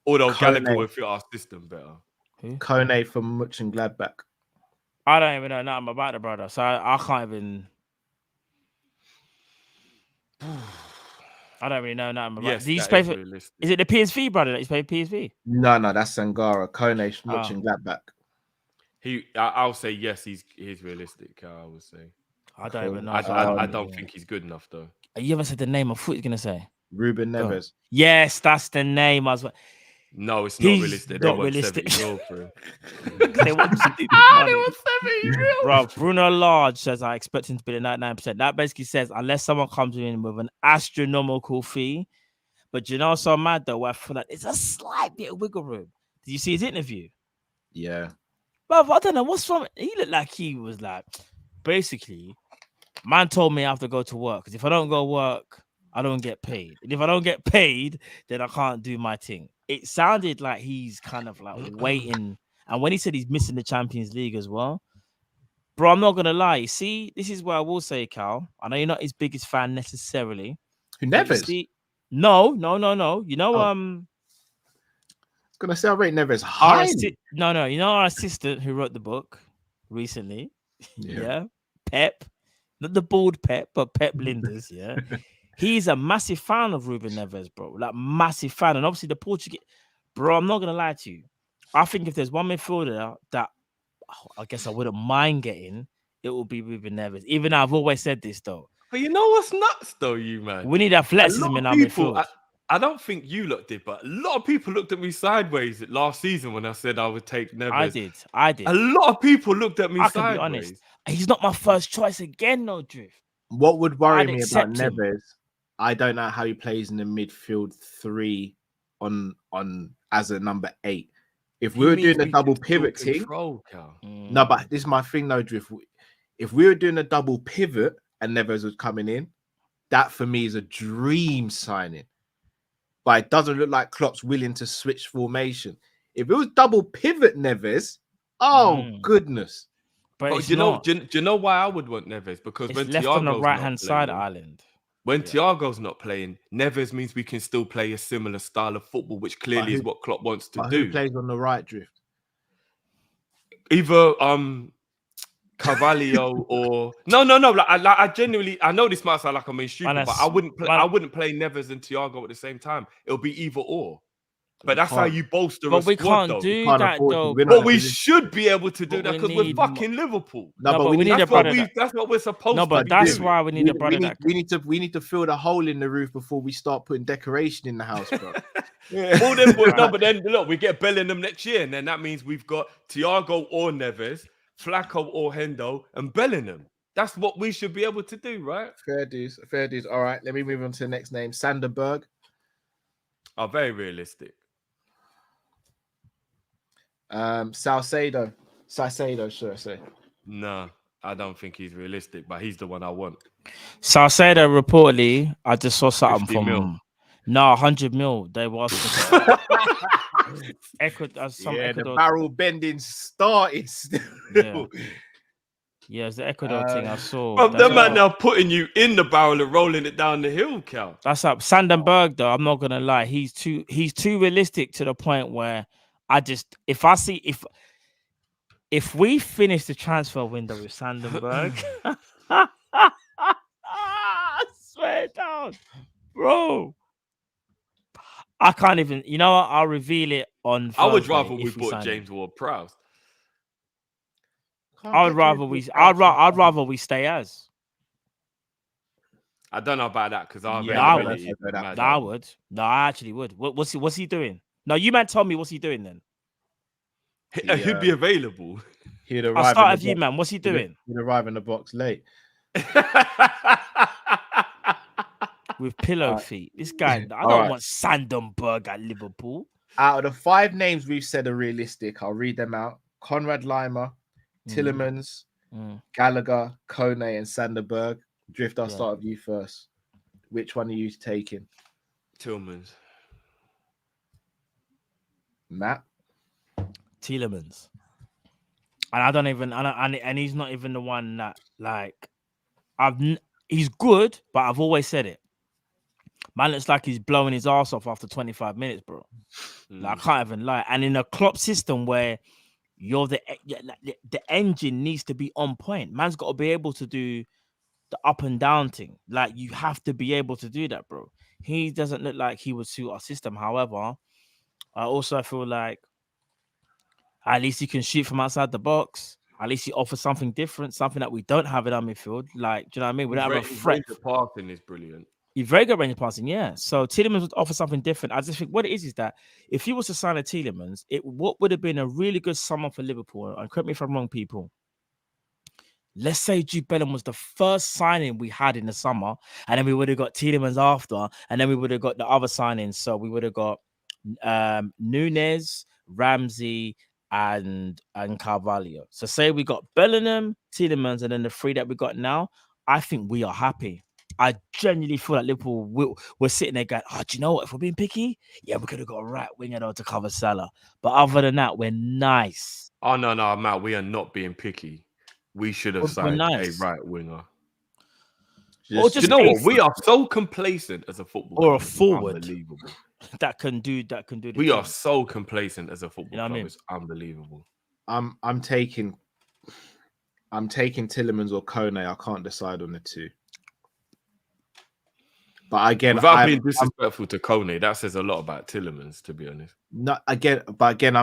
Although Gallagher would fit our system better. Kone from Mönchengladbach. I don't even know nothing about the brother, so I can't even. I don't really know nothing about. Yes, is it the PSV brother that he's played PSV? No, that's Sangara. Kone from Mönchengladbach. I'll say yes. He's realistic. I would say. I don't even know. I don't think he's good enough though. You ever said the name? I thought you were gonna say Ruben Neves. Oh. Yes, that's the name. No, it's not realistic. Not realistic. They want 70 mil. Bro, Bruno Large says I expect him to be the 99%. That basically says unless someone comes in with an astronomical fee. But you know, so mad though, I feel like it's a slight bit of wiggle room. Did you see his interview? Yeah. But I don't know what's wrong. He looked like he was like, basically, man told me I have to go to work because if I don't go work, I don't get paid. And if I don't get paid, then I can't do my thing. It sounded like he's kind of like waiting. And when he said he's missing the Champions League as well, bro, I'm not going to lie. See, this is what I will say, Cal. I know you're not his biggest fan necessarily. Who Neves? No. You know, I was going to say I rate Neves high. No. You know our assistant who wrote the book recently? Yeah. Pep, not the bald Pep, but Pep Linders, yeah. He's a massive fan of Ruben Neves, bro. Like massive fan. And obviously the Portuguese, bro, I'm not gonna lie to you. I think if there's one midfielder that I guess I wouldn't mind getting, it will be Ruben Neves. Even though I've always said this though. But you know what's nuts though, you man? We need athleticism in our midfield. I don't think you lot did, but a lot of people looked at me sideways last season when I said I would take Neves. I did. A lot of people looked at me I sideways. can be honest. He's not my first choice again, no Drift. What would worry me about him. Neves? I don't know how he plays in the midfield 3 on as a number 8. If we were doing a double pivot thing, no, but this is my thing, no Drift. If we were doing a double pivot and Neves was coming in, that for me is a dream signing. But it doesn't look like Klopp's willing to switch formation. If it was double pivot Neves, goodness. But do you know why I would want Neves? Because it's when left Thiago's on the right-hand side playing, island. When Thiago's not playing, Neves means we can still play a similar style of football, which clearly is what Klopp wants to do. Who plays on the right, Drift? Either Carvalho or no. Like I genuinely, I know this might sound like I'm being stupid, but I wouldn't play Neves and Thiago at the same time. It'll be either or. But that's how you bolster a squad, we can't though. do that, though. But we should be able to do that because we're fucking Liverpool. No, but we need a brother. That's what we're supposed to do. No, but that's why we need a brother. We need to fill the hole in the roof before we start putting decoration in the house, bro. But then look, we get Bellingham next year, and then that means we've got Thiago or Neves, Flacco or Hendo, and Bellingham. That's what we should be able to do, right? Fair dues. All right, let me move on to the next name. Sander Berg. Are very realistic. Salcedo, should I say? No, I don't think he's realistic, but he's the one I want. Salcedo, reportedly, I just saw something from 100 mil. They was Ecuador. The barrel bending started still. Yeah, it's the Ecuador thing I saw. Bro, them man now putting you in the barrel and rolling it down the hill, Cal. That's up. Sandenberg, though, I'm not gonna lie, he's too realistic to the point where if we finish the transfer window with Sandenberg, I swear down, bro. I can't even. You know what? I'll reveal it on Thursday. I would rather we bought James Ward-Prowse. I'd rather we stay as. I don't know about that because I would. No, I actually would. What's he doing? No, you man told me what's he doing then? He'd be available. He'd arrive. I'll start with you, man. What's he doing? He'd arrive in the box late. With pillow feet. This guy, I don't want Sandenberg at Liverpool. Out of the 5 names we've said are realistic, I'll read them out. Konrad Laimer, Tielemans, Gallagher, Kone, and Sanderberg. Drift, I'll start with you first. Which one are you taking? Tielemans. Matt? Tielemans. And I don't even, and he's not even the one that, like, he's good, but I've always said it. Man looks like he's blowing his ass off after 25 minutes, bro. Like, I can't even lie. And in a Klopp system where you're the engine needs to be on point. Man's got to be able to do the up and down thing. Like, you have to be able to do that, bro. He doesn't look like he would suit our system. However, I also feel like at least he can shoot from outside the box. At least he offers something different, something that we don't have in our midfield. Like, do you know what I mean? We don't have a threat. The passing is brilliant. He's very good range of passing, yeah. So Tielemans would offer something different. I just think what it is that if he was to sign a Tielemans, what would have been a really good summer for Liverpool, and correct me if I'm wrong, people. Let's say Jude Bellingham was the first signing we had in the summer, and then we would have got Tielemans after, and then we would have got the other signings. So we would have got Nunes, Ramsey, and Carvalho. So say we got Bellingham, Tielemans, and then the 3 that we got now, I think we are happy. I genuinely feel like Liverpool we're sitting there going, do you know what? If we're being picky, we could have got a right winger to cover Salah. But other than that, we're nice. Oh, no, Matt, we are not being picky. We should have signed a right winger. Do you know what? We are so complacent as a football or a forward. Unbelievable. That can do. We are so complacent as a football club. I mean? It's unbelievable. I'm taking I'm taking Tielemans or Kone. I can't decide on the two. But again, without being disrespectful to Kone, that says a lot about Tielemans, to be honest. I'm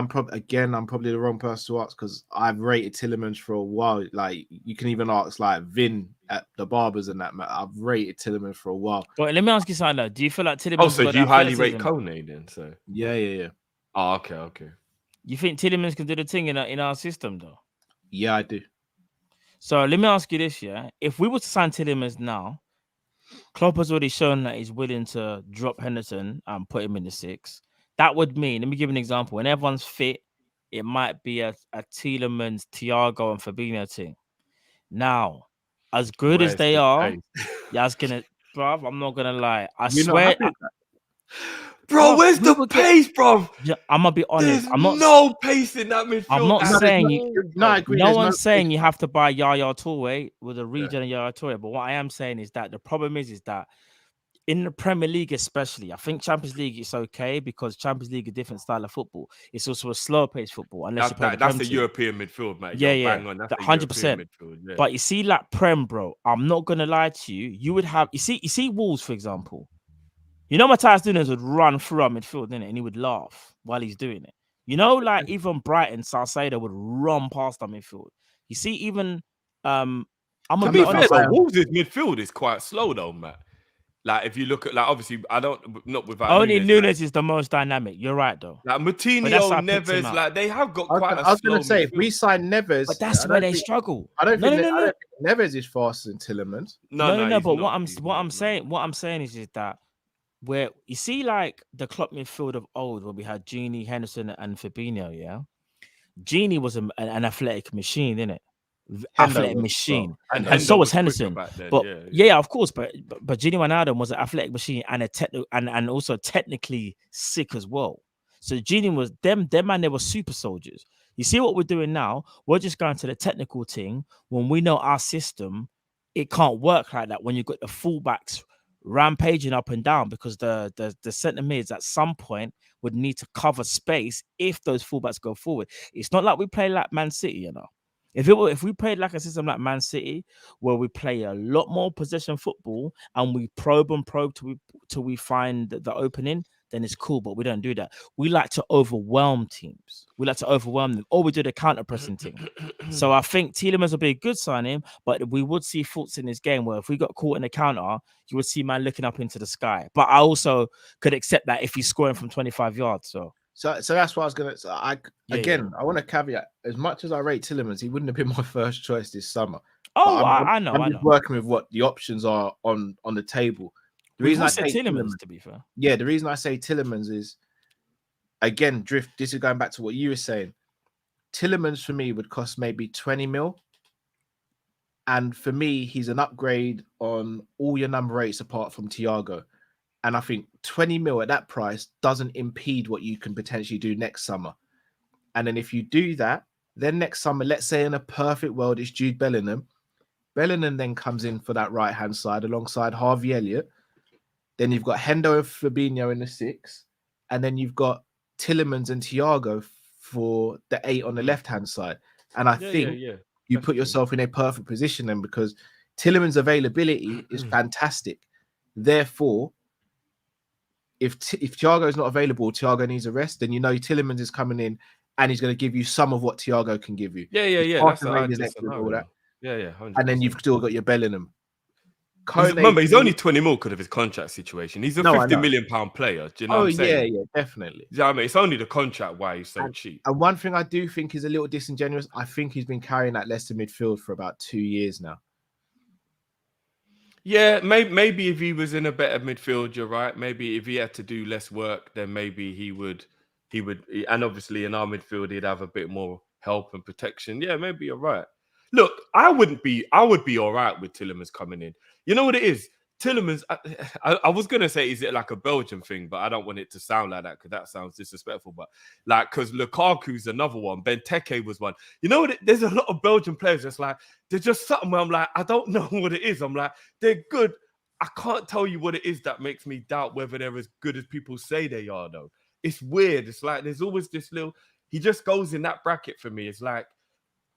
probably the wrong person to ask because I've rated Tielemans for a while. Like you can even ask like Vin at the Barbers and that. I've rated Tielemans for a while. But let me ask you something though. Do you feel like Tielemans? Oh, so do you highly rate Kone then? So yeah. Oh, okay. You think Tielemans can do the thing in our system though? Yeah, I do. So let me ask you this: yeah, if we were to sign Tielemans now, Klopp has already shown that he's willing to drop Henderson and put him in the 6. That would mean, let me give you an example. When everyone's fit, it might be a Tielemans, Thiago, and Fabinho thing. Now, as good as they are, bruv, I'm not gonna lie. I swear. Bro, where's the pace, bro? Yeah, I'm gonna be honest. There's no pace in that midfield. I'm not saying you. No, I agree. No one's saying you have to buy Yaya Toure with a regen of Yaya Toure. But what I am saying is that the problem is that in the Premier League, especially, I think Champions League is okay because Champions League is a different style of football. It's also a slower paced football. Unless that's the European midfield, mate. Yeah. 100%. Yeah. But you see, like Prem, bro, I'm not gonna lie to you. You would have you see Wolves, for example. You know, Matthias Nunes would run through our midfield, didn't it? And he would laugh while he's doing it. You know, like even Brighton, Salcedo would run past our midfield. You see, even to be fair, though, Wolves' midfield is quite slow, though, Matt. Like if you look at, like, obviously, not without only Nunes is the most dynamic. You're right, though. Like Moutinho, Neves, like they have got quite. I was going to say, if we sign Neves, but that's where they struggle. I don't think Neves is faster than Tielemans. No. But what I'm saying is that. Where you see, like the Klopp midfield of old, where we had Gini, Henderson, and Fabinho. Yeah, Gini was an athletic machine, isn't it? Athletic machine, and so was Henderson. But yeah, of course. But Gini Wijnaldum was an athletic machine and and also technically sick as well. So Gini was them man. They were super soldiers. You see what we're doing now? We're just going to the technical thing when we know our system. It can't work like that when you got the fullbacks rampaging up and down because the centre mids at some point would need to cover space if those fullbacks go forward. It's not like we play like Man City, you know. If we played like a system like Man City, where we play a lot more possession football and we probe till we find the opening, then it's cool. But we don't do that. We like to overwhelm teams. We like to overwhelm them, or we do the counter pressing thing. So I think Tielemans will be a good signing, but we would see faults in his game where if we got caught in the counter, you would see man looking up into the sky. But I also could accept that if he's scoring from 25 yards. So that's what I was gonna say. I want to caveat. As much as I rate Tielemans, he wouldn't have been my first choice this summer. Oh, I know. I'm just working with what the options are on the table. The reason I say Tielemans, to be fair, the reason I say Tielemans is, again, Drift. This is going back to what you were saying. Tielemans for me would cost maybe 20 mil, and for me, he's an upgrade on all your number 8s apart from Thiago. And I think 20 mil at that price doesn't impede what you can potentially do next summer. And then if you do that, then next summer, let's say in a perfect world, it's Jude Bellingham. Bellingham then comes in for that right-hand side alongside Harvey Elliott. Then you've got Hendo and Fabinho in the 6. And then you've got Tielemans and Thiago for the 8 on the left-hand side. And I think you put yourself in a perfect position then because Tielemans' availability is fantastic. Therefore, if Thiago is not available, Thiago needs a rest, then you know Tielemans is coming in and he's going to give you some of what Thiago can give you. Yeah. That's all that. Yeah. 100%. And then you've still got your Bellingham. Remember, he's only 20 mil because of his contract situation. He's a £50 million player. Do you know what I'm saying? Yeah, definitely. You know what I mean? It's only the contract why he's so cheap. And one thing I do think is a little disingenuous, I think he's been carrying that Leicester midfield for about 2 years now. Yeah, maybe if he was in a better midfield, you're right. Maybe if he had to do less work, then maybe he would. And obviously in our midfield, he'd have a bit more help and protection. Yeah, maybe you're right. Look, I would be all right with Tielemans coming in. You know what it is? Tielemans, I was going to say, is it like a Belgian thing? But I don't want it to sound like that because that sounds disrespectful. But like, because Lukaku's another one. Benteke was one. You know what? There's a lot of Belgian players that's like, there's just something where I'm like, I don't know what it is. I'm like, they're good. I can't tell you what it is that makes me doubt whether they're as good as people say they are, though. It's weird. It's like, there's always this little, he just goes in that bracket for me. It's like,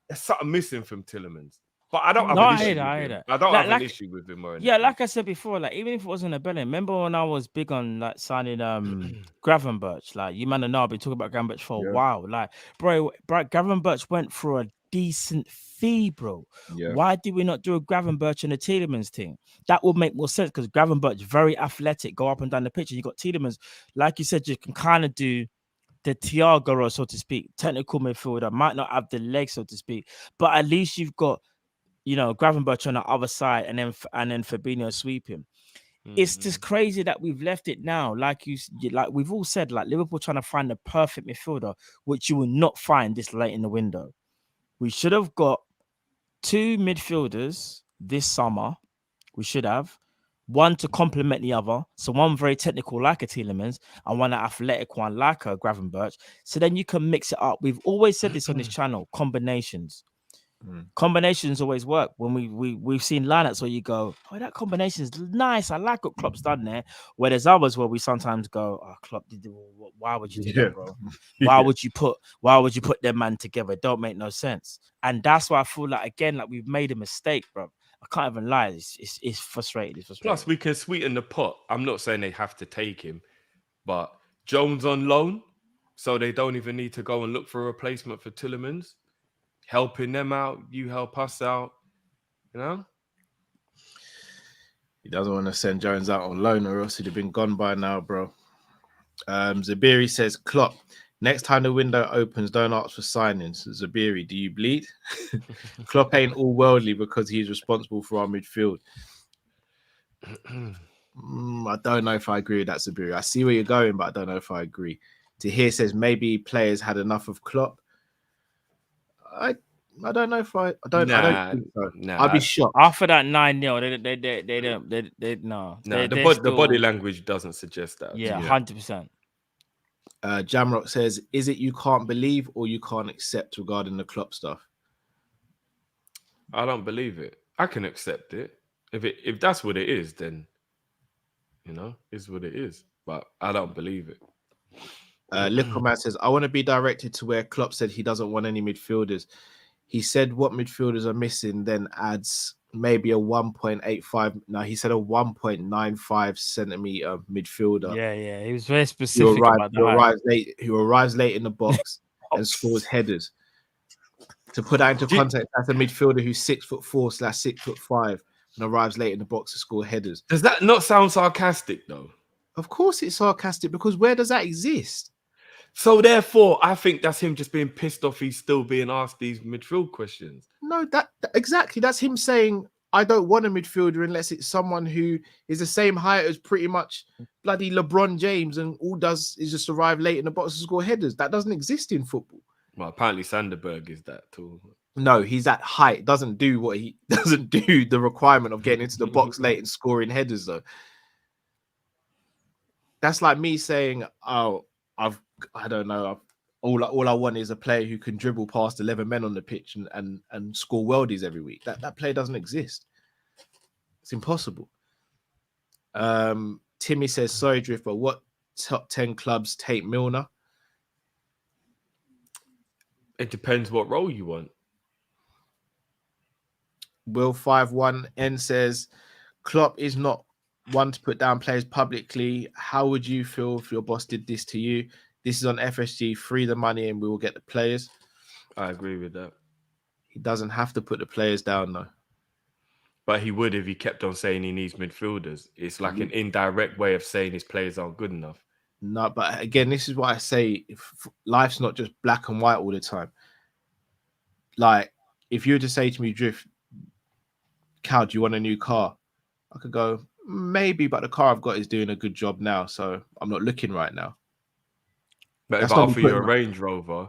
there's something missing from Tielemans. But I don't have No, an I issue hear with that. I hear him. that. I don't Like- have like- an issue with him or anything. Yeah, like I said before, like even if it wasn't a Bellingham, remember when I was big on like signing Gravenberch? Like you man and I have been talking about Gravenberch for a while. Like, bro, Gravenberch went for a decent fee, bro. Yeah. Why did we not do a Gravenberch and a Tielemans thing? That would make more sense because Gravenberch very athletic, go up and down the pitch, and you got Tielemans, like you said, you can kind of do the Thiago role, so to speak, technical midfielder, might not have the legs, so to speak, but at least you've got, you know, Gravenberch on the other side, and then Fabinho sweeping. It's just crazy that we've left it now. Like like we've all said, like Liverpool trying to find the perfect midfielder, which you will not find this late in the window. We should have got 2 midfielders this summer. We should have one to complement the other. So one very technical like a Tielemans and one athletic one like a Gravenberch. So then you can mix it up. We've always said this on this channel, combinations. Combinations always work. When we've seen lineups where you go, oh, that combination is nice. I like what Klopp's done there. Where there's others where we sometimes go, oh, Klopp, why would you do that, bro? Why would you put them man together? It don't make no sense. And that's why I feel like again, like we've made a mistake, bro. I can't even lie. It's frustrating. It's frustrating. Plus, we can sweeten the pot. I'm not saying they have to take him, but Jones on loan, so they don't even need to go and look for a replacement for Tielemans. Helping them out, you help us out, you know? He doesn't want to send Jones out on loan or else he'd have been gone by now, bro. Zabiri says, Klopp, next time the window opens, don't ask for signings. Zabiri, do you bleed? Klopp ain't all worldly because he's responsible for our midfield. I don't know if I agree with that, Zabiri. I see where you're going, but I don't know if I agree. Tahir says, maybe players had enough of Klopp. I don't know if I don't think so. I'd be shocked. After that 9-0, they don't no. The body language doesn't suggest that. Yeah, 100%. Jamrock says, is it you can't believe or you can't accept regarding the Klopp stuff? I don't believe it. I can accept it. If that's what it is, then you know, it's what it is. But I don't believe it. Little Man says, I want to be directed to where Klopp said he doesn't want any midfielders. He said what midfielders are missing, then adds maybe a 1.85. No, he said a 1.95 centimeter midfielder. Yeah. He was very specific about that. Who arrives late in the box and scores headers. To put that into context, that's a midfielder who's 6'4/6'5" and arrives late in the box to score headers. Does that not sound sarcastic though? Of course it's sarcastic because where does that exist? So therefore, I think that's him just being pissed off. He's still being asked these midfield questions. No, that exactly. That's him saying, I don't want a midfielder unless it's someone who is the same height as pretty much bloody LeBron James and all does is just arrive late in the box to score headers. That doesn't exist in football. Well, apparently Sanderberg is that too. No, he's that height. Doesn't do what he doesn't do the requirement of getting into the box late and scoring headers though. That's like me saying, oh, I don't know. All I want is a player who can dribble past 11 men on the pitch and score worldies every week. That player doesn't exist. It's impossible. Timmy says, sorry, Drift, but what top 10 clubs take Milner? It depends what role you want. Will51N says, Klopp is not one to put down players publicly. How would you feel if your boss did this to you? This is on FSG. Free the money and we will get the players. I agree with that. He doesn't have to put the players down though. But he would if he kept on saying he needs midfielders. It's like an indirect way of saying his players aren't good enough. No, but again, this is what I say. Life's not just black and white all the time. Like, if you were to say to me, Drift, Cal, do you want a new car? I could go, maybe, but the car I've got is doing a good job now, so I'm not looking right now. But if I offer you a Range Rover,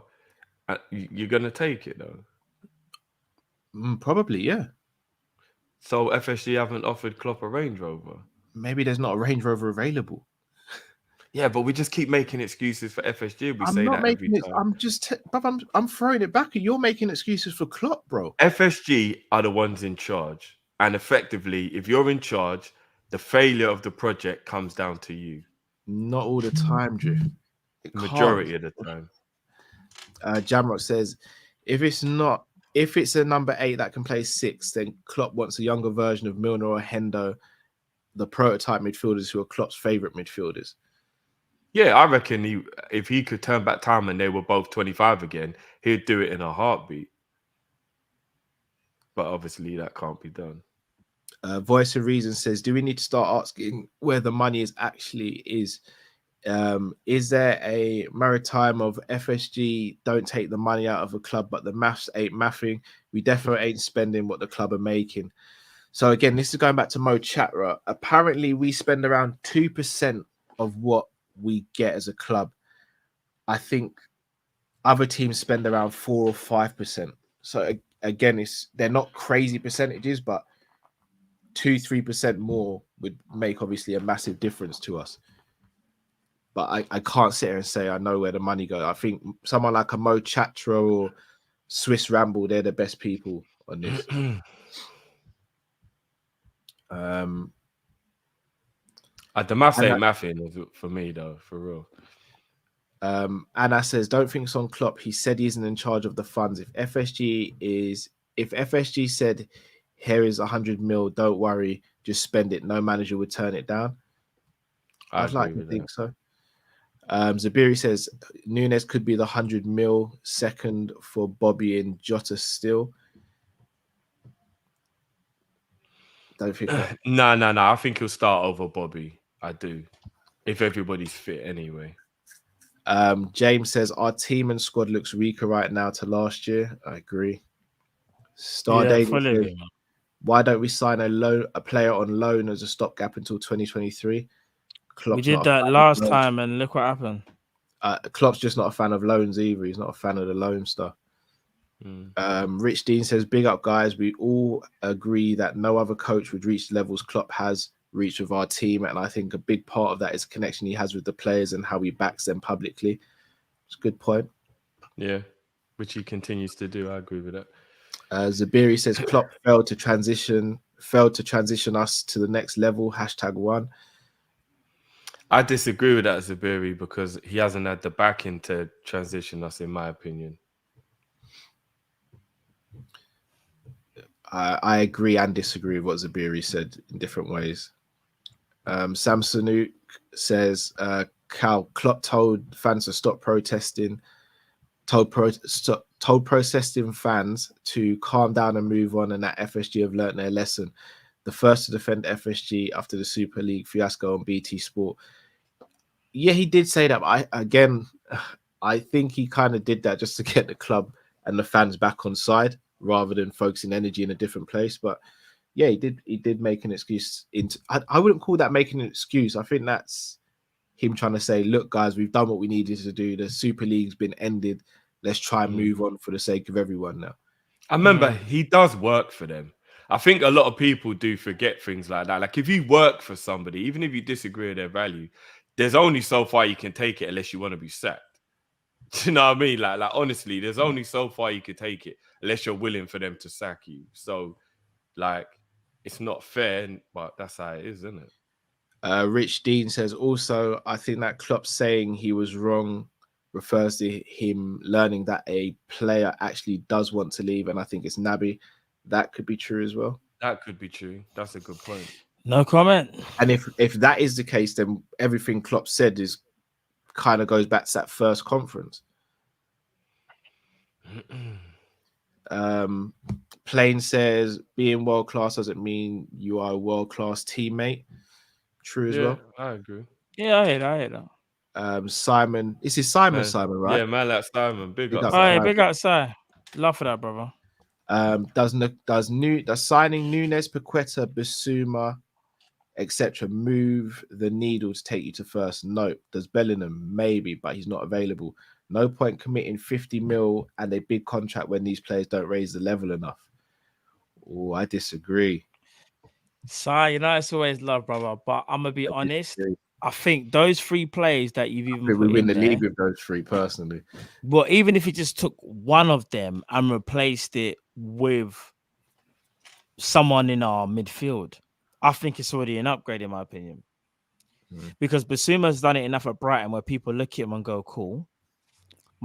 you're going to take it, though? Probably, yeah. So FSG haven't offered Klopp a Range Rover? Maybe there's not a Range Rover available. Yeah, but we just keep making excuses for FSG. We say that every time. I'm throwing it back. You're making excuses for Klopp, bro. FSG are the ones in charge. And effectively, if you're in charge, the failure of the project comes down to you. Not all the time, Drift. Majority of the time. Jamrock says, if it's not if it's a number 8 that can play 6, then Klopp wants a younger version of Milner or Hendo, the prototype midfielders who are Klopp's favourite midfielders. Yeah, I reckon if he could turn back time and they were both 25 again, he'd do it in a heartbeat. But obviously that can't be done. Voice of Reason says, do we need to start asking where the money is actually is? Is there a maritime of FSG don't take the money out of a club, but the maths ain't mathing? We definitely ain't spending what the club are making. So again, this is going back to Mo Chatra. Apparently, we spend around 2% of what we get as a club. I think other teams spend around 4 or 5%. So again, they're not crazy percentages, but 2-3% more would make obviously a massive difference to us. But I can't sit here and say I know where the money goes. I think someone like a Mo Chatra or Swiss Ramble, they're the best people on this. The maths ain't mathing for me though, for real. Anna says, don't think it's on Klopp. He said he isn't in charge of the funds. If FSG said, here is 100 mil, don't worry, just spend it, no manager would turn it down. I'd like to think so. Zabiri says Nunes could be the 100 mil second for Bobby and Jota still. Don't think that. No. I think he'll start over Bobby. I do. If everybody's fit anyway. James says our team and squad looks weaker right now to last year. I agree. David, why don't we sign a player on loan as a stopgap until 2023? We did that last time, and look what happened. Klopp's just not a fan of loans either. He's not a fan of the loan stuff. Rich Dean says, big up, guys. We all agree that no other coach would reach the levels Klopp has reached with our team. And I think a big part of that is the connection he has with the players and how he backs them publicly. It's a good point. Yeah, which he continues to do. I agree with that. Zabiri says, Klopp failed to transition us to the next level. #1. I disagree with that, Zabiri, because he hasn't had the backing to transition us, in my opinion. I agree and disagree with what Zabiri said in different ways. Samsonuk says, Klopp told fans to stop protesting, told protesting fans to calm down and move on, and that FSG have learnt their lesson. The first to defend FSG after the Super League fiasco on BT Sport. Yeah, he did say that. But I think he kind of did that just to get the club and the fans back on side rather than focusing energy in a different place. But yeah, he did make an excuse. I wouldn't call that making an excuse. I think that's him trying to say, look, guys, we've done what we needed to do. The Super League's been ended. Let's try and move on for the sake of everyone now. I remember he does work for them. I think a lot of people do forget things like that. Like if you work for somebody, even if you disagree with their value, there's only so far you can take it unless you want to be sacked. Do you know what I mean? Like honestly, there's only so far you can take it unless you're willing for them to sack you. So, like, it's not fair, but that's how it is, isn't it? Rich Dean says, also, I think that Klopp saying he was wrong refers to him learning that a player actually does want to leave, and I think it's Naby. That could be true as well. That could be true. That's a good point. No comment. And if that is the case, then everything Klopp said is kind of goes back to that first conference. Plain says being world class doesn't mean you are a world class teammate. True as well. I agree. Yeah, I hear that. Simon, this is Simon, right? Yeah, man, like Simon. Big up. Hey, big up, Si. Love for that, brother. Does signing Nunes, Paqueta, Bissouma, etc. move the needle to take you to first? No. Does Bellingham? Maybe, but he's not available. No point committing 50 mil and a big contract when these players don't raise the level enough. Oh, I disagree. Si, it's always love, brother. But I'm gonna be honest. I think those 3 players that you've even put we win in the there, league with those 3 personally. Well, even if you just took one of them and replaced it with someone in our midfield, I think it's already an upgrade in my opinion. Because Bissouma's done it enough at Brighton where people look at him and go, cool.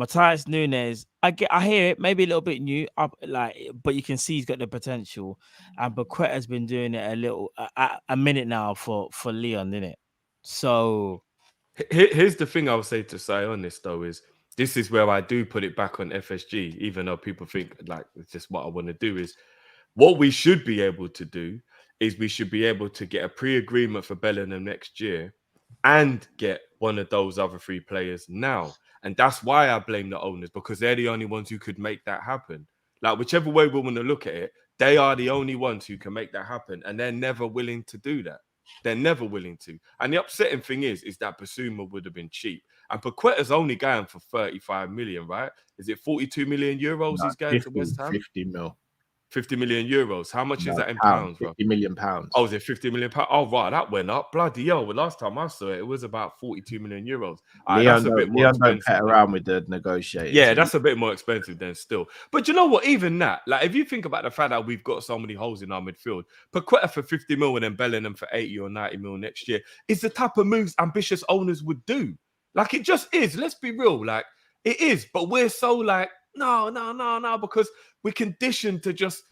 Matthias Nunes, I hear it, maybe a little bit new, but you can see he's got the potential. And Paqueta has been doing it a minute now for Leon, isn't it? So here's the thing I would say to say on this though is this is where I do put it back on FSG, even though people think like it's just what I want to do is what we should be able to do is we should be able to get a pre-agreement for Bellingham next year and get one of those other 3 players now. And that's why I blame the owners, because they're the only ones who could make that happen. Like whichever way we want to look at it, they are the only ones who can make that happen. And they're never willing to do that. They're never willing to. And the upsetting thing is that Basuma would have been cheap. And Paqueta's only going for 35 million, right? Is it 42 million euros he's going 50, to West Ham? 50 mil. 50 million euros. How much is that in pounds, bro? 50 million pounds. Oh, is it 50 million pounds? Oh, right, that went up. Bloody hell. Well, last time I saw it, it was about 42 million euros. Leon don't pet around with the negotiating. Yeah, that's a bit more expensive than still. But you know what? Even that, like, if you think about the fact that we've got so many holes in our midfield, Paqueta for 50 mil and then Bellingham for 80 or 90 mil next year is the type of moves ambitious owners would do. Like, it just is. Let's be real. Like, it is. But we're so like, no, because we're conditioned to just...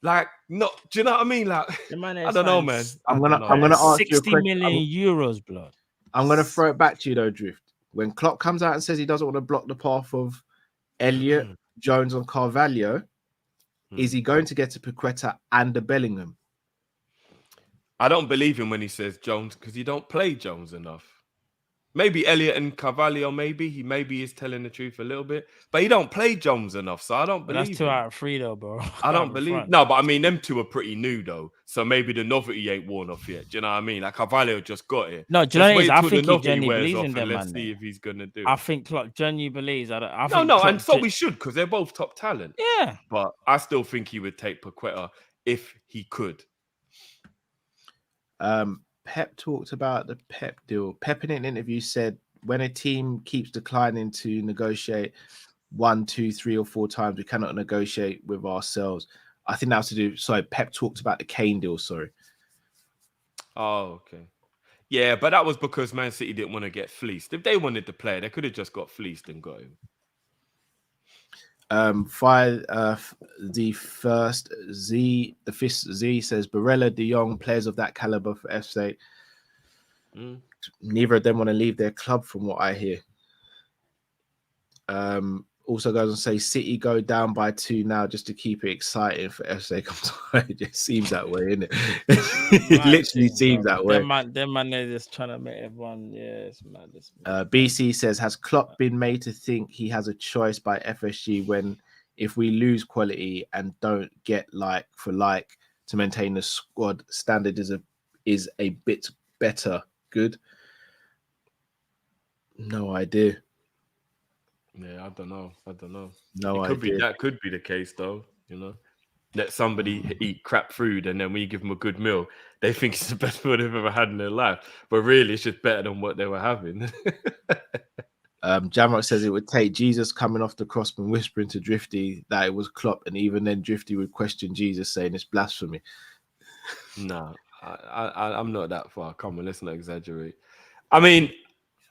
Like, no, do you know what I mean? Like, I don't know, man. I'm gonna ask you a 60 million euros, blood. I'm gonna throw it back to you though, Drift. When Klopp comes out and says he doesn't want to block the path of Elliott, Jones, and Carvalho, is he going to get to Paqueta and the Bellingham? I don't believe him when he says Jones because he don't play Jones enough. Maybe Elliott and Carvalho, he maybe is telling the truth a little bit, but he don't play Jones enough, so I don't believe. That's 2 out of 3 though, bro. I don't believe. No, but I mean, them 2 are pretty new though, so maybe the novelty ain't worn off yet. Do you know what I mean? Like Carvalho just got it. No, do you know what it is? I think he genuinely believes in them, let's man. see if he's gonna do. I think Klopp genuinely believes. And so we should because they're both top talent. Yeah, but I still think he would take Paqueta if he could. Pep talked about the Pep deal. Pep in an interview said, when a team keeps declining to negotiate 1, 2, 3, or 4 times, we cannot negotiate with ourselves. I think that was to do. Sorry, Pep talked about the Kane deal. Sorry. Oh, okay. Yeah, but that was because Man City didn't want to get fleeced. If they wanted to play, they could have just got fleeced and got him. The fifth Z says Barella, De Jong, players of that caliber for FC. Neither of them want to leave their club, from what I hear. Also goes on to say City go down by 2 now just to keep it exciting for FC. It just seems that way, isn't it? It literally seems that way. Them man, they're just trying to make everyone. Yeah, it's mad. BC says, has Klopp been made to think he has a choice by FSG when, if we lose quality and don't get like for like to maintain the squad standard is a bit better? Good. No idea. Yeah, I don't know. No idea. That could be the case, though. You know, let somebody eat crap food and then we give them a good meal. They think it's the best meal they've ever had in their life, but really, it's just better than what they were having. Jamrock says it would take Jesus coming off the cross and whispering to Drifty that it was Klopp, and even then Drifty would question Jesus, saying it's blasphemy. No, I'm not that far. Come on, let's not exaggerate. I mean,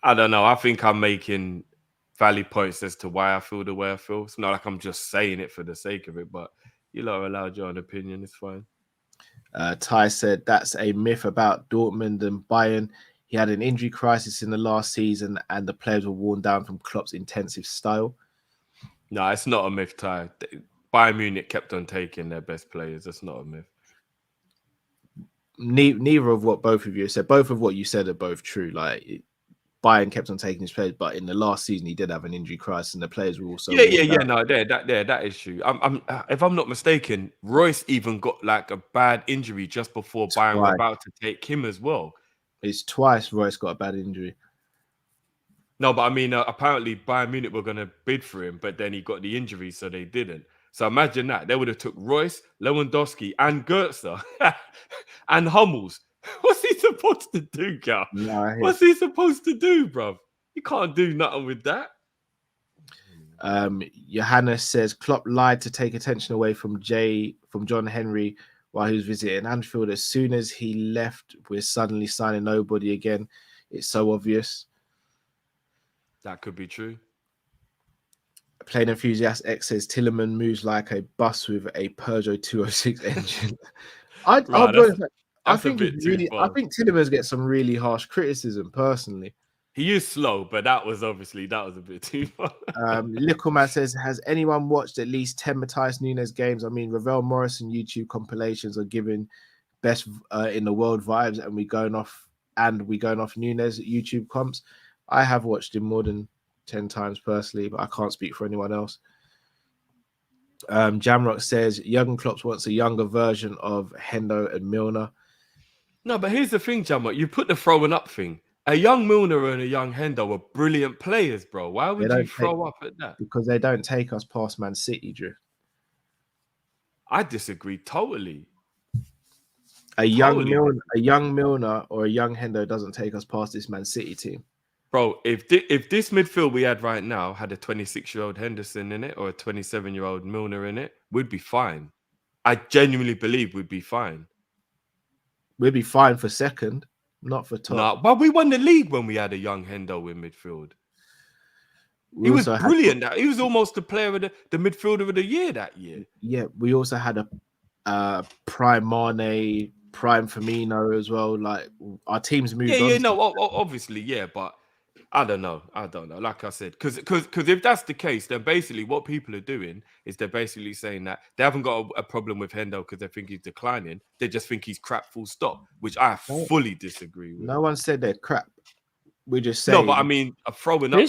I don't know. I think I'm making valid points as to why I feel the way I feel. It's not like I'm just saying it for the sake of it, but you lot are allowed your own opinion. It's fine. Ty said that's a myth about Dortmund and Bayern. He had an injury crisis in the last season and the players were worn down from Klopp's intensive style. No, it's not a myth, Ty. Bayern Munich kept on taking their best players. That's not a myth. Neither of what both of you said. Both of what you said are both true. Like, Bayern kept on taking his players, but in the last season he did have an injury crisis, and the players were also that is true. If I'm not mistaken, Royce even got like a bad injury just before Bayern were about to take him as well. It's twice Royce got a bad injury. No, but I mean, apparently Bayern Munich were going to bid for him, but then he got the injury, so they didn't. So imagine that they would have took Royce, Lewandowski, and Goetze and Hummels. What's he supposed to do, Gal? What's he supposed to do, bruv? You can't do nothing with that. Johannes says Klopp lied to take attention away from John Henry while he was visiting Anfield. As soon as he left, we're suddenly signing nobody again. It's so obvious. That could be true. Plain Enthusiast X says Tielemans moves like a bus with a Peugeot 206 engine. I'll be honest, I think Tielemans gets some really harsh criticism personally. He is slow, but that was a bit too far. Littleman says, has anyone watched at least 10 Matthias Nunes games? I mean, Ravel Morrison YouTube compilations are giving best in the world vibes, and we going off Nunes YouTube comps. I have watched him more than 10 times personally, but I can't speak for anyone else. Jamrock says Jurgen Klopp wants a younger version of Hendo and Milner. No, but here's the thing, Jamrock. You put the throwing up thing. A young Milner and a young Hendo are brilliant players, bro. Why would you throw up at that? Because they don't take us past Man City, Drew. I disagree totally. A young Milner or a young Hendo doesn't take us past this Man City team. Bro, if this midfield we had right now had a 26-year-old Henderson in it or a 27-year-old Milner in it, we'd be fine. I genuinely believe we'd be fine. We'd be fine for second, not for top. No, but we won the league when we had a young Hendo in midfield. He was brilliant. He was almost the player of the midfielder of the year that year. Yeah, we also had a prime Mane, prime Firmino as well. Like our teams moved on. Yeah, no, obviously, yeah, but I don't know. Like I said, because if that's the case, then basically what people are doing is they're basically saying that they haven't got a problem with Hendo because they think he's declining. They just think he's crap, full stop, which I fully disagree with. No one said they're crap. We're just saying. No, but I mean, a throwing up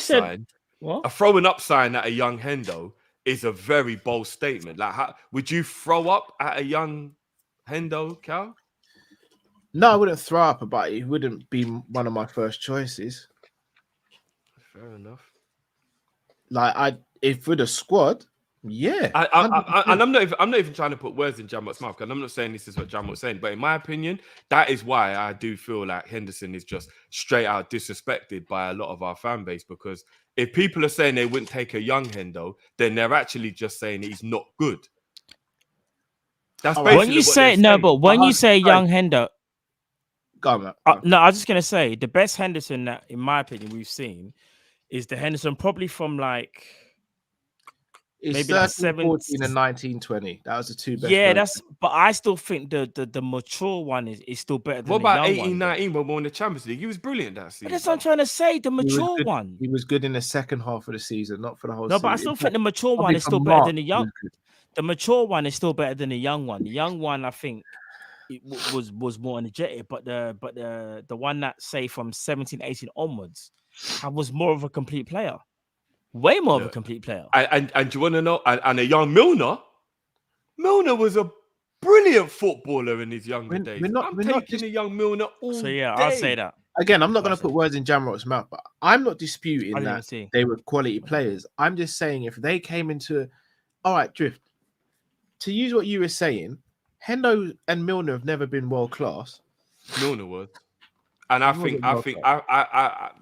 sign at a young Hendo is a very bold statement. Like, would you throw up at a young Hendo, Cal? No, I wouldn't throw up, but it wouldn't be one of my first choices. Fair enough. Like if with a squad, yeah. And I'm not even trying to put words in Jamrot's mouth, because I'm not saying this is what Jamrot's saying, but in my opinion, that is why I do feel like Henderson is just straight out disrespected by a lot of our fan base. Because if people are saying they wouldn't take a young Hendo, then they're actually just saying he's not good. That's basically when you say no, but when you say young Hendo, go on. No, I was just gonna say the best Henderson that, in my opinion, we've seen is the Henderson probably from like maybe like 14 and 1920. That was the two best. Yeah, but I still think the mature one is still better than what about the young 18-19 when we won the Champions League? He was brilliant that season. But that's what I'm trying to say. The mature one. He was good in the second half of the season, not for the whole season. No, but I still think the mature one is still better than the young. The mature one is still better than the young one. The young one, I think, it was more energetic, but the one that say from 17, 18 onwards, I was more of a complete player. Way more of a complete player. And do you want to know? And a young Milner was a brilliant footballer in his younger days. I'm taking a young Milner all day. I'll say that. Again, I'm not going to put words in Jamrot's mouth, but I'm not disputing that they were quality players. I'm just saying if they came into... All right, Drift, to use what you were saying, Hendo and Milner have never been world class. Milner was. And I think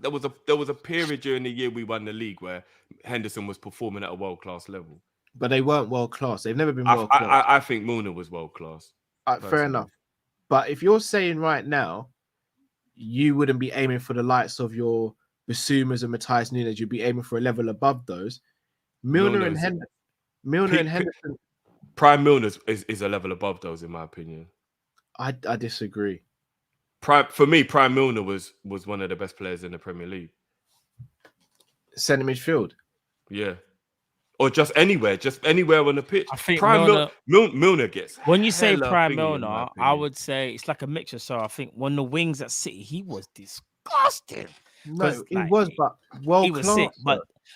there was a period during the year we won the league where Henderson was performing at a world class level. But they weren't world class. They've never been world class. I think Milner was world class. Fair enough. But if you're saying right now, you wouldn't be aiming for the likes of your Basumas and Matthias Nunes, you'd be aiming for a level above those. Milner and Henderson. Prime Milner is a level above those, in my opinion. I disagree. For me, Prime Milner was one of the best players in the Premier League. Centre midfield. Yeah. Or just anywhere on the pitch. I think Prime Milner gets... When you say Prime Milner, I would say it's like a mixture. So I think when the wings at City, he was disgusting. No, he was, but world class. Sick,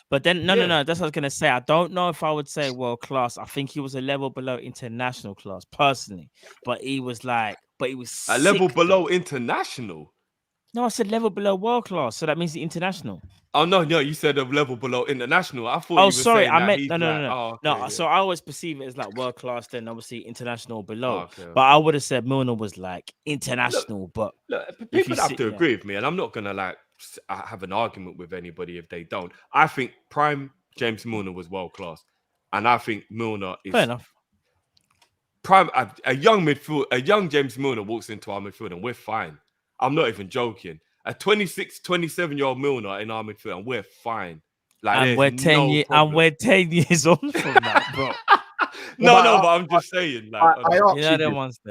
but then no. That's what I was gonna say. I don't know if I would say world class. I think he was a level below international class, personally. But he was a level below international. No, I said level below world class. So that means the international. Oh no, you said a level below international. I thought. Oh, sorry, I meant no. So I always perceive it as like world class, then obviously international below. But I would have said Milner was like international. Look, people have to agree with me, and I'm not gonna have an argument with anybody if they don't. I think prime James Milner was world class, and I think Milner is fair enough. Prime a young James Milner walks into our midfield and we're fine. I'm not even joking. A 26, 27-year-old Milner in our midfield and we're fine. Like, and we're 10 years, and we're 10 years on from that, bro. But I'm just saying, like, I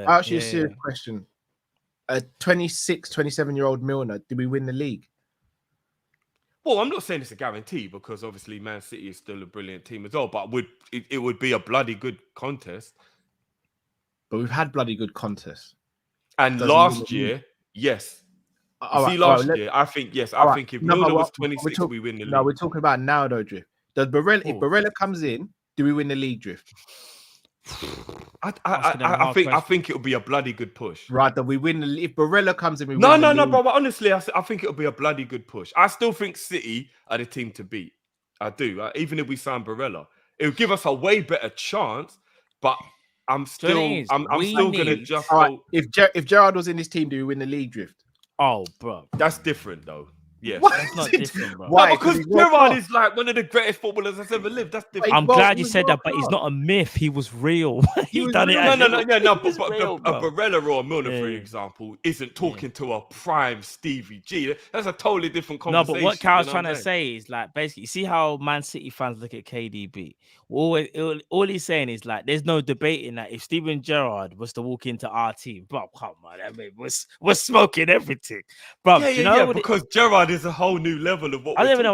asked you a serious yeah. question. A 26, 27-year-old Milner, did we win the league? Well, I'm not saying it's a guarantee because obviously Man City is still a brilliant team as well, but it would be a bloody good contest. But we've had bloody good contests. And last year, yes. Last year, I think yes. I think if Milner was 26, we win the league. No, we're talking about now, though, Drift. Does Barella? If Barella comes in, do we win the league, Drift? I think it'll be a bloody good push. Right, that we win. If Barella comes in, we win No, the league. bro. But honestly, I think it'll be a bloody good push. I still think City are the team to beat. I do. Even if we sign Barella, it'll give us a way better chance. But I'm still gonna just. Right, if Gerrard was in this team, do we win the league, Drift? Oh, bro, that's different though. Yes, that's not different, bro. Why? No, because Gerrard is like one of the greatest footballers that's ever lived. That's different. I'm glad you said that, but he's not a myth. He was real. He done it. No. But a Barella or a Milner, for example, isn't talking to a prime Stevie G. That's a totally different conversation. No, but what Kyle's trying to say is like basically, see how Man City fans look at KDB. All he's saying is like, there's no debating that if Steven Gerrard was to walk into our team, bro, come on, I mean, we're smoking everything, bro. Yeah, because Gerrard is a whole new level of what. I don't even know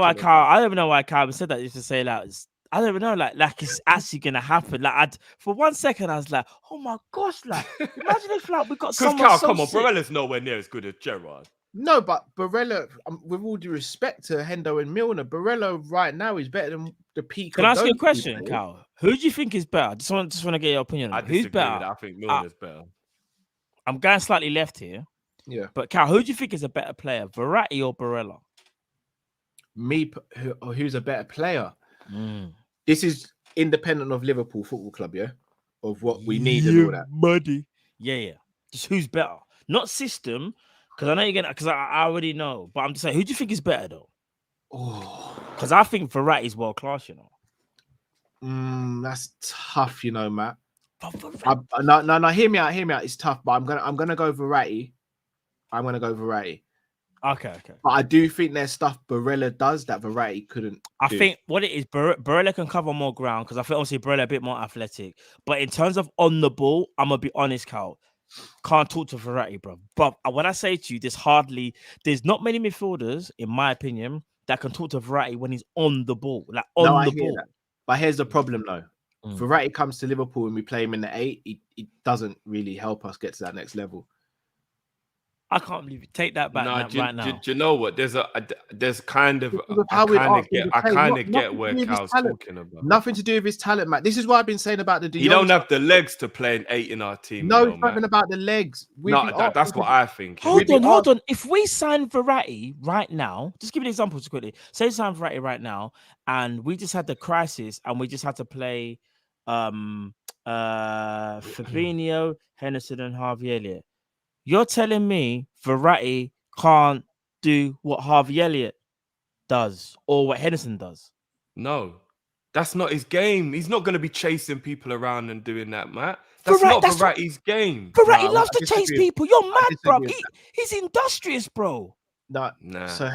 why Kyle said that. Just to say like, I don't even know, like it's actually gonna happen. Like, for 1 second, I was like, oh my gosh, like, imagine if like we got someone. Kyle, so come on, sick. Barella's nowhere near as good as Gerrard. No, but Barella, with all due respect to Hendo and Milner, Barella right now is better than the peak. Can I ask you a question, Kyle? Who do you think is better? Just want to get your opinion. Who's better? I think Milner's better. I'm going slightly left here. Yeah, but Kyle, who do you think is a better player, Verratti or Barella? Who's a better player? This is independent of Liverpool Football Club, yeah, of what we need and all that. Buddy. Yeah. Just who's better, not system. Because I know you're gonna. Because I already know, but I'm just saying, who do you think is better though? Oh, because I think Verratti is world class. You know. That's tough, you know, Matt. No. Hear me out. It's tough, but I'm gonna go Verratti. Okay. But I do think there's stuff Barella does that Verratti couldn't. I think what it is, Barella can cover more ground because I think obviously Barella a bit more athletic. But in terms of on the ball, I'm gonna be honest, Cal. Can't talk to Verratti, bro. But when I say to you, there's not many midfielders, in my opinion, that can talk to Verratti when he's on the ball, like on the ball. That. But here's the problem, though. Verratti comes to Liverpool and we play him in the 8. It doesn't really help us get to that next level. I can't believe it. Take that back right now. Do you know what? There's kind of I kind of get where Cal's talking about. Nothing to do with his talent, Matt. This is what I've been saying about the De Jong. You don't have the legs to play an 8 in our team. No, it's nothing about the legs. That's what I think. Hold on. If we sign Verratti right now, just give me an example quickly. Say sign Verratti right now, and we just had the crisis, and we just had to play Fabinho, Henderson, and Harvey Elliott. You're telling me Verratti can't do what Harvey Elliott does or what Henderson does? No, that's not his game. He's not going to be chasing people around and doing that, Matt. That's not Verratti's game. Verratti loves to chase people. You're mad, bro. He's industrious, bro. Nah. So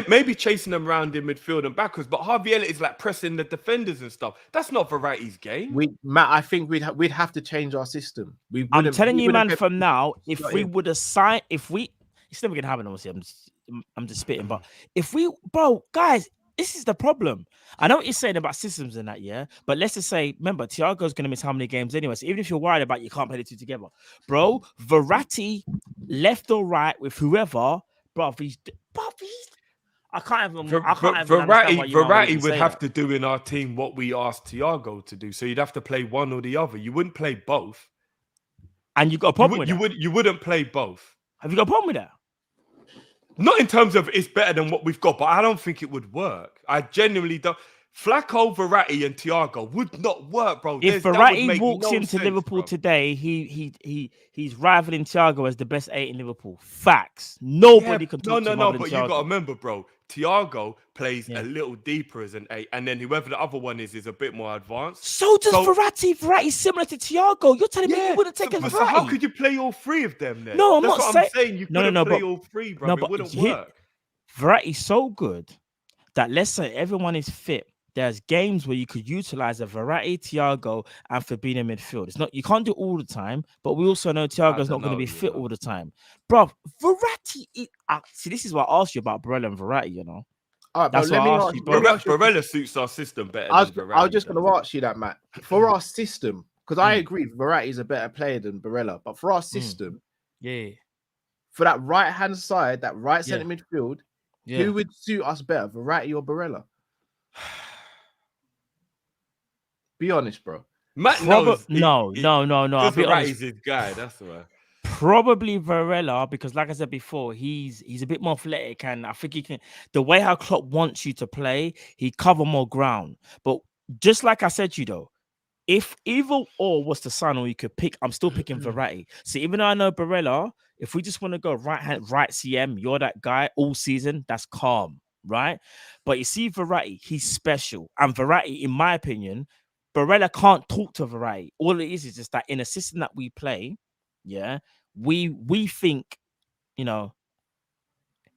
maybe chasing them around in midfield and backwards, but Harvey Elliott is like pressing the defenders and stuff. That's not Verratti's game. Matt, I think we'd have to change our system. I'm telling you, man, from now, if we would have signed, it's never gonna happen. Obviously, I'm just spitting, but guys, this is the problem. I know what you're saying about systems and that, yeah. But let's just say, remember, Thiago's gonna miss how many games anyway. So even if you're worried about you can't play the two together, bro, Verratti, left or right with whoever. I can't even. Verratti would have to do in our team what we asked Thiago to do. So you'd have to play one or the other. You wouldn't play both. And you got a problem with that? You wouldn't play both. Have you got a problem with that? Not in terms of it's better than what we've got, but I don't think it would work. I genuinely don't. Flacco, Verratti, and Thiago would not work, bro. If Verratti walks into Liverpool today, he's rivaling Thiago as the best 8 in Liverpool. Facts. Nobody can talk to him. No, but you got to remember, bro. Thiago plays a little deeper as an 8, and then whoever the other one is a bit more advanced. So does Verratti. Verratti's similar to Thiago. You're telling me you wouldn't take Verratti? So how could you play all 3 of them then? No, I'm saying. You couldn't play all 3, bro. It wouldn't work. Verratti's so good that let's say everyone is fit. There's games where you could utilize a Verratti, Thiago, and Fabinho midfield. It's not you can't do it all the time, but we also know Thiago's not going to be fit all the time, bro. Verratti, see, this is what I asked you about Barella and Verratti. You know, all right, that's let me ask you. Barella suits our system better. I was just going to ask you that, Matt. For our system, because I agree, Verratti is a better player than Barella, but for our system, for that right hand side, that right centre midfield, who would suit us better, Verratti or Barella? Be honest, bro. Matt knows. No. Verratti's his guy. That's why. Probably Varela, because like I said before, he's a bit more athletic, and I think he can. The way how Klopp wants you to play, he cover more ground. But just like I said, if either or was the sign, or you could pick, I'm still picking Verratti. So even though I know Barella, if we just want to go right CM, you're that guy all season. That's calm, right? But you see, Verratti, he's special, and Verratti, in my opinion. Barella can't talk to Verratti. All it is just that in a system that we play, we think,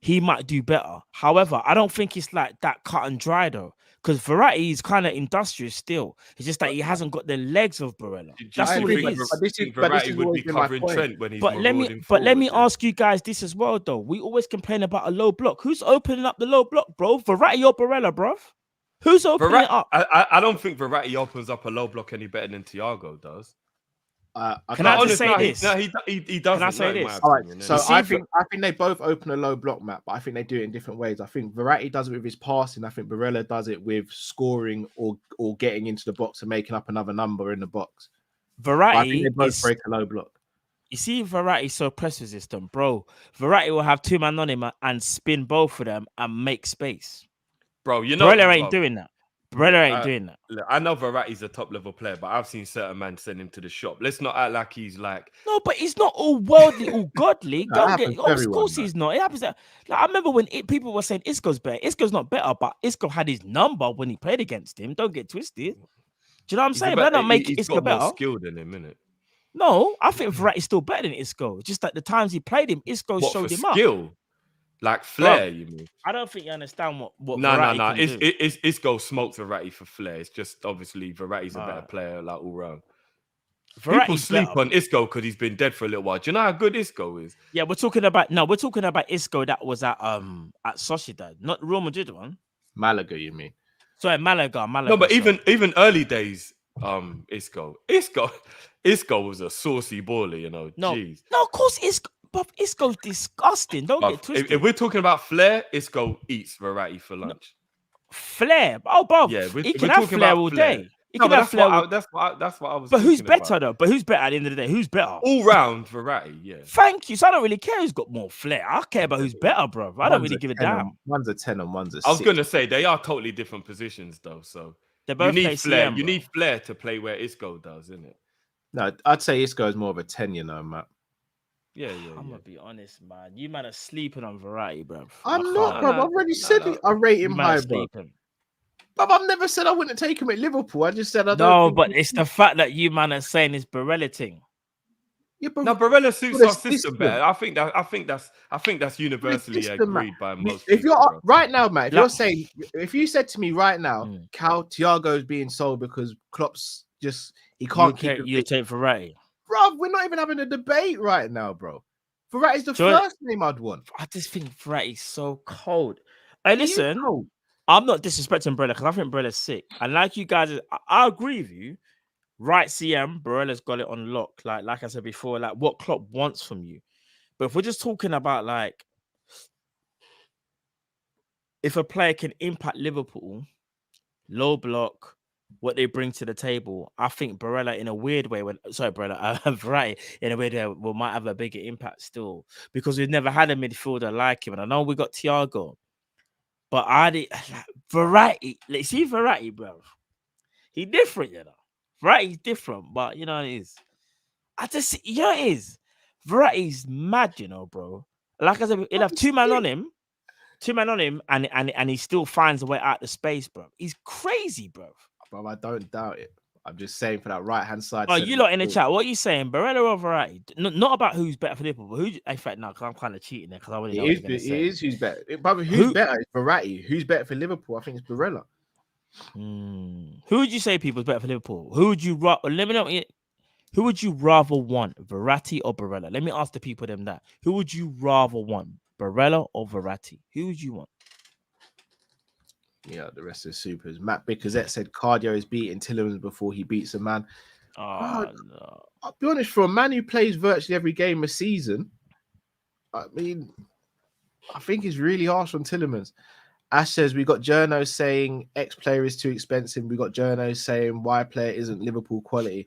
he might do better. However, I don't think it's like that cut and dry though, because Verratti is kind of industrious still. It's just that he hasn't got the legs of Barella. That's all it is. Verratti would be covering Trent when he's let me ask you guys this as well though. We always complain about a low block. Who's opening up the low block, bro? Verratti or Barella, bro? Who's opening it up? I don't think Verratti opens up a low block any better than Thiago does. Can I just say this? No, he doesn't. Can I say this? All right, so I think they both open a low block, Matt, but I think they do it in different ways. I think Verratti does it with his passing. I think Barella does it with scoring or getting into the box and making up another number in the box. Verratti they both break a low block. You see, Verratti so press resistant, bro. Verratti will have two man on him and spin both of them and make space. Bro, Barella ain't doing that. Barella ain't doing that. Look, I know Verratti's a top level player, but I've seen certain men send him to the shop. Let's not act like he's like. No, but he's not all worldly, all godly. Of course he's not. It happens. I remember when people were saying Isco's better. Isco's not better, but Isco had his number when he played against him. Don't get twisted. Do you know what I'm saying? But that don't make Isco better. More skilled than him, innit? No, I think Verratti's still better than Isco. Just that the times he played him, Isco showed him up. Like flair, you mean? I don't think you understand what No. Isco smokes Verratti for flair. It's just obviously Verratti's a better player, like all round. People sleep on Isco because he's been dead for a little while. Do you know how good Isco is? Yeah, we're talking about Isco that was at Sociedad, not Real Madrid one. Malaga, you mean? Sorry, Malaga. No, but even early days, Isco was a saucy baller, you know. No, Jeez. No, of course Isco's disgusting. Don't get twisted. If we're talking about flair, Isco eats Verratti for lunch. Flair? Oh, bro. Yeah, he can have flair all day. That's what I was. But who's better though? But who's better at the end of the day? Who's better? All round Verratti, yeah. Thank you. So I don't really care who's got more flair. I care about who's better, bro. I don't really give a damn. One's a 10 and one's a 6. I was gonna say they are totally different positions though. So they both you need flair. CM, you need flair to play where Isco does, isn't it? No, I'd say Isco is more of a 10, Matt. Yeah. I'm gonna be honest, man. You man are sleeping on Verratti, bro. I'm not, bro. I've already said it. I rate him high, bro. But I've never said I wouldn't take him at Liverpool. I just said I don't. No, but it's the fact that you man are saying it's Barella thing. Yeah, but Barella suits our system better. I think that's universally agreed by most. If you're right now, Matt, if you said to me right now, Thiago's being sold because Klopp's he can't keep. You take Verratti. Bro, we're not even having a debate right now, bro. Verratti's the first name I'd want. I just think Verratti's so cold. Hey, listen, I'm not disrespecting Barella because I think Barella's sick. And like you guys, I agree with you. Right, CM, Barella's got it on lock. Like I said before, like what Klopp wants from you. But if we're just talking about like if a player can impact Liverpool, low block, what they bring to the table, I think Barella in a weird way, Verratti in a weird way might have a bigger impact still because we've never had a midfielder like him. And I know we got Thiago, but Verratti, see Verratti, bro. He different, Verratti's different, but you know it is. It is. Verratti's mad, bro. Like I said, he'll have two men on him, and he still finds a way out the space, bro. He's crazy, bro. Bro, I don't doubt it. I'm just saying for that right hand side. Oh, you lot in the chat. What are you saying? Barella or Verratti? Not about who's better for Liverpool, but who? In fact, no, because I'm kind of cheating there because I already know what you're going to say. It is who's better. But who's better? It's Verratti. Who's better for Liverpool? I think it's Barella. Who would you say people's better for Liverpool? Who would you let me know? Who would you rather want, Verratti or Barella? Let me ask the people them that. Who would you rather want, Barella or Verratti? Who would you want? Yeah, the rest of the supers. Matt Bickerzette said cardio is beating Tillemans before he beats a man. No. I'll be honest, for a man who plays virtually every game a season, I mean, I think it's really harsh on Tillemans. Ash says we got Journo saying X player is too expensive. We got Journo saying Y player isn't Liverpool quality.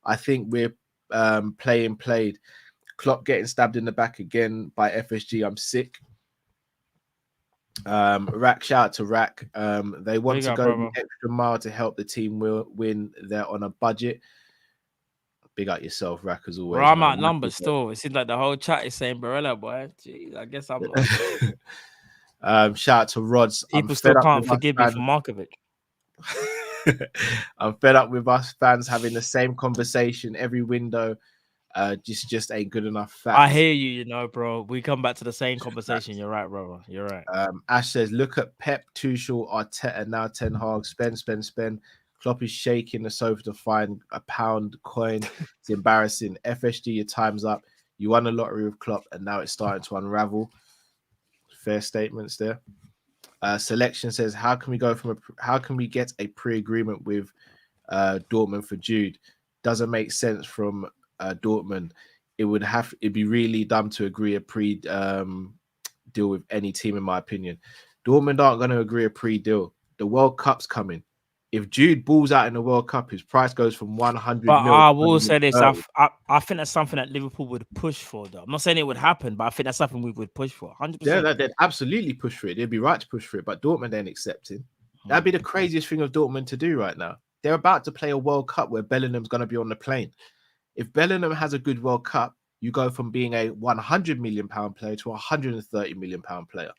I think we're played. Klopp getting stabbed in the back again by FSG. I'm sick. Rack, shout out to Rack. They want to go the extra mile to help the team win. They're on a budget. Big up yourself, Rack, as always. I'm outnumbered still. It seems like the whole chat is saying Barella, boy. Jeez, I guess I'm not. Shout out to Rods. People still can't forgive me for Markovic. I'm fed up with us fans having the same conversation every window. Just ain't good enough. Facts. I hear you, bro. We come back to the same conversation. You're right, brother. You're right. Ash says, look at Pep, Tuchel, Arteta, now Ten Hag. Spend. Klopp is shaking the sofa to find a pound coin. It's embarrassing. FSG, your time's up. You won the lottery with Klopp, and now it's starting to unravel. Fair statements there. Selection says, how can we get a pre-agreement with Dortmund for Jude? Doesn't make sense from Dortmund. It'd be really dumb to agree a deal with any team, in my opinion. Dortmund aren't going to agree a pre-deal. The World Cup's coming. If Jude balls out in the World Cup, his price goes from 100. But I will say this: I think that's something that Liverpool would push for. Though I'm not saying it would happen, but I think that's something we would push for. 100%. Yeah, they'd absolutely push for it. They'd be right to push for it. But Dortmund ain't accepting. That'd be the craziest thing of Dortmund to do right now. They're about to play a World Cup where Bellingham's going to be on the plane. If Bellingham has a good World Cup, you go from being a 100 million pound player to a 130 million pound player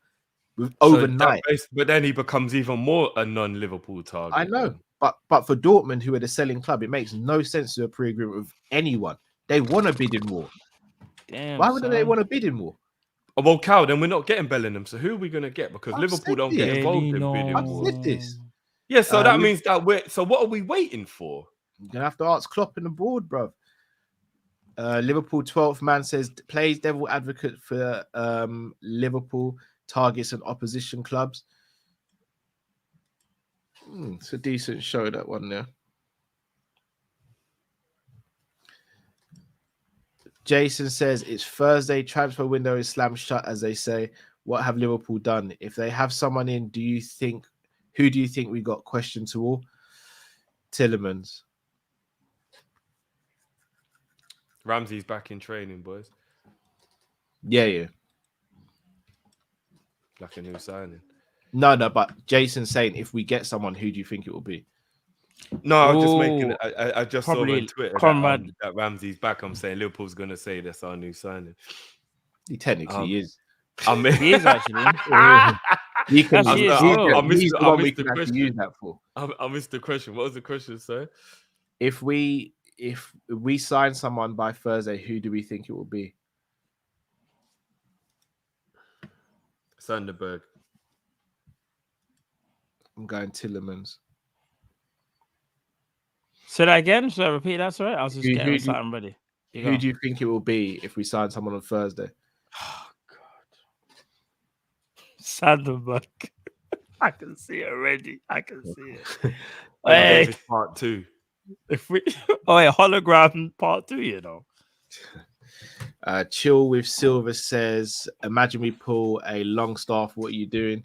overnight. But then he becomes even more a non-Liverpool target. I know, but for Dortmund, who are the selling club, it makes no sense to a pre-agreement with anyone. They want a bidding war. Damn, why wouldn't they want a bidding war? Oh, well, Cal, then we're not getting Bellingham. So who are we going to get? Because Liverpool don't get involved in bidding war. I've said this. Yeah, so that means that so what are we waiting for? You're going to have to ask Klopp and the board, bro. Liverpool 12th man says, plays devil advocate for Liverpool, targets and opposition clubs. It's a decent show, that one there. Jason says, it's Thursday, transfer window is slammed shut, as they say. What have Liverpool done? If they have someone in, who do you think we got? Question to all. Tillemans. Ramsey's back in training, boys. Yeah. Like a new signing. No, but Jason's saying, if we get someone, who do you think it will be? No, I was just making. I just saw on Twitter that Ramsey's back. I'm saying Liverpool's going to say that's our new signing. He technically is. I mean, he is actually. I missed the question. Use that for. I missed the question. What was the question, sir? If we sign someone by Thursday, who do we think it will be? Sanderberg. I'm going Tillemans. Say that again. Should I repeat that? Sorry, I was just getting something ready. Who do you think it will be if we sign someone on Thursday? Oh God, Sanderberg. I can see it already. I can see it. Hey, part 2. If we hologram part 2, Chill with Silver says, imagine we pull a Longstaff. What are you doing?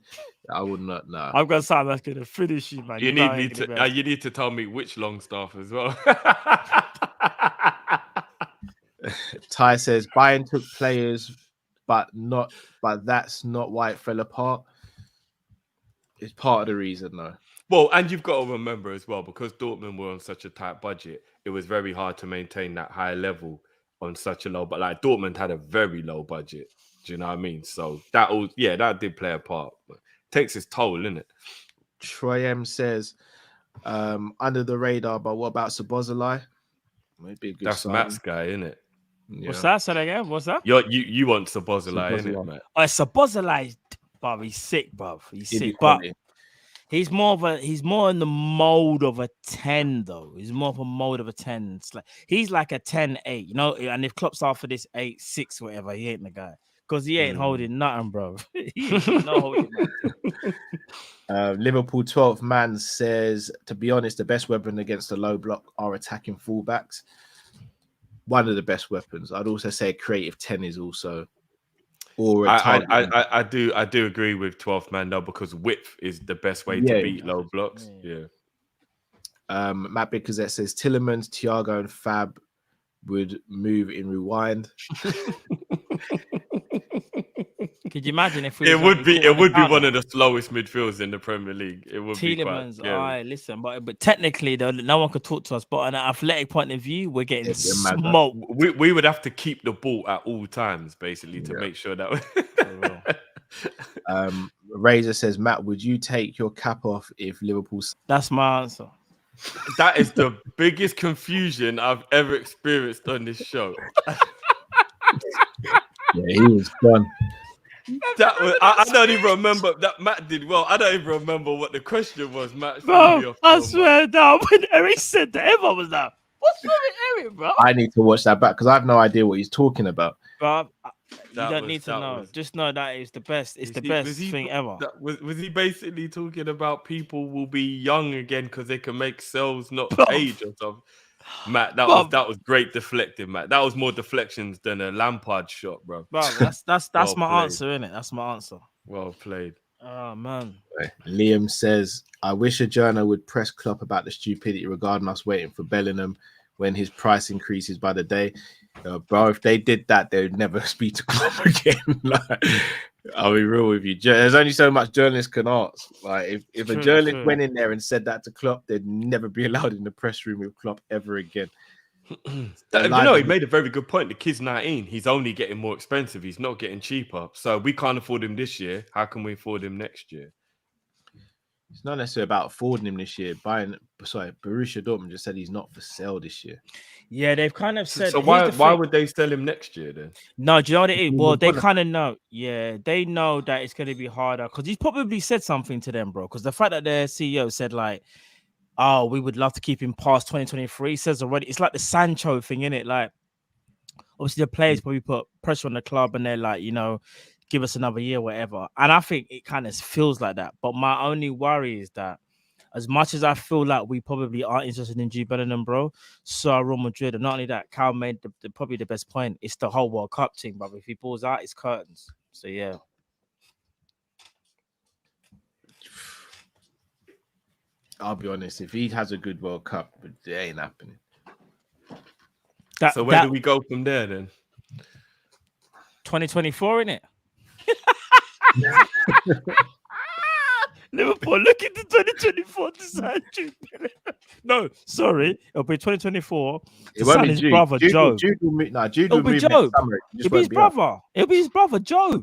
I would not know. I've got something that's going to finish you, man. You need to tell me which Longstaff as well. Ty says Bayern took players, but that's not why it fell apart. It's part of the reason, though. Well, and you've got to remember as well, because Dortmund were on such a tight budget, it was very hard to maintain that high level on such a low. But like Dortmund had a very low budget. Do you know what I mean? So that did play a part. But it takes its toll, innit? Troy M says, under the radar. But what about Szoboszlai? Maybe a good That's sign. Matt's guy, isn't it? Yeah. What's that? Say that again. What's that? You want Szoboszlai, isn't it, Matt? Oh, Szoboszlai, bruv. He's sick, bruv. He's He'd be sick, but quality. he's more in the mold of a 10, though. He's more of a mold of a 10. It's like he's like a 10-8, you know. And if Klopp's after this 8-6, whatever, he ain't the guy because he ain't holding nothing, bro. He ain't no holding nothing. Liverpool 12th man says, to be honest, the best weapon against the low block are attacking fullbacks. One of the best weapons. I'd also say creative 10 is also. Or I do agree with 12th man though, because width is the best way to beat low blocks. Yeah. Matt Bickerzette says Tielemans, Thiago, and Fab would move in rewind. Could you imagine if it would be one of the slowest midfields in the Premier League? It would Tielemans, be quite, yeah. listen, but technically though, no one could talk to us. But on an athletic point of view, we're getting smoked. We would have to keep the ball at all times, basically, to make sure that. Razor says, Matt, would you take your cap off if Liverpool? That's my answer. That is the biggest confusion I've ever experienced on this show. Yeah, he was gone. That was, I don't even remember that Matt did well. I don't even remember what the question was, Matt. Bro, I swear down when Eric said that, everyone was like, "What's wrong with Eric, bro?" I need to watch that back because I have no idea what he's talking about. Bro, you don't need to know. Just know that it's the best. It's the best thing ever. Was he basically talking about people will be young again because they can make cells not age or something? Matt, that was great deflecting, Matt. That was more deflections than a Lampard shot, bro. Bro, that's well my answer, innit? That's my answer. Well played. Oh man. Liam says, I wish a journal would press Klopp about the stupidity regarding us waiting for Bellingham when his price increases by the day. Bro, if they did that, they would never speak to Klopp again. Like, I'll be real with you. There's only so much journalists can ask. Like, if a journalist went in there and said that to Klopp, they'd never be allowed in the press room with Klopp ever again. You know, he made a very good point. The kid's 19. He's only getting more expensive. He's not getting cheaper. So we can't afford him this year. How can we afford him next year? It's not necessarily about affording him this year. Borussia Dortmund just said he's not for sale this year. Yeah, they've kind of said. So why would they sell him next year then? No, do you know what it is? Well, they kind of know. Yeah, they know that it's going to be harder because he's probably said something to them, bro. Because the fact that their CEO said like, "Oh, we would love to keep him past 2023," says already. It's like the Sancho thing, innit? Like, obviously the players probably put pressure on the club, and they're like, you know, give us another year, whatever. And I think it kind of feels like that. But my only worry is that as much as I feel like we probably aren't interested in Jude Bellingham, bro, so Real Madrid, and not only that, Cal made probably the best point. It's the whole World Cup team, but if he pulls out, it's curtains. So yeah. I'll be honest, if he has a good World Cup, it ain't happening. So where do we go from there then? 2024, innit? Liverpool, look at the 2024 to sign Jude Bellingham. No, sorry, it'll be 2024 to sign his brother, Joe. Jude will move. Jude it'll will be move Joe. It'll be his brother. It'll be his brother, Joe.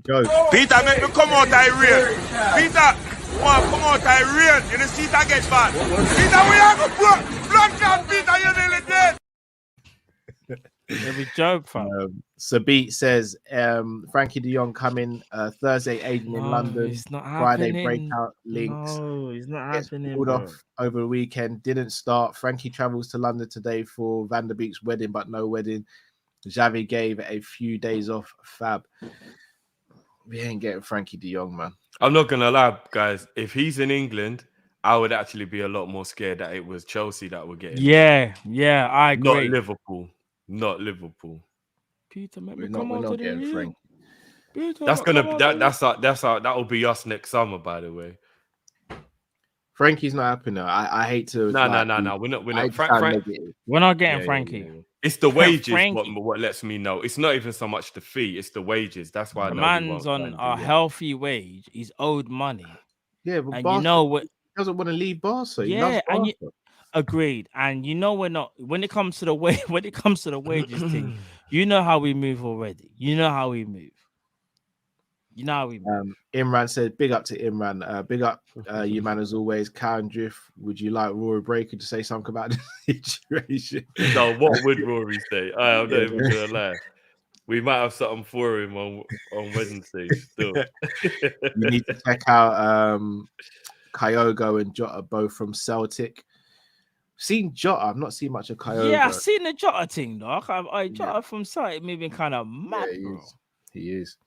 Peter, make me come out I real. Peter, come out I real. You know, see that get bad. Peter, we have a blood clot, Peter, you're nearly dead. It'll be Joe, fam. Sabit says Frankie de Jong coming Thursday, agent in London. It's not Friday happening. Breakout links. No, it's not happening. Pulled Bro. off over the weekend. Didn't start. Frankie travels to London today for Van der Beek's wedding, but no wedding. Xavi gave a few days off. Fab. We ain't getting Frankie de Jong, man. I'm not gonna lie, guys. If he's in England, I would actually be a lot more scared that it was Chelsea that were getting. Yeah, I agree. Not Liverpool. Not Liverpool. Peter, We're not getting Frank. That'll be us next summer, by the way. Frankie's not happening. I hate to. No. We're not. We're not getting Frankie. Yeah. It's the wages what lets me know. It's not even so much the fee. It's the wages. That's why the man's on a healthy wage. He's owed money. Yeah, but and you know what? He doesn't want to leave Barca. Yeah, and agreed. And you know we're not. When it comes to the wages thing, you know how we move already. You know how we move. You know how we move. Imran said, big up to Imran. Big up you, man, as always. Cow and Drift, would you like Rory Breaker to say something about the situation? No, what would Rory say? I'm not even going to lie. We might have something for him on Wednesday still. You need to check out Kyogo and Jota, both from Celtic. Seen Jota, I've not seen much of Kyogo. Yeah, I've seen the Jota thing, though. Jota from Celtic moving kind of mad, bro. He is.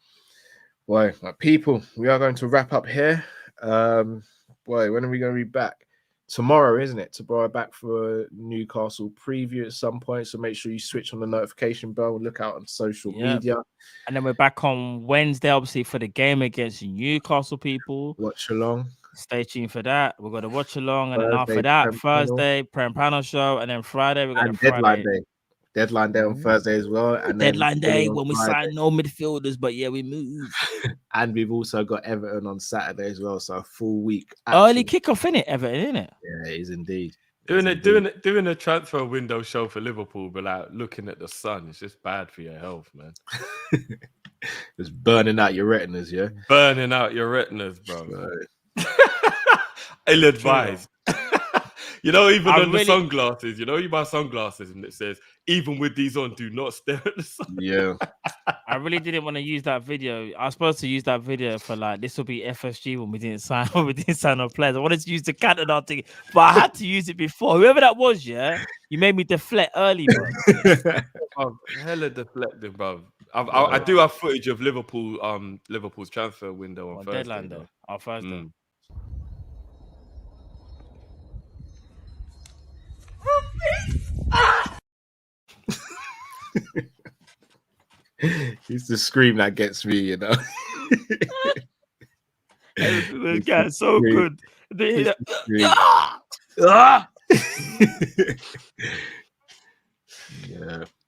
Boy, people, we are going to wrap up here. Boy, when are we going to be back? Tomorrow, isn't it? Tomorrow back for a Newcastle preview at some point. So make sure you switch on the notification bell and look out on social media. And then we're back on Wednesday, obviously, for the game against Newcastle, people. Watch along. Stay tuned for that. We're going to watch along. And then after that, Thursday, Prem Panel Show. And then Friday, we're going to Deadline Day. Deadline Day on Thursday as well. And Deadline Day when we sign no midfielders, but yeah, we move. And we've also got Everton on Saturday as well. So a full week. Early kickoff, innit? Everton, innit? Yeah, it is indeed. Doing a transfer window show for Liverpool, but like looking at the sun, it's just bad for your health, man. It's burning out your retinas, yeah? Burning out your retinas, bro. Ill advised. You know, even on the sunglasses, you know, you buy sunglasses and it says, even with these on, do not stare at the sun. Yeah. I really didn't want to use that video. I was supposed to use that video for like, this will be FSG when we didn't sign on players. I wanted to use the Canada thing, but I had to use it before. Whoever that was, yeah, you made me deflect early, bro. Hella deflecting, bro. I do have footage of Liverpool's transfer window on Thursday. Deadline though. On Thursday. It's the scream that gets me, you know. The guy's so good. Yeah,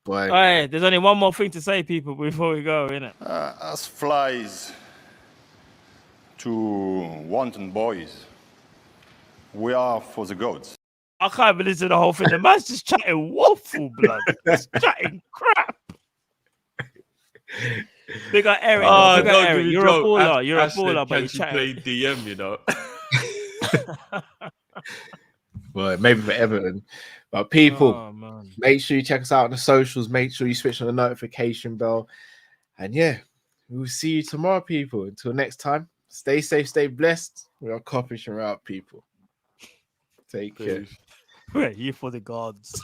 boy. All right, there's only one more thing to say, people, before we go, innit? As flies to wanton boys, we are for the goats. I can't even listen to the whole thing. The man's just chatting waffle, blood. Just chatting crap. They got Eric. Eric. You're a baller. You're a baller, but you're chatting. Play DM, you know. Well, maybe for Everton. But people, make sure you check us out on the socials. Make sure you switch on the notification bell. And yeah, we'll see you tomorrow, people. Until next time, stay safe, stay blessed. We are Kopish and we're out, people. Take care. We're here for the gods.